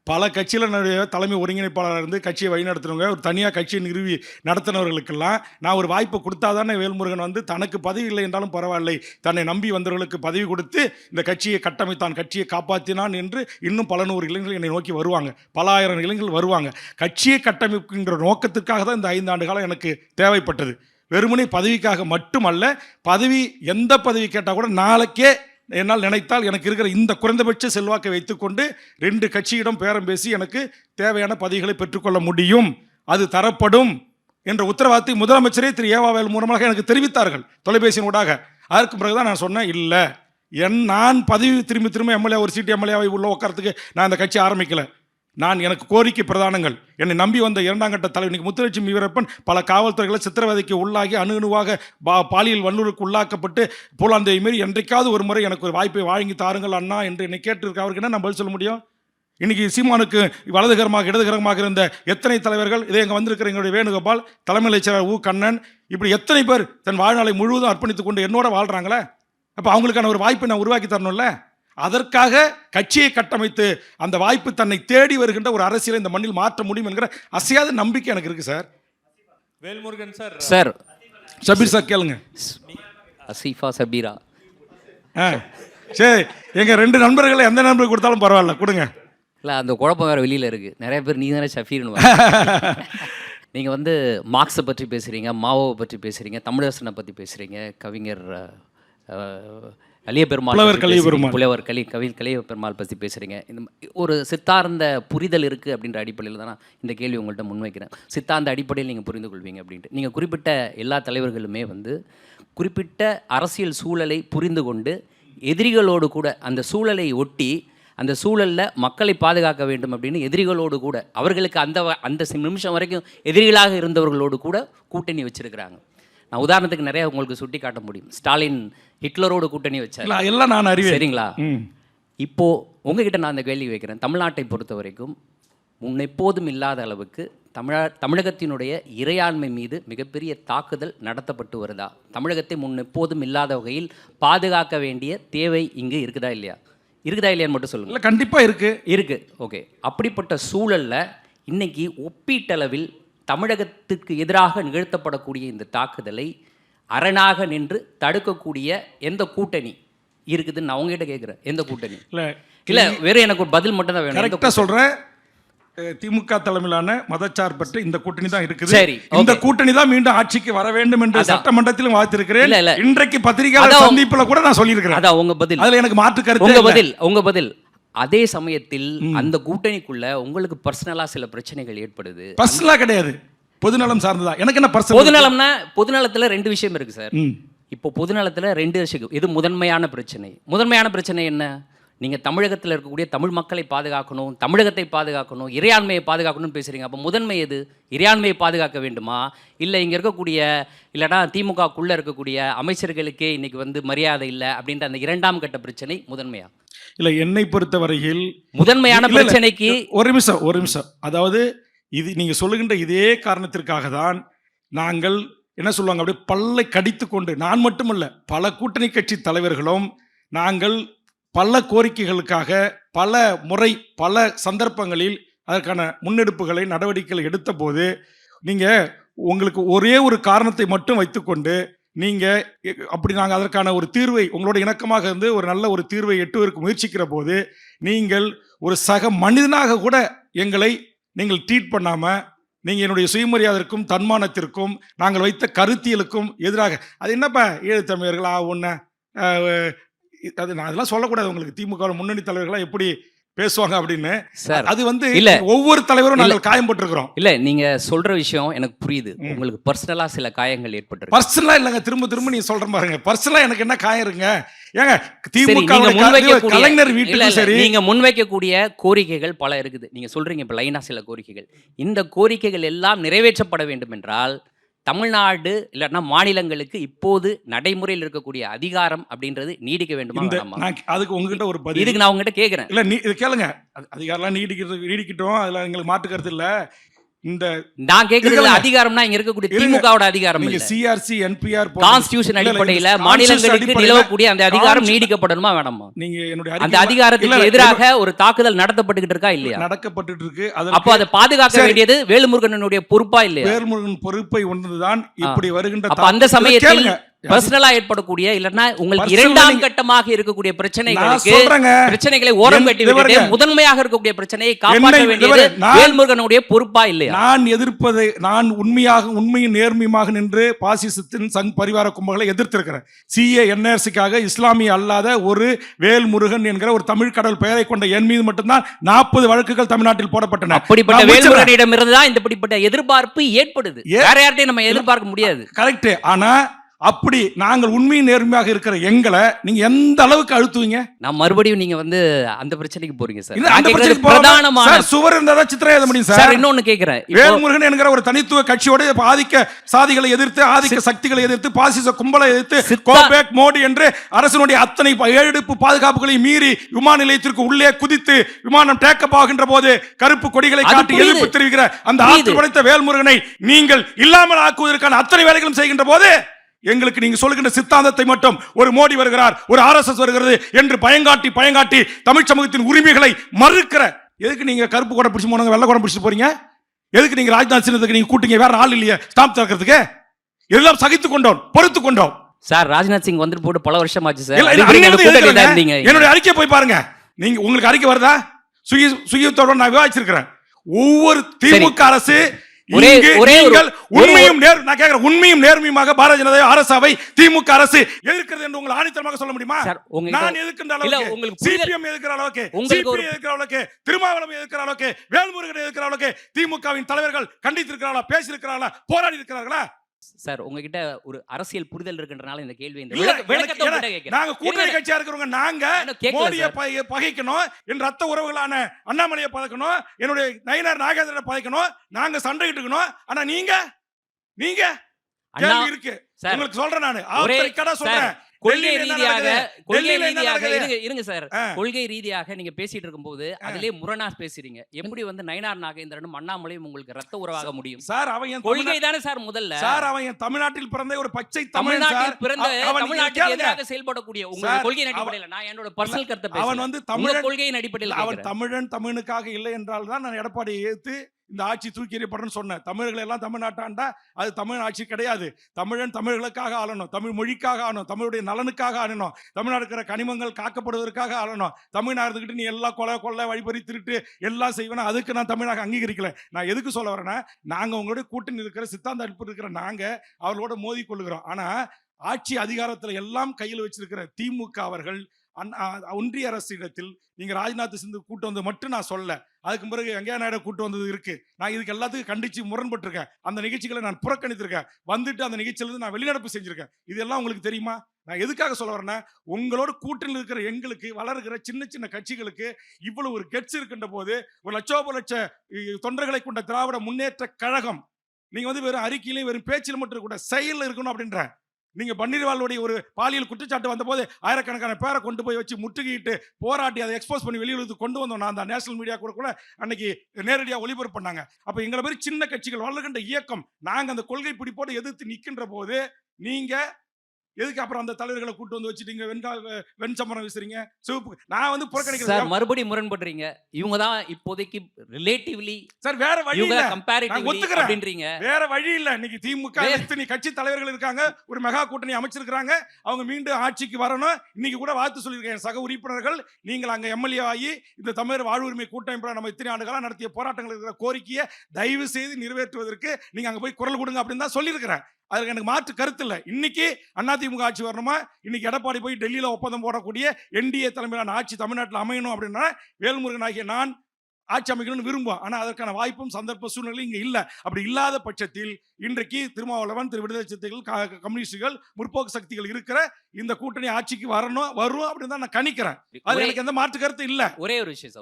பல கட்சியினுடைய தலைமை ஒருங்கிணைப்பாளராக இருந்து கட்சியை வழிநடத்துறவங்க, ஒரு தனியாக கட்சியை நிறுவி நடத்தினவர்களுக்கெல்லாம் நான் ஒரு வாய்ப்பு கொடுத்தா தானே வேல்முருகன் வந்து தனக்கு பதவி இல்லை என்றாலும் பரவாயில்லை, தன்னை நம்பி வந்தவர்களுக்கு பதவி கொடுத்து இந்த கட்சியை கட்டமைத்தான், கட்சியை காப்பாற்றினான் என்று இன்னும் பல 100 இளைஞர்கள் என்னை நோக்கி வருவாங்க, பல ஆயிரம் இளைஞர்கள் வருவாங்க. கட்சியை கட்டமைப்புங்கிற நோக்கத்திற்காக தான் இந்த 5 ஆண்டு காலம் எனக்கு தேவைப்பட்டது. வெறுமனே பதவிக்காக மட்டுமல்ல, பதவி எந்த பதவி கேட்டால் கூட நாளைக்கே என்னால் நினைத்தால் எனக்கு இருக்கிற இந்த குறைந்தபட்ச செல்வாக்கை வைத்துக்கொண்டு 2 கட்சியிடம் பேரம் பேசி எனக்கு தேவையான பதவிகளை பெற்றுக்கொள்ள முடியும், அது தரப்படும் என்ற உத்தரவாதத்தை முதலமைச்சரே திரு ஏவாவேல் மூலமாக எனக்கு தெரிவித்தார்கள் தொலைபேசியின் ஊடாக. அதற்கு பிறகுதான் நான் சொன்னேன், இல்லை நான் பதவி திரும்ப எம்எல்ஏ ஒரு சீட்டு எம்எல்ஏவை உள்ள உட்காரத்துக்கு நான் இந்த கட்சி ஆரம்பிக்கலை. எனக்கு கோரிக்கை பிரதானங்கள், என்னை நம்பி வந்த 2ஆம் கட்ட தலைவர் இன்னைக்கு முத்துலட்சுமி வீரப்பன் பல காவல்துறைகளை சித்திரவதைக்கு உள்ளாகி அணுவாக பாலியல் வன்முறைக்கு உள்ளாக்கப்பட்டு போலாந்தேவி மாரி என்றைக்காவது ஒரு முறை எனக்கு ஒரு வாய்ப்பை வாங்கி தாருங்கள் அண்ணா என்று என்னை கேட்டிருக்க. அவருக்கு என்ன நான் பதில் சொல்ல முடியும்? இன்னைக்கு சீமானுக்கு வலதுகரமாக இடதுகரமாக இருந்த எத்தனை தலைவர்கள், இதே எங்கே வந்திருக்கிற எங்களுடைய வேணுகோபால், தலைமை செயலர் உ கண்ணன், இப்படி எத்தனை பேர் தன் வாழ்நாளை முழுவதும் அர்ப்பணித்துக் கொண்டு என்னோட வாழ்கிறாங்களே. அப்போ அவங்களுக்கான ஒரு வாய்ப்பை நான் உருவாக்கி தரணும்ல. அதற்காக கட்சியை கட்டமைத்து அந்த வாய்ப்பு தன்னை தேடி வருகின்ற ஒரு அரசியலை இந்த மண்ணில் மாற்ற முடியும் என்கிற அசையாத நம்பிக்கை எனக்கு இருக்கு sir. Velmurugan sir. Sir Shabir sir கேளுங்க. அசீஃபா சபீரா. சரி, எங்க 2 நண்பர்களை எந்த நண்பருக்கு கொடுத்தாலும் பரவாயில்ல, கொடுங்க. இல்லை, அந்த குழப்பம் வேறு வெளியில் இருக்குது. நிறைய பேர் நீ தானே ஷஃபீர்னு. நீங்கள் வந்து மார்க்ஸை பற்றி பேசுகிறீங்க, மாவோவை பற்றி பேசுகிறீங்க, தமிழரசனை பற்றி பேசுகிறீங்க, கவிஞர் புலவர் கலியபெருமாள் பற்றி பேசுகிறீங்க. இந்த ஒரு சித்தார்ந்த புரிதல் இருக்குது அப்படின்ற அடிப்படையில் தான் நான் இந்த கேள்வி உங்கள்கிட்ட முன்வைக்கிறேன். சித்தாந்த அடிப்படையில் நீங்கள் புரிந்து கொள்வீங்க அப்படின்ட்டு. நீங்கள் குறிப்பிட்ட எல்லா தலைவர்களுமே வந்து குறிப்பிட்ட அரசியல் சூழலை புரிந்து கொண்டு எதிரிகளோடு கூட அந்த சூழலை ஒட்டி அந்த சூழலில் மக்களை பாதுகாக்க வேண்டும் அப்படின்னு எதிரிகளோடு கூட அவர்களுக்கு அந்த நிமிஷம் வரைக்கும் எதிரிகளாக இருந்தவர்களோடு கூட கூட்டணி வச்சிருக்கிறாங்க. நான் உதாரணத்துக்கு நிறைய உங்களுக்கு சுட்டி காட்ட முடியும். ஸ்டாலின் ஹிட்லரோடு கூட்டணி வச்சார், எல்லாம் நான் அறிவேன். சரிங்களா? இப்போ உங்ககிட்ட நான் அந்த கேள்வி வைக்கிறேன். தமிழ்நாட்டை பொறுத்த வரைக்கும் முன்னெப்போதும் இல்லாத அளவுக்கு தமிழகத்தினுடைய இறையாண்மை மீது மிகப்பெரிய தாக்குதல் நடத்தப்பட்டு வருதா? தமிழகத்தை முன்னெப்போதும் இல்லாத வகையில் பாதுகாக்க வேண்டிய தேவை இங்கு இருக்குதா இல்லையான்னு மட்டும் சொல்லுங்கள். இல்லை, கண்டிப்பாக இருக்கு. ஓகே, அப்படிப்பட்ட சூழலில் இன்னைக்கு ஒப்பீட்டளவில் தமிழகத்துக்கு எதிராக நிகழ்த்தப்படக்கூடிய இந்த தாக்குதலை அரணாக நின்று தடுக்கக்கூடிய எந்த கூட்டணி இருக்குதுன்னு நான் அவங்ககிட்ட கேட்குறேன். எந்த கூட்டணி? இல்லை வெறும் எனக்கு ஒரு பதில் மட்டும் தான் வேணும். கரெக்டாக சொல்கிறேன். திமுக தலைமையிலான மதச்சார்பற்ற இந்த கூட்டணி தான் இருக்குது. சரி, இந்த கூட்டணி தான் மீண்டும் ஆட்சிக்கு வர வேண்டும் என்று சட்டமன்றத்திலும் வாழ்த்திருக்கிறேன். இன்றைக்கு பத்திரிகையாளர் சந்திப்புல கூட நான் சொல்லியிருக்கிறேன். அதான் உங்க பதில். அதுல எனக்கு மாற்று கருத்து. உங்க பதில். அதே சமயத்தில் அந்த கூட்டணிக்குள்ள உங்களுக்கு பர்சனலா சில பிரச்சனைகள் ஏற்படுது. பர்சனலா கிடையாது, பொதுநலம் சார்ந்ததா. எனக்கு என்ன பர்சனல்? பொதுநலம்னா பொதுநலத்துல ரெண்டு விஷயம் இருக்கு சார். இப்போ பொதுநலத்துல ரெண்டு விஷயம். இது முதன்மையான பிரச்சனை என்ன? நீங்கள் தமிழகத்தில் இருக்கக்கூடிய தமிழ் மக்களை பாதுகாக்கணும், தமிழகத்தை பாதுகாக்கணும், இறையாண்மையை பாதுகாக்கணும்னு பேசுகிறீங்க. அப்போ முதன்மை எது? இறையாண்மையை பாதுகாக்க வேண்டுமா, இல்லை இங்கே இருக்கக்கூடிய இல்லைனா திமுகக்குள்ளே இருக்கக்கூடிய அமைச்சர்களுக்கே இன்றைக்கி வந்து மரியாதை இல்லை அப்படின்ற அந்த இரண்டாம் கட்ட பிரச்சனை முதன்மையா? இல்லை, என்னை பொறுத்த வரையில் முதன்மையான பிரச்சனைக்கு ஒரு நிமிஷம். அதாவது இது நீங்கள் சொல்லுகின்ற இதே காரணத்திற்காக தான் நாங்கள் என்ன சொல்லுவாங்க, அப்படியே பல்லை கடித்து கொண்டு, நான் மட்டுமல்ல பல கூட்டணி கட்சி தலைவர்களும் நாங்கள் பல கோரிக்கைகளுக்காக பல முறை பல சந்தர்ப்பங்களில் அதற்கான முன்னெடுப்புகளை நடவடிக்கைகள் எடுத்த போது நீங்கள் உங்களுக்கு ஒரே ஒரு காரணத்தை மட்டும் வைத்துக்கொண்டு நீங்கள் அப்படி நாங்கள் அதற்கான ஒரு தீர்வை உங்களோட இணக்கமாக இருந்து ஒரு நல்ல ஒரு தீர்வை எட்டுவதற்கு முயற்சிக்கிற போது நீங்கள் ஒரு சக மனிதனாக கூட எங்களை நீங்கள் ட்ரீட் பண்ணாமல் நீங்கள் என்னுடைய சுயமரியாதற்கும் தன்மானத்திற்கும் நாங்கள் வைத்த கருத்தியலுக்கும் எதிராக, அது என்னப்பா ஈழத்தமிழர்களா ஒன்று அது நான் அதெல்லாம் சொல்லக்கூடாது. உங்களுக்கு திமுக முன்னணி தலைவர்களா எப்படி பேசுவாங்க அப்படின்னு. அது வந்து இல்ல, ஒவ்வொரு தலைவரும் நாங்கள் காயம் போட்டிருக்கிறோம். இல்ல, நீங்க சொல்ற விஷயம் எனக்கு புரியுது. உங்களுக்கு பர்சனலா சில காயங்கள் ஏற்பட்டு. பர்சனலா இல்லைங்க, திரும்ப நீங்க சொல்ற பாருங்க. பர்சனலா எனக்கு என்ன காயம் இருக்குங்க? ஏங்க திமுக கலைஞர் வீட்டுல சரி, நீங்க முன்வைக்கக்கூடிய கோரிக்கைகள் பல இருக்குது. நீங்க சொல்றீங்க இப்ப லைனா சில கோரிக்கைகள். இந்த கோரிக்கைகள் எல்லாம் நிறைவேற்றப்பட வேண்டும் என்றால் தமிழ்நாடு இல்லைன்னா மாநிலங்களுக்கு இப்போது நடைமுறையில் இருக்கக்கூடிய அதிகாரம் அப்படின்றது நீடிக்க வேண்டுமா? அதுக்கு உங்ககிட்ட ஒரு பதில். இதுக்கு நான் உங்ககிட்ட கேட்கிறேன். இல்ல, இது கேளுங்க. அதிகாரம்லாம் நீடிக்கட்டும், அதுல எங்களுக்கு மாற்று கருத்து இல்ல. இந்த நான் கேட்கறது அதிகாரம்னா இங்க இருக்கக்கூடிய திமுகவோட அதிகாரம் இல்ல. சிஆர்சி என்பிஆர் கான்ஸ்டிடியூஷன் அடிப்படையில மாநிலங்களுக்கு நிலவக்கூடிய அந்த அதிகாரம் நீடிக்கப்படணுமா வேண்டாமா? நீங்க என்னுடைய அந்த அதிகாரத்துக்கு எதிராக ஒரு தாக்குதல் நடத்தப்பட்டு இருக்கா இல்லையா? நடக்கப்பட்டு இருக்கு. அப்போ அதை பாதுகாக்க வேண்டியது வேலுமுருகனுடைய பொறுப்பா இல்லையா? வேலுமுருகன் பொறுப்பை ஒன்றுதான் இப்படி வருகின்ற. அப்ப அந்த சமயத்தில் பர்சனலா ஏற்படக்கூடிய இல்லன்னா உங்களுக்கு இரண்டாம் கட்டமாக இருக்கக்கூடிய பிரச்சனைகளை ஓரம் கட்டி விட்டு முதன்மையாக இருக்கக்கூடிய பிரச்சனையை காப்பாற்ற வேண்டியது வேல்முருகனுடைய பொறுப்பா இல்லையா? நான் எதிர்ப்பதை, நான் உண்மையின் நேர்மையாக நின்று பாசிசத்தின் சங் பரிவார கும்பல்களை எதிர்த்திருக்கிறேன். சிஏ என்ஆர்சிக்காக இஸ்லாமிய அல்லாத ஒரு வேல்முருகன் என்கிற ஒரு தமிழ் கடவுள் பெயரை கொண்ட என் மீது மட்டும்தான் 40 வழக்குகள் தமிழ்நாட்டில் போடப்பட்டன. அப்படிப்பட்ட வேல்முருகனிடம் இருந்துதான் இப்படிப்பட்ட எதிர்பார்ப்பு ஏற்படுது. வேற யார்ட்டையும் நம்ம எதிர்பார்க்க முடியாது. கரெக்ட். ஆனா அப்படி நாங்கள் உண்மையின் நேர்மையாக இருக்கிற எங்களை நீங்க எந்த அளவுக்கு அழுத்துவீங்க? நான் மறுபடியும் நீங்க வந்து அந்த பிரச்சனைக்கு போறீங்க சார். அந்த பிரச்சனைக்கு பிரதானமான சுவர் இருந்தா சித்திரம் எழுத முடியும் சார். இன்னொன்னு கேக்குறேன். வேல்முருகன் என்கிற ஒரு தனித்துவ கட்சியோட ஆதிக்க சாதிகளை எதிர்த்து, ஆதிக்க சக்திகளை எதிர்த்து, பாசிச கும்பலை எதிர்த்து, கோபேக் மோடி என்று அரசனுடைய அத்தனை ஏழெடுப்பு பாதுகாப்புகளை மீறி விமான நிலையத்திற்கு உள்ளே குதித்து விமானம் டேக்கப் ஆகின்ற போது கருப்பு கொடிகளை காட்டி எதிர்ப்பு தெரிவிக்கிற அந்த ஆற்று படைத்த வேல்முருகனை நீங்கள் இல்லாமல் ஆக்குவதற்கான அத்தனை வேலைகளும் செய்கின்ற போது எங்களுக்கு நீங்க சொல்லுகின்ற சித்தாந்தத்தை மட்டும் ஒரு மோடி வருகிறார், ஒரு ஆர்எஸ்எஸ் வருகிறது என்று பயங்காட்டி தமிழ் சமூகத்தின் உரிமைகளை மறுக்கிற, எதுக்கு நீங்க கருப்பு கோடை பிடிச்சு போனவங்க வெள்ளை கோடை பிடிச்சு போறீங்க? எதுக்கு நீங்க ராஜ்நாத் சின்னத்துக்கு நீங்க கூட்டிங்க? வேற ஆள் இல்லையே ஸ்டாம்ப் திறக்கிறதுக்கு? எல்லாம் சகித்து கொண்டோம், பொறுத்து கொண்டோம். சார், ராஜ்நாத் சிங் வந்துட்டு போட்டு பல வருஷம் ஆச்சு சார். என்னுடைய அறிக்கை போய் பாருங்க. நீங்க உங்களுக்கு அறிக்கை வருதா? சுயத்தோட நான் விவாதிச்சிருக்கிறேன். ஒவ்வொரு திமுக அரசு நீங்கள் உண்மையும் நான் கேக்குறேன், உண்மையும் நேர்மையுமாக பாரதிய ஜனதா அரசவை திமுக அரசு எதிர்க்கிறது என்று உங்கள் ஆணித்தரமாக சொல்ல முடியுமா? நான் எதிர்க்கின்ற அளவுக்கு, சிபிஎம் எதிர்க்கிற அளவுக்கு, சிபிஐ எதிர்க்கிற அளவுக்கு, திருமாவளவன் எதிர்க்கிற அளவுக்கு, வேல்முருகன் எதிர்க்கிற அளவுக்கு திமுகவின் தலைவர்கள் கண்டித்திருக்கிறார்களா, பேசியிருக்கிறார்களா, போராடி இருக்கிறார்களா? சார் உங்ககிட்ட ஒரு அரசியல் புரிதல் இருக்கின்றனால இந்த கேள்வி நாங்க கூட்டணி கட்சியா இருக்கிறவங்க, நாங்க மோடியை பகைக்கணும், என் ரத்த உறவுகளான அண்ணாமலையை பகைக்கணும், என்னுடைய நயினார் நாகேந்திரனை பகைக்கணும், நாங்க சண்டையிட்டு இருக்கணும். ஆனா நீங்க கேள்வி இருக்கு உங்களுக்கு சொல்றேன், நான் சொல்றேன். கொள்கை ரீதியாக நீங்க பேசிட்டு இருக்கும்போது அதிலே முரணா பேசுறீங்க. எப்படி வந்து நயினார் நாகேந்திரனும் அண்ணாமலையும் உங்களுக்கு ரத்த உறவாக முடியும் சார்? அவன் கொள்கை தானே சார் முதல்ல. சார் அவன் தமிழ்நாட்டில் பிறந்த ஒரு பச்சை தமிழ்நாட்டில் பிறந்த தமிழ்நாட்டுக்கு எதிராக செயல்படக்கூடிய உங்க கொள்கையின் அடிப்படையில், நான் என்னோட பர்சனல் கருத்தை பேசுறேன். அவன் வந்து தமிழ் கொள்கையின் அடிப்படையில் அவன் தமிழன் தமிழுக்காக இல்லை என்றால் தான் நான் எடப்பாடியை ஏத்து இந்த ஆட்சி தூக்கி எறியப்படுறேன்னு சொன்னேன். தமிழர்கள் எல்லாம் தமிழ்நாட்டாண்டா அது தமிழ் ஆட்சி கிடையாது. தமிழன் தமிழர்களுக்காக ஆளணும், தமிழ் மொழிக்காக ஆளணும், தமிழுடைய நலனுக்காக ஆளணும், தமிழ்நாடு இருக்கிற கனிமங்கள் காக்கப்படுவதற்காக ஆளணும். தமிழ்நாடு இருந்துக்கிட்டு நீ எல்லாம் கொலை வழிபறி திருட்டு எல்லாம் செய்வேனா, அதுக்கு நான் தமிழாக அங்கீகரிக்கல. நான் எதுக்கு சொல்ல வரேன்னா, நாங்க உங்களோட கூட்டணி இருக்கிற சித்தாந்த அடிப்படை இருக்கிற நாங்க அவர்களோட மோதி கொள்ளுகிறோம். ஆனா ஆட்சி அதிகாரத்துல எல்லாம் கையில் வச்சிருக்கிற திமுக அவர்கள் ஒன்றிய அரசு இடத்தில் நீங்க ராஜ்நாத் சிந்து கூட்டு வந்து மட்டும் நான் சொல்ல, அதுக்கு பிறகு வெங்கையா நாயுடு கூட்டு வந்தது இருக்கு. நான் இதுக்கு எல்லாத்துக்கும் கண்டிச்சு முரண்பட்டிருக்கேன். அந்த நிகழ்ச்சிகளை நான் புறக்கணித்திருக்கேன். வந்துட்டு அந்த நிகழ்ச்சியிலிருந்து நான் வெளிநடப்பு செஞ்சிருக்கேன். இதெல்லாம் உங்களுக்கு தெரியுமா? நான் எதுக்காக சொல்ல வரேன்னா, உங்களோட கூட்டணியில் இருக்கிற எங்களுக்கு, வளர்கிற சின்ன சின்ன கட்சிகளுக்கு இவ்வளவு ஒரு கெட்ஸ் இருக்கின்ற போது, ஒரு லட்ச தொண்டர்களை கொண்ட திராவிட முன்னேற்ற கழகம் நீங்க வந்து வெறும் அறிக்கையிலே வெறும் பேச்சில் மட்டும் கூட செயல் இருக்கணும் அப்படின்ற. நீங்க பன்னீர்வாலுடைய ஒரு பாலியல் குற்றச்சாட்டு வந்த போது ஆயிரக்கணக்கான பேரை கொண்டு போய் வச்சு முற்றுகையிட்டு போராட்டி அதை எக்ஸ்போஸ் பண்ணி வெளியுறவு கொண்டு வந்தோம். நான் அந்த நேஷனல் மீடியா கூட அன்னைக்கு நேரடியாக ஒளிபரப்பு பண்ணாங்க. அப்ப எங்களை மாதிரி சின்ன கட்சிகள் வளர்கின்ற இயக்கம் நாங்க அந்த கொள்கை பிடிப்போடு எதிர்த்து நிற்கின்ற போது நீங்க எதுக்கு அப்புறம் அந்த தலைவர்களை கூட்டு வந்து வச்சுட்டீங்க, வெண்சம்பரம் வீசுறீங்க, சிவப்பு? நான் வந்து புறக்கணிக்கிறேன். மறுபடியும் முரண்படுறீங்க. இவங்க தான் இப்போதைக்கு ரிலேட்டிவ்லி சார் வேற வழி இல்ல, கம்பேரிட்டிவ்லி அப்படின்றீங்க. வேற வழி இல்ல. இன்னைக்கு திமுக இத்தனை கட்சி தலைவர்கள் இருக்காங்க, ஒரு மெகா கூட்டணி அமைச்சிருக்காங்க, அவங்க மீண்டும் ஆட்சிக்கு வரணும். இன்னைக்கு கூட வாழ்த்து சொல்லியிருக்கேன் சக உறுப்பினர்கள், நீங்கள் அங்க எம்எல்ஏ ஆகி இந்த தமிழர் வாழ்வுரிமை கூட்டமைப்பு நம்ம இத்தனை ஆண்டுகளா நடத்திய போராட்டங்கள் இருக்கிற கோரிக்கையை தயவு செய்து நிறைவேற்றுவதற்கு நீங்க அங்க போய் குரல் கொடுங்க அப்படின்னு தான் சொல்லியிருக்கிறேன். அதுக்கு எனக்கு மாற்று கருத்து இல்லை. இன்னைக்கு அதிமுக ஆட்சி வரணுமா, இன்னைக்கு எடப்பாடி போய் டெல்லியில ஒப்பந்தம் போடக்கூடிய என்டிஏ தலைமையிலான ஆட்சி தமிழ்நாட்டில் அமையணும் அப்படின்னா வேல்முருகன் ஆகிய நான் ஆட்சி அமைக்கணும்னு விரும்புவோம். ஆனால் அதற்கான வாய்ப்பும் சந்தர்ப்ப சூழ்நிலை இங்கே இல்லை. அப்படி இல்லாத பட்சத்தில் இன்றைக்கு திருமாவளவன், விடுதலை சிறுத்தைகள், கம்யூனிஸ்டுகள், முற்போக்கு சக்திகள் இருக்கிற இந்த கூட்டணி ஆட்சிக்கு வரும் அப்படின்னு தான் நான் கணிக்கிறேன். அது எனக்கு எந்த மாற்று கருத்து இல்லை. ஒரே ஒரு விஷயம்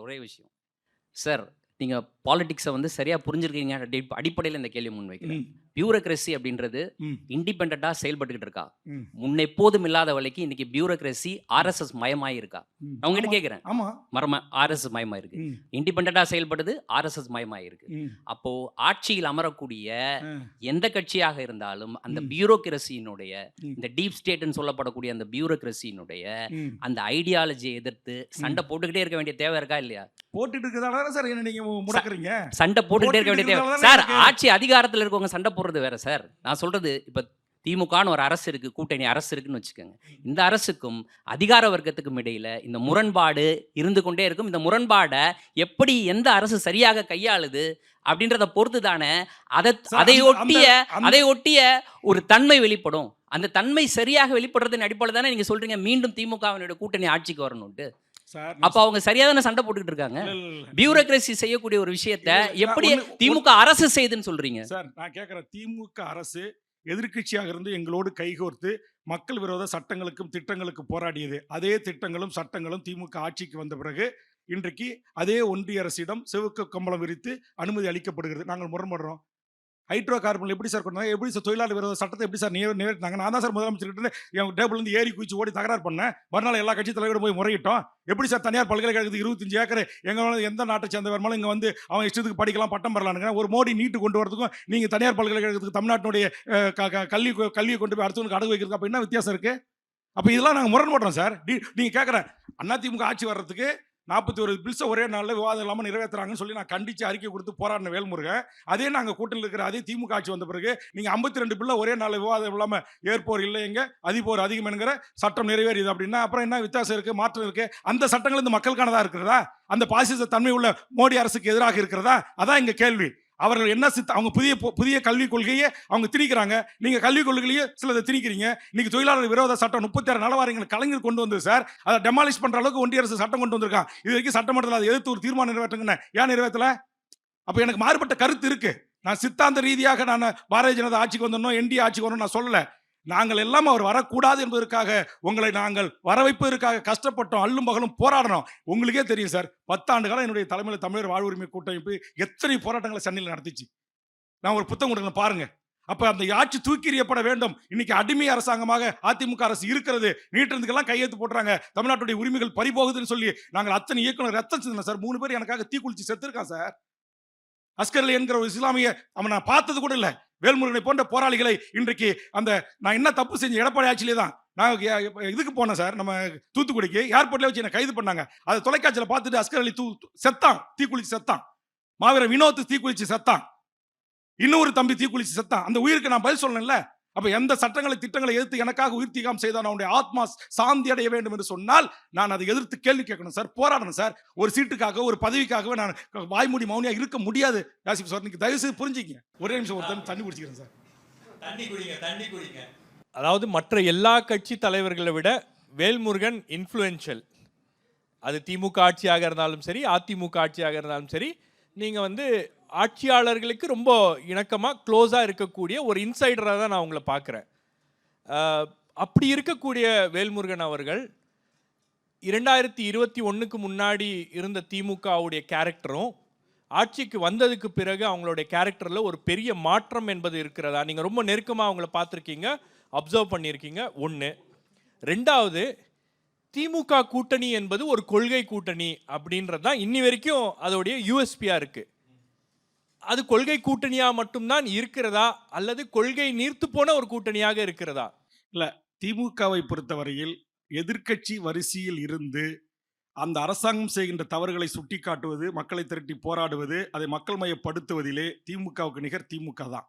சார், நீங்க பாலிடிக்ஸை வந்து சரியா புரிஞ்சிருக்கீங்க அடிப்படையில் இந்த கேள்வி முன்வைக்கிறேன். பியூரோக்ரஸி அப்படின்றது இண்டிபெண்டா செயல்பட்டுக்கிட்டு இருக்கா? முன்ன எப்போதும் இல்லாத வரைக்கும் இன்னைக்கு பியூரோக்ரஸி ஆர்எஸ்எஸ் மயமாயி இருக்கா? நான் உங்ககிட்ட கேட்கிறேன். ஆர்எஸ்எஸ் மயமா இருக்கு, இண்டிபெண்டா செயல்படுது, ஆர்எஸ்எஸ் மயமாயி இருக்கு. அப்போ ஆட்சியில் அமரக்கூடிய எந்த கட்சியாக இருந்தாலும் அந்த பியூரோக்ரஸியினுடைய, இந்த டீப் ஸ்டேட்னு சொல்லப்படக்கூடிய அந்த பியூரோக்ரஸியினுடைய அந்த ஐடியாலஜியை எதிர்த்து சண்டை போட்டுக்கிட்டே இருக்க வேண்டிய தேவை இருக்கா இல்லையா? போட்டுட்டு இருக்கிறதால சார் என்ன நீங்க முடக்குறீங்க? சண்டை போட்டுக்கிட்டே இருக்க வேண்டிய தேவை சார். ஆட்சி அதிகாரத்தில் இருக்கவங்க சண்டை போடுறது வேற சார். நான் சொல்றது, இப்ப திமுகன்னு ஒரு அரசு இருக்கு, கூட்டணி அரசு இருக்குன்னு வச்சுக்கோங்க. இந்த அரசுக்கும் அதிகார வர்க்கத்துக்கும் இடையில இந்த முரண்பாடு இருந்து கொண்டே இருக்கும். இந்த முரண்பாடை எப்படி எந்த அரசு சரியாக கையாளுது அப்படின்றத பொறுத்து தானே அதை ஒட்டிய ஒரு தன்மை வெளிப்படும். அந்த தன்மை சரியாக வெளிப்படுறதுன்னு அடிப்படையில் தானே நீங்க சொல்றீங்க மீண்டும் திமுகவினுடைய கூட்டணி ஆட்சிக்கு வரணும்ட்டு. அப்ப அவங்க சரியாதான சண்டை போட்டுக்கிட்டு இருக்காங்க. பியூரோக்ரஸி செய்யக்கூடிய ஒரு விஷயத்தை எப்படி திமுக அரசு செய்யுதுன்னு சொல்றீங்க சார்? நான் கேட்கிறேன், திமுக அரசு எதிர்க்கட்சியாக இருந்து எங்களோடு கைகோர்த்து மக்கள் விரோத சட்டங்களுக்கும் திட்டங்களுக்கும் போராடியது. அதே திட்டங்களும் சட்டங்களும் திமுக ஆட்சிக்கு வந்த பிறகு இன்றைக்கு அதே ஒன்றிய அரசிடம் சிவப்பு கம்பளம் விரித்து அனுமதி அளிக்கப்படுகிறது. நாங்கள் முரண்படுறோம். ஹைட்ரோ கார்பன் எப்படி சார் கொண்டாங்க? எப்படி சார் தொழிலாளர் விரோத சட்டத்தை எப்படி சார் நிறைவேற்றினாங்க? நான் தான் சார் முதலமைச்சர்கிட்ட என் டேபிள்லேருந்து ஏறி குச்சி ஓடி தகராறு பண்ணேன். மறுநாள் எல்லா கட்சி தலைவரும் போய் முறையிட்டோம். எப்படி சார் தனியார் பல்கலைக்கழகத்துக்கு 25 ஏக்கர் எங்க எந்த நாட்டை சேர்ந்த வருமானம் இங்கே வந்து அவன் இஷ்டத்துக்கு படிக்கலாம், பட்டம் பெறலானுங்க. ஒரு மோடி நீட்டு கொண்டு வரதுக்கும் நீங்கள் தனியார் பல்கலைக்கழகத்துக்கு தமிழ்நாட்டினுடைய கல்வியை கொண்டு போய் அடுத்தவனுக்கு அடகு வைக்கிறதுக்கு அப்போ என்ன வித்தியாசம் இருக்கு? அப்போ இதெல்லாம் நாங்கள் முரண்படுறோம் சார். நீங்கள் கேட்குறேன், அதிமுக ஆட்சி வர்றதுக்கு 41 பில்ஸை ஒரே நாளில் விவாதம் இல்லாமல் நிறைவேற்றுறாங்கன்னு சொல்லி நான் கண்டித்து அறிக்கை கொடுத்து போராடின வேல்முருகன். அதே நாங்கள் கூட்டணியில் இருக்கிற அதே திமுக ஆட்சி வந்த பிறகு நீங்கள் 52 பில்லை ஒரே நாளில் விவாதம் இல்லாமல் ஏற்போர் இல்லை எங்க அதிபோர் அதிகம் என்கிற சட்டம் நிறைவேறியது அப்படின்னா அப்புறம் என்ன வித்தியாசம் இருக்குது, மாற்றம் இருக்குது? அந்த சட்டங்கள் இந்த மக்களுக்கானதாக இருக்கிறதா? அந்த பாசிச தன்மை உள்ள மோடி அரசுக்கு எதிராக இருக்கிறதா? அதான் இங்கே கேள்வி. அவர்கள் என்ன அவங்க புதிய கல்விக் கொள்கையை அவங்க திணிக்கிறாங்க. நீங்க கல்விக் கொள்கையிலேயே சிலதை திணிக்கிறீங்க. இன்னைக்கு தொழிலாளர் விரோத சட்டம் 36 நலவாரியங்கள் கலைஞர் கொண்டு வந்தது சார். அதை டெமாலிஷ் பண்ற அளவுக்கு ஒன்றிய அரசு சட்டம் கொண்டு வந்திருக்கான். இது வரைக்கும் சட்டமன்றத்தில் அதை எதிர்த்து ஒரு தீர்மானம் நிறைவேற்றுங்க. ஏன் நிறைவேற்றல? அப்ப எனக்கு மாறுபட்ட கருத்து இருக்கு. நான் சித்தாந்த ரீதியாக நான் பாரதிய ஜனதா ஆட்சிக்கு வந்தோம், என்டிஏ ஆட்சிக்கு வரணும் நான் சொல்லல. நாங்கள் எல்லாம் அவர் வரக்கூடாது என்பதற்காக உங்களை நாங்கள் வர வைப்பதற்காக கஷ்டப்பட்டோம், அல்லும் பகலும் போராடணும். உங்களுக்கே தெரியும் சார், 10 ஆண்டு காலம் என்னுடைய தலைமையில் தமிழர் வாழ்வுரிமை கூட்டமைப்பு எத்தனை போராட்டங்களை சென்னையில் நடத்திச்சு. நான் ஒரு புத்தகம் கொடுக்கணும் பாருங்க. அப்ப அந்த ஆட்சி தூக்கி எறியப்பட வேண்டும். இன்னைக்கு அடிமை அரசாங்கமாக அதிமுக அரசு இருக்கிறது. நீட்டத்துக்கெல்லாம் கையெழுத்து போட்டுறாங்க. தமிழ்நாட்டுடைய உரிமைகள் பறிபோகுதுன்னு சொல்லி நாங்கள் அத்தனை இயக்குனர் ரத்தம் சிந்தன சார். 3 பேர் எனக்காக தீக்குளிச்சு செத்துருக்கான் சார். அஸ்கர் என்கிற ஒரு இஸ்லாமிய அவன் நான் பார்த்தது கூட இல்லை. வேல்முருகனை போன்ற போராளிகளை இன்றைக்கு அந்த நான் என்ன தப்பு செஞ்ச எடப்பாடி ஆட்சியிலே தான் நான் இதுக்கு போனேன் சார். நம்ம தூத்துக்குடிக்கு ஏர்போர்ட்ல வச்சு என்ன கைது பண்ணாங்க. அதை தொலைக்காட்சியில் பார்த்துட்டு அஸ்கர் அலி செத்தான், தீக்குளிச்சு செத்தான். மாவீரர் வினோத் தீக்குளிச்சு செத்தான். இன்னொரு தம்பி தீக்குளிச்சு செத்தான். அந்த உயிருக்கு நான் பதில் சொல்லல. அப்ப எந்த சட்டங்களை திட்டங்களை எதிர்த்து எனக்காக உயிர் தியாகம் செய்தான் அவனுடைய ஆத்மா சாந்தி அடைய வேண்டும் என்று சொன்னால் நான் அதை எதிர்த்து கேள்வி கேட்கணும் சார், போராடணும் சார். ஒரு சீட்டுக்காக ஒரு பதவிக்காகவே நான் வாய்மூடி மௌனியா இருக்க முடியாது. யாசிப் சார், நீங்க தயவு செய்து புரிஞ்சுக்கங்க. ஒரே நிமிஷம் ஒரு தண்ணி குடிச்சுக்கிறேன் சார். தண்ணி குடிங்க. அதாவது மற்ற எல்லா கட்சி தலைவர்களை விட வேல்முருகன் இன்ஃப்ளூயன்ஷியல். அது திமுக ஆட்சியாக இருந்தாலும் சரி, அதிமுக ஆட்சியாக இருந்தாலும் சரி, நீங்கள் ஆட்சியாளர்களுக்கு ரொம்ப இணக்கமாக க்ளோஸாக இருக்கக்கூடிய ஒரு இன்சைடராக தான் நான் உங்களை பார்க்குறேன். அப்படி இருக்கக்கூடிய வேல்முருகன் அவர்கள் 2021க்கு முன்னாடி இருந்த திமுகவுடைய கேரக்டரும் ஆட்சிக்கு வந்ததுக்கு பிறகு அவங்களுடைய கேரக்டரில் ஒரு பெரிய மாற்றம் என்பது இருக்கிறதா? நீங்கள் ரொம்ப நெருக்கமாக அவங்கள பார்த்துருக்கீங்க, அப்சர்வ் பண்ணியிருக்கீங்க. 1. 2வது, திமுக கூட்டணி என்பது ஒரு கொள்கை கூட்டணி அப்படின்றது தான் இன்னி வரைக்கும் அதோடைய யூஎஸ்பியாக இருக்குது. அது கொள்கை கூட்டணியாக மட்டும்தான் இருக்கிறதா அல்லது கொள்கை நீர்த்து போன ஒரு கூட்டணியாக இருக்கிறதா? இல்லை, திமுகவை பொறுத்தவரையில் எதிர்க்கட்சி வரிசையில் இருந்து அந்த அரசாங்கம் செய்கின்ற தவறுகளை சுட்டி காட்டுவது, மக்களை திரட்டி போராடுவது, அதை மக்கள் மயப்படுத்துவதிலே திமுகவுக்கு நிகர் திமுக தான்.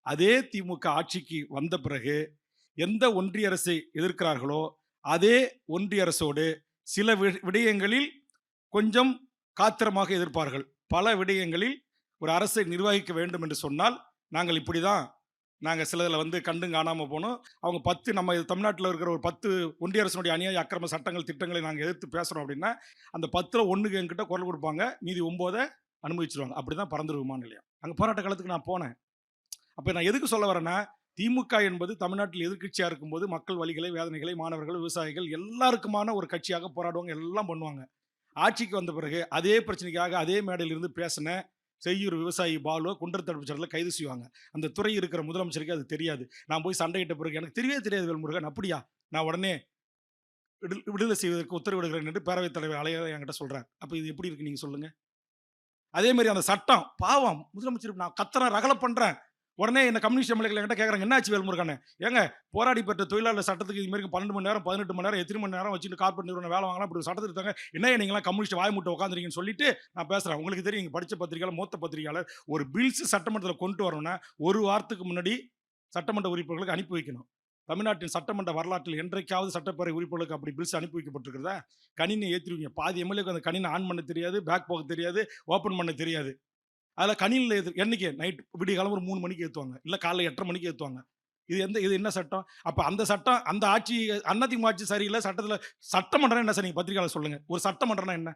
அதே திமுக ஆட்சிக்கு வந்த பிறகு எந்த ஒன்றிய அரசை எதிர்க்கிறார்களோ அதே ஒன்றிய அரசோடு சில விடயங்களில் கொஞ்சம் காத்திரமாக எதிர்ப்பார்கள். பல விடயங்களில் ஒரு அரசை நிர்வகிக்க வேண்டும் என்று சொன்னால் நாங்கள் இப்படி தான், நாங்கள் சிலதில் கண்டும் காணாமல் போனோம். அவங்க 10 நம்ம தமிழ்நாட்டில் இருக்கிற ஒரு 10 ஒன்றிய அரசினுடைய அநியாய அக்கிரம சட்டங்கள் திட்டங்களை நாங்கள் எதிர்த்து பேசுகிறோம் அப்படின்னா அந்த 10ல் 1க்கு என்கிட்ட குரல் கொடுப்பாங்க, மீதி 9 அனுபவிச்சிருவாங்க. அப்படி தான் பறந்துரு விமான நிலையம். அங்கே போராட்ட காலத்துக்கு நான் போனேன். அப்போ நான் எதுக்கு சொல்ல வரேன்னா, திமுக என்பது தமிழ்நாட்டில் எதிர்க்கட்சியாக இருக்கும்போது மக்கள் வலிகளை, வேதனைகளை, மாணவர்கள், விவசாயிகள் எல்லாருக்குமான ஒரு கட்சியாக போராடுவாங்க, எல்லாம் பண்ணுவாங்க. ஆட்சிக்கு வந்த பிறகு அதே பிரச்சனைக்காக அதே மேடையில் இருந்து பேசின செய்யூர் விவசாயி பாலுவை குண்டர் தடுப்பு சட்டத்தில் கைது செய்வாங்க. அந்த துறை இருக்கிற முதலமைச்சருக்கு அது தெரியாது. நான் போய் சண்டையிட்ட பிறகு எனக்கு தெரியவே தெரியாது வேல்முருகன், அப்படியா, நான் உடனே விடுதலை செய்வதற்கு உத்தரவிடுகிறேன் என்று பேரவைத் தலைவர் அலைய என்கிட்ட சொல்கிறார். அப்போ இது எப்படி இருக்கு நீங்கள் சொல்லுங்கள்? அதே மாதிரி அந்த சட்டம் பாவம் முதலமைச்சர் நான் கத்துறேன், ரகலை பண்ணுறேன். உடனே என்ன கம்யூனிஸ்ட் எம்எல்ஏக்கள் என்கிட்ட கேட்குறாங்க, என்னாச்சு வேல்முருகன், ஏங்க போராடி பெற்ற தொழிலாளர் சட்டத்துக்கு இது மாதிரி 12 மணி நேரம் 18 மணி நேரம் எத்தனை மணி நேரம் வச்சுட்டு கார்பரேட் நிறுவனம் வேலை வாங்கலாம், இப்படி சட்டத்தில் இருக்காங்க, என்ன நீங்களாம் கம்யூனிஸ்ட் வாய் முட்டை உட்காந்துருக்கீங்கன்னு சொல்லிட்டு நான் பேசுகிறேன். உங்களுக்கு தெரியும், இங்கே படித்த பத்திரிகையாளர், மூத்த பத்திரிகையாளர், ஒரு பில்ஸ் சட்டமன்றத்தில் கொண்டு வரணும்னா 1 வாரத்துக்கு முன்னாடி சட்டமன்ற உறுப்பினர்களுக்கு அனுப்பி வைக்கணும். தமிழ்நாட்டின் சட்டமன்ற வரலாற்றில் என்றைக்காவது சட்டப்பேரவை உறுப்பினர்களுக்கு அப்படி பில்ஸ் அனுப்பி வைக்கப்பட்டிருக்கிறதா? கணினி ஏற்றிருவீங்க, பாதி எம்எல்ஏக்கு அந்த கணினி ஆன் பண்ண தெரியாது, பேக் போக தெரியாது, ஓப்பன் பண்ண தெரியாது. அதில் கணினியில் என்னைக்கு நைட் விடிய காலம் ஒரு 3 மணிக்கு ஏற்றுவாங்க, இல்லை காலைல 8:30 மணிக்கு ஏற்றுவாங்க. இது என்ன சட்டம்? அப்போ அந்த சட்டம், அந்த ஆட்சி அதிமுக ஆட்சி சரியில்லை. சட்டத்தில் சட்டமன்றம் என்ன சார்? நீங்கள் பத்திரிகையாளர் சொல்லுங்கள். ஒரு சட்டமன்றம்னா என்ன?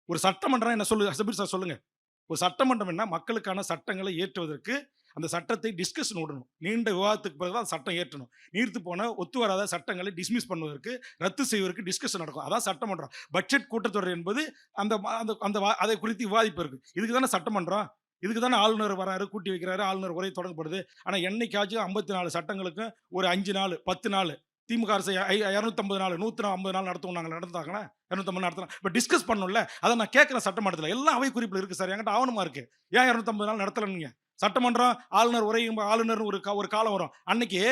ஒரு சட்டமன்றம் என்ன சபீர் சார் சொல்லுங்கள். ஒரு சட்டமன்றம் என்ன? மக்களுக்கான சட்டங்களை ஏற்றுவதற்கு அந்த சட்டத்தை டிஸ்கஷன் விடணும். நீண்ட விவாதத்துக்கு பிறகு தான் சட்டம் ஏற்றணும். நீர்த்து போன ஒத்து வராத சட்டங்களை டிஸ்மிஸ் பண்ணுவதற்கு, ரத்து செய்வதற்கு டிஸ்கஷன் நடக்கும். அதான் சட்டமன்றம். பட்ஜெட் கூட்டத்தொடர் என்பது அந்த அதை குறித்து விவாதிப்பு இருக்குது. இதுக்கு தானே சட்டமன்றம். இதுக்கு தானே ஆளுநர் வராரு, கூட்டி வைக்கிறாரு, ஆளுநர் உரை தொடங்கப்படுது. ஆனால் என்னைக்காச்சும் 54 சட்டங்களுக்கும் ஒரு 5 நாள் 10 நாள் திமுக அரசு 250 நாள் 150 நாள் நடத்துவோம். நாங்கள் நடந்தாங்கன்னா 250 நடத்தலாம். இப்போ டிஸ்கஸ் பண்ணணும்ல, அதை நான் கேட்குறேன். சட்டமன்றத்தில் எல்லாம் அவை குறிப்பில் இருக்குது சார், என்கிட்ட ஆவணமாக இருக்குது. ஏன் 250 நாள் நடத்தலைங்க? சட்டமன்றம் ஆளுநர் உரை, ஆளுநர் ஒரு காலம் வரும். அன்னைக்கு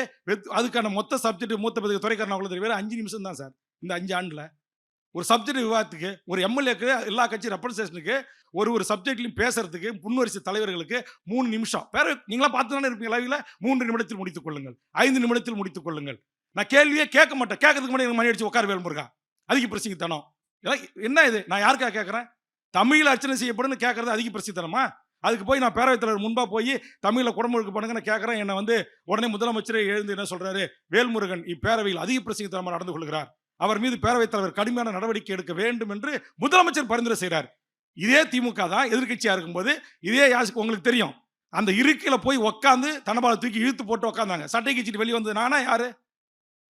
அதுக்கான மொத்த சப்ஜெக்ட் மூத்த பதவி துறைக்காரன் அவ்வளோ தெரியும், 5 நிமிஷம் தான் சார். இந்த 5 ஆண்டில் ஒரு சப்ஜெக்ட் விவாதத்துக்கு, ஒரு எம்எல்ஏக்கு, எல்லா கட்சி ரெப்ரஸன்டேஷனுக்கு, ஒரு சப்ஜெக்ட்லையும் பேசுறதுக்கு முன்வரிசை தலைவர்களுக்கு 3 நிமிஷம். நீங்களாம் பார்த்து தானே இருப்பீங்க லைவ்ல. 3 நிமிடத்தில் முடித்துக் கொள்ளுங்கள், 5 நிமிடத்தில் முடித்துக் கொள்ளுங்கள். நான் கேள்வியே கேட்க மாட்டேன். கேட்கறதுக்கு முன்னாடி எனக்கு மணி அடிச்சு உட்கார வேல்முருகா, அதிக பிரசித்தனம். என்ன இது? நான் யாருக்காக கேட்குறேன்? தமிழில் அர்ச்சனை செய்யப்படுன்னு கேட்கறது அதிக பிரசித்தனமா? அதுக்கு போய் நான் பேரவைத் தலைவர் முன்பா போய் தமிழில் குடமுழுக்கு பண்ணுங்கன்னு கேட்குறேன். என்னை வந்து உடனே முதலமைச்சரே எழுந்து என்ன சொல்றாரு, வேல்முருகன் இப்பேரவையில் அதிக பிரசங்கத்தனமாக நடந்து கொள்கிறார், அவர் மீது பேரவைத் தலைவர் கடுமையான நடவடிக்கை எடுக்க வேண்டும் என்று முதலமைச்சர் பரிந்துரை செய்கிறார். இதே திமுக தான் எதிர்க்கட்சியாக இருக்கும்போது இதே யாருக்கு உங்களுக்கு தெரியும், அந்த இருக்கையில் போய் உட்காந்து தனபாலை தூக்கி இழுத்து போட்டு உட்காந்தாங்க. சட்டை கட்சிட்டு வெளியே வந்தது நானா யாரு?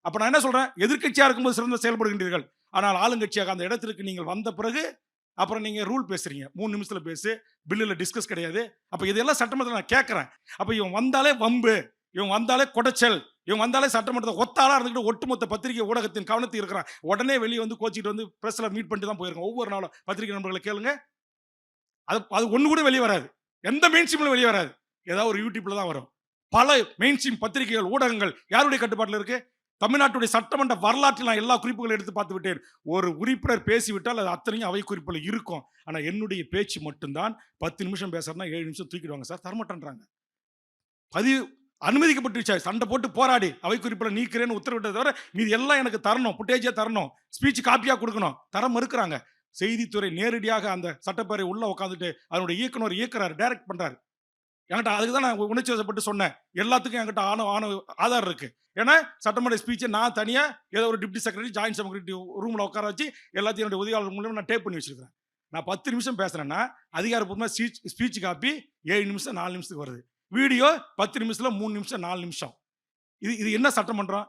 அப்போ நான் என்ன சொல்கிறேன், எதிர்க்கட்சியாக இருக்கும்போது சிறந்த செயல்படுகின்றீர்கள், ஆனால் ஆளுங்கட்சியாக அந்த இடத்திற்கு நீங்கள் வந்த பிறகு அப்புறம் நீங்கள் ரூல் பேசுகிறீங்க. 3 நிமிஷத்தில் பேசு, பில்லில் டிஸ்கஸ் கிடையாது. அப்போ இதெல்லாம் சட்டமன்றத்தில் நான் கேட்குறேன். அப்போ இவன் வந்தாலே வம்பு, இவன் வந்தாலே கொடைச்சல், இவன் வந்தாலே சட்டமன்றத்தை ஒத்தாளாக இருந்துக்கிட்டு ஒட்டுமொத்த பத்திரிகை ஊடகத்தின் கவனத்தில் இருக்கிறான். உடனே வெளியே வந்து கோச்சிட்டு வந்து ப்ரெஸ்ஸில் மீட் பண்ணிட்டு தான் போயிருக்கோம். ஒவ்வொரு நாளும் பத்திரிகை நண்பர்களை கேளுங்க, அது ஒன்று கூட வெளியே வராது, எந்த மெயின் ஸ்ட்ரீமில் வெளியே வராது, ஏதாவது ஒரு யூடியூப்பில் தான் வரும். பல மெயின் ஸ்ட்ரீம் பத்திரிகைகள் ஊடகங்கள் யாருடைய கட்டுப்பாட்டில் இருக்குது? தமிழ்நாட்டுடைய சட்டமன்ற வரலாற்றில் நான் எல்லா குறிப்புகளும் எடுத்து பார்த்து விட்டேன். ஒரு உறுப்பினர் பேசிவிட்டால் அது அத்தனையும் அவை குறிப்பில் இருக்கும். ஆனால் என்னுடைய பேச்சு மட்டும்தான் 10 நிமிஷம் பேசுறேன்னா 7 நிமிஷம் தூக்கிடுவாங்க சார், தரமாட்டேன்றாங்க. பதிவு அனுமதிக்கப்பட்டுருச்சா, சண்டை போட்டு போராடி அவை குறிப்பில் நீக்கிறேன்னு உத்தரவிட்டதை தவிர மீது எல்லாம் எனக்கு தரணும், புட்டேஜே தரணும், ஸ்பீச் காப்பியாக கொடுக்கணும், தர மறுக்கிறாங்க. செய்தித்துறை நேரடியாக அந்த சட்டப்பேரவை உள்ள உட்காந்துட்டு அதனுடைய இயக்குனர் இயக்குறாரு, டைரக்ட் பண்றாரு. என்கிட்ட அதுக்கு தான் நான் உணர்ச்சி வசப்பட்டு சொன்னேன், எல்லாத்துக்கும் என்கிட்ட ஆதாரம் இருக்கு. ஏன்னா சட்டமன்ற ஸ்பீச்சை நான் தனியாக ஏதோ ஒரு டிப்டி செக்ரட்டரி ஜாயின்ட் செக்ரட்டரி ரூமில் உட்கார வச்சு எல்லாத்தையும் என்னுடைய உதவியாளர் மூலமாக நான் டேப் பண்ணி வச்சிருக்கேன். நான் 10 நிமிஷம் பேசுறேன்னா அதிகாரப்பூர்வமாக ஸ்பீச் காப்பி 7 நிமிஷம் 4 நிமிஷத்துக்கு வருது, வீடியோ 10 நிமிஷத்தில் 3 நிமிஷம் 4 நிமிஷம். இது என்ன சட்டமன்றம்?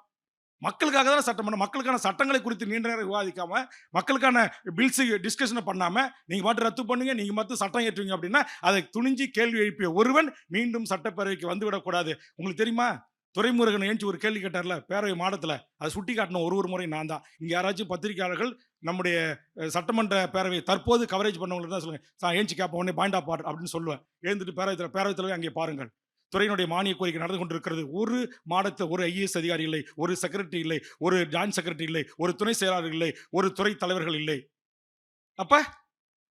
மக்களுக்காக தான் சட்டமன்றம். மக்களுக்கான சட்டங்களை குறித்து நீண்ட நேரம் விவாதிக்காம, மக்களுக்கான பில்ஸ் டிஸ்கஷனை பண்ணாம நீங்க மட்டும் ரத்து பண்ணுங்க, நீங்க மட்டும் சட்டம் ஏற்றுவீங்க அப்படின்னா அதை துணிஞ்சு கேள்வி எழுப்பிய ஒருவன் மீண்டும் சட்டப்பேரவைக்கு வந்துவிடக்கூடாது. உங்களுக்கு தெரியுமா, துரைமுருகன் ஏஞ்சி ஒரு கேள்வி கேட்டார்ல பேரவை மாடத்தில், அதை சுட்டி காட்டின ஒரு முறை நான் தான். இங்கே யாராச்சும் பத்திரிகையாளர்கள் நம்முடைய சட்டமன்ற பேரவை தற்போது கவரேஜ் பண்ணவங்களுக்கு தான் சொல்லுங்க, நான் ஏஞ்சி கேட்ப உடனே பாயிண்ட் ஆஃப் ஆர்டர் அப்படின்னு சொல்லுவேன். எழுந்துட்டு பேரவைத் தலைவர் அங்கே பாருங்கள், துறையினுடைய மானிய கோரிக்கை நடந்து கொண்டிருக்கிறது. ஒரு மாடத்தில் ஒரு ஐஏஎஸ் அதிகாரி இல்லை, ஒரு செக்ரட்டரி இல்லை, ஒரு ஜாயின்ட் செக்ரட்டரி இல்லை, ஒரு துணை செயலாளர் இல்லை, ஒரு துறை தலைவர்கள் இல்லை. அப்ப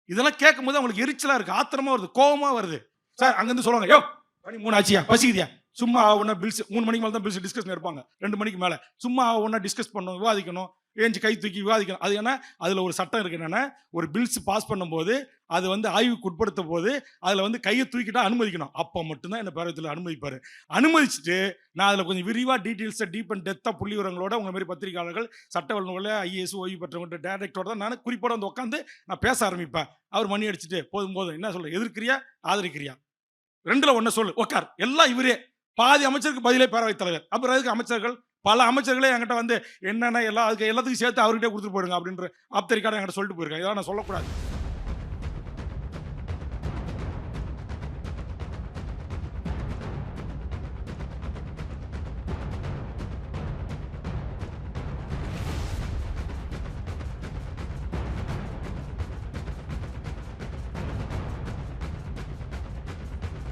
இதெல்லாம் கேட்கும் போது அவங்களுக்கு எரிச்சலா இருக்கு, ஆத்திரமா வருது, கோபமா வருது. சார் அங்கிருந்து சொல்லுவாங்க, யோ மணி 3 ஆச்சியா, பசிக்குதியா, சும்மா ஒன்றா பில்ஸ் 3 மணிக்கு மேலே தான் பில்ஸ் டிஸ்கஷன் இருப்பாங்க, 2 மணிக்கு மேலே சும்மா ஒன்றா டிஸ்கஸ் பண்ணணும், விவாதிக்கணும், ஏஞ்சி கை தூக்கி விவாதிக்கணும். அது ஏன்னா அதில் ஒரு சட்டம் இருக்கு, என்னன்னா ஒரு பில்ஸ் பாஸ் பண்ணும்போது அது வந்து ஆய்வுக்கு உட்படுத்தும் போது அதில் வந்து கையை தூக்கிட்டா அனுமதிக்கணும். அப்போ மட்டும்தான் என்ன பேரவைத்தில் அனுமதிப்பார். அனுமதிச்சுட்டு நான் அதில் கொஞ்சம் விரிவாக டீட்டெயில்ஸை டீப் அண்ட் டெத்தாக புள்ளி விவரங்களோட உங்கள் மாதிரி பத்திரிகையாளர்கள் சட்ட வல்லுநர்கள ஐஏஎஸ் ஓய்வு பெற்றவங்க டேரக்டரோட தான் நான் குறிப்போட வந்து உட்காந்து நான் பேச ஆரம்பிப்பேன். அவர் மணி அடிச்சுட்டு போதும் என்ன சொல்ல, எதிர்க்கிறியா ஆதரிக்கிறியா, 2ல் 1 சொல்லு உட்கார், எல்லாம் இவரே. பாதி அமைச்சருக்கு பதிலே பேரவைத் தலைவர். அப்புறம் அதுக்கு அமைச்சர்கள், பல அமைச்சர்களே என்கிட்ட வந்து என்னென்ன எல்லாத்துக்கும் சேர்த்து அவர்கிட்டே கொடுத்துட்டு போயிடுங்க அப்படின்ற ஆப்தரிக்காக என்கிட்ட சொல்லிட்டு போயிருக்காங்க. இதெல்லாம் நான் சொல்லக்கூடாது.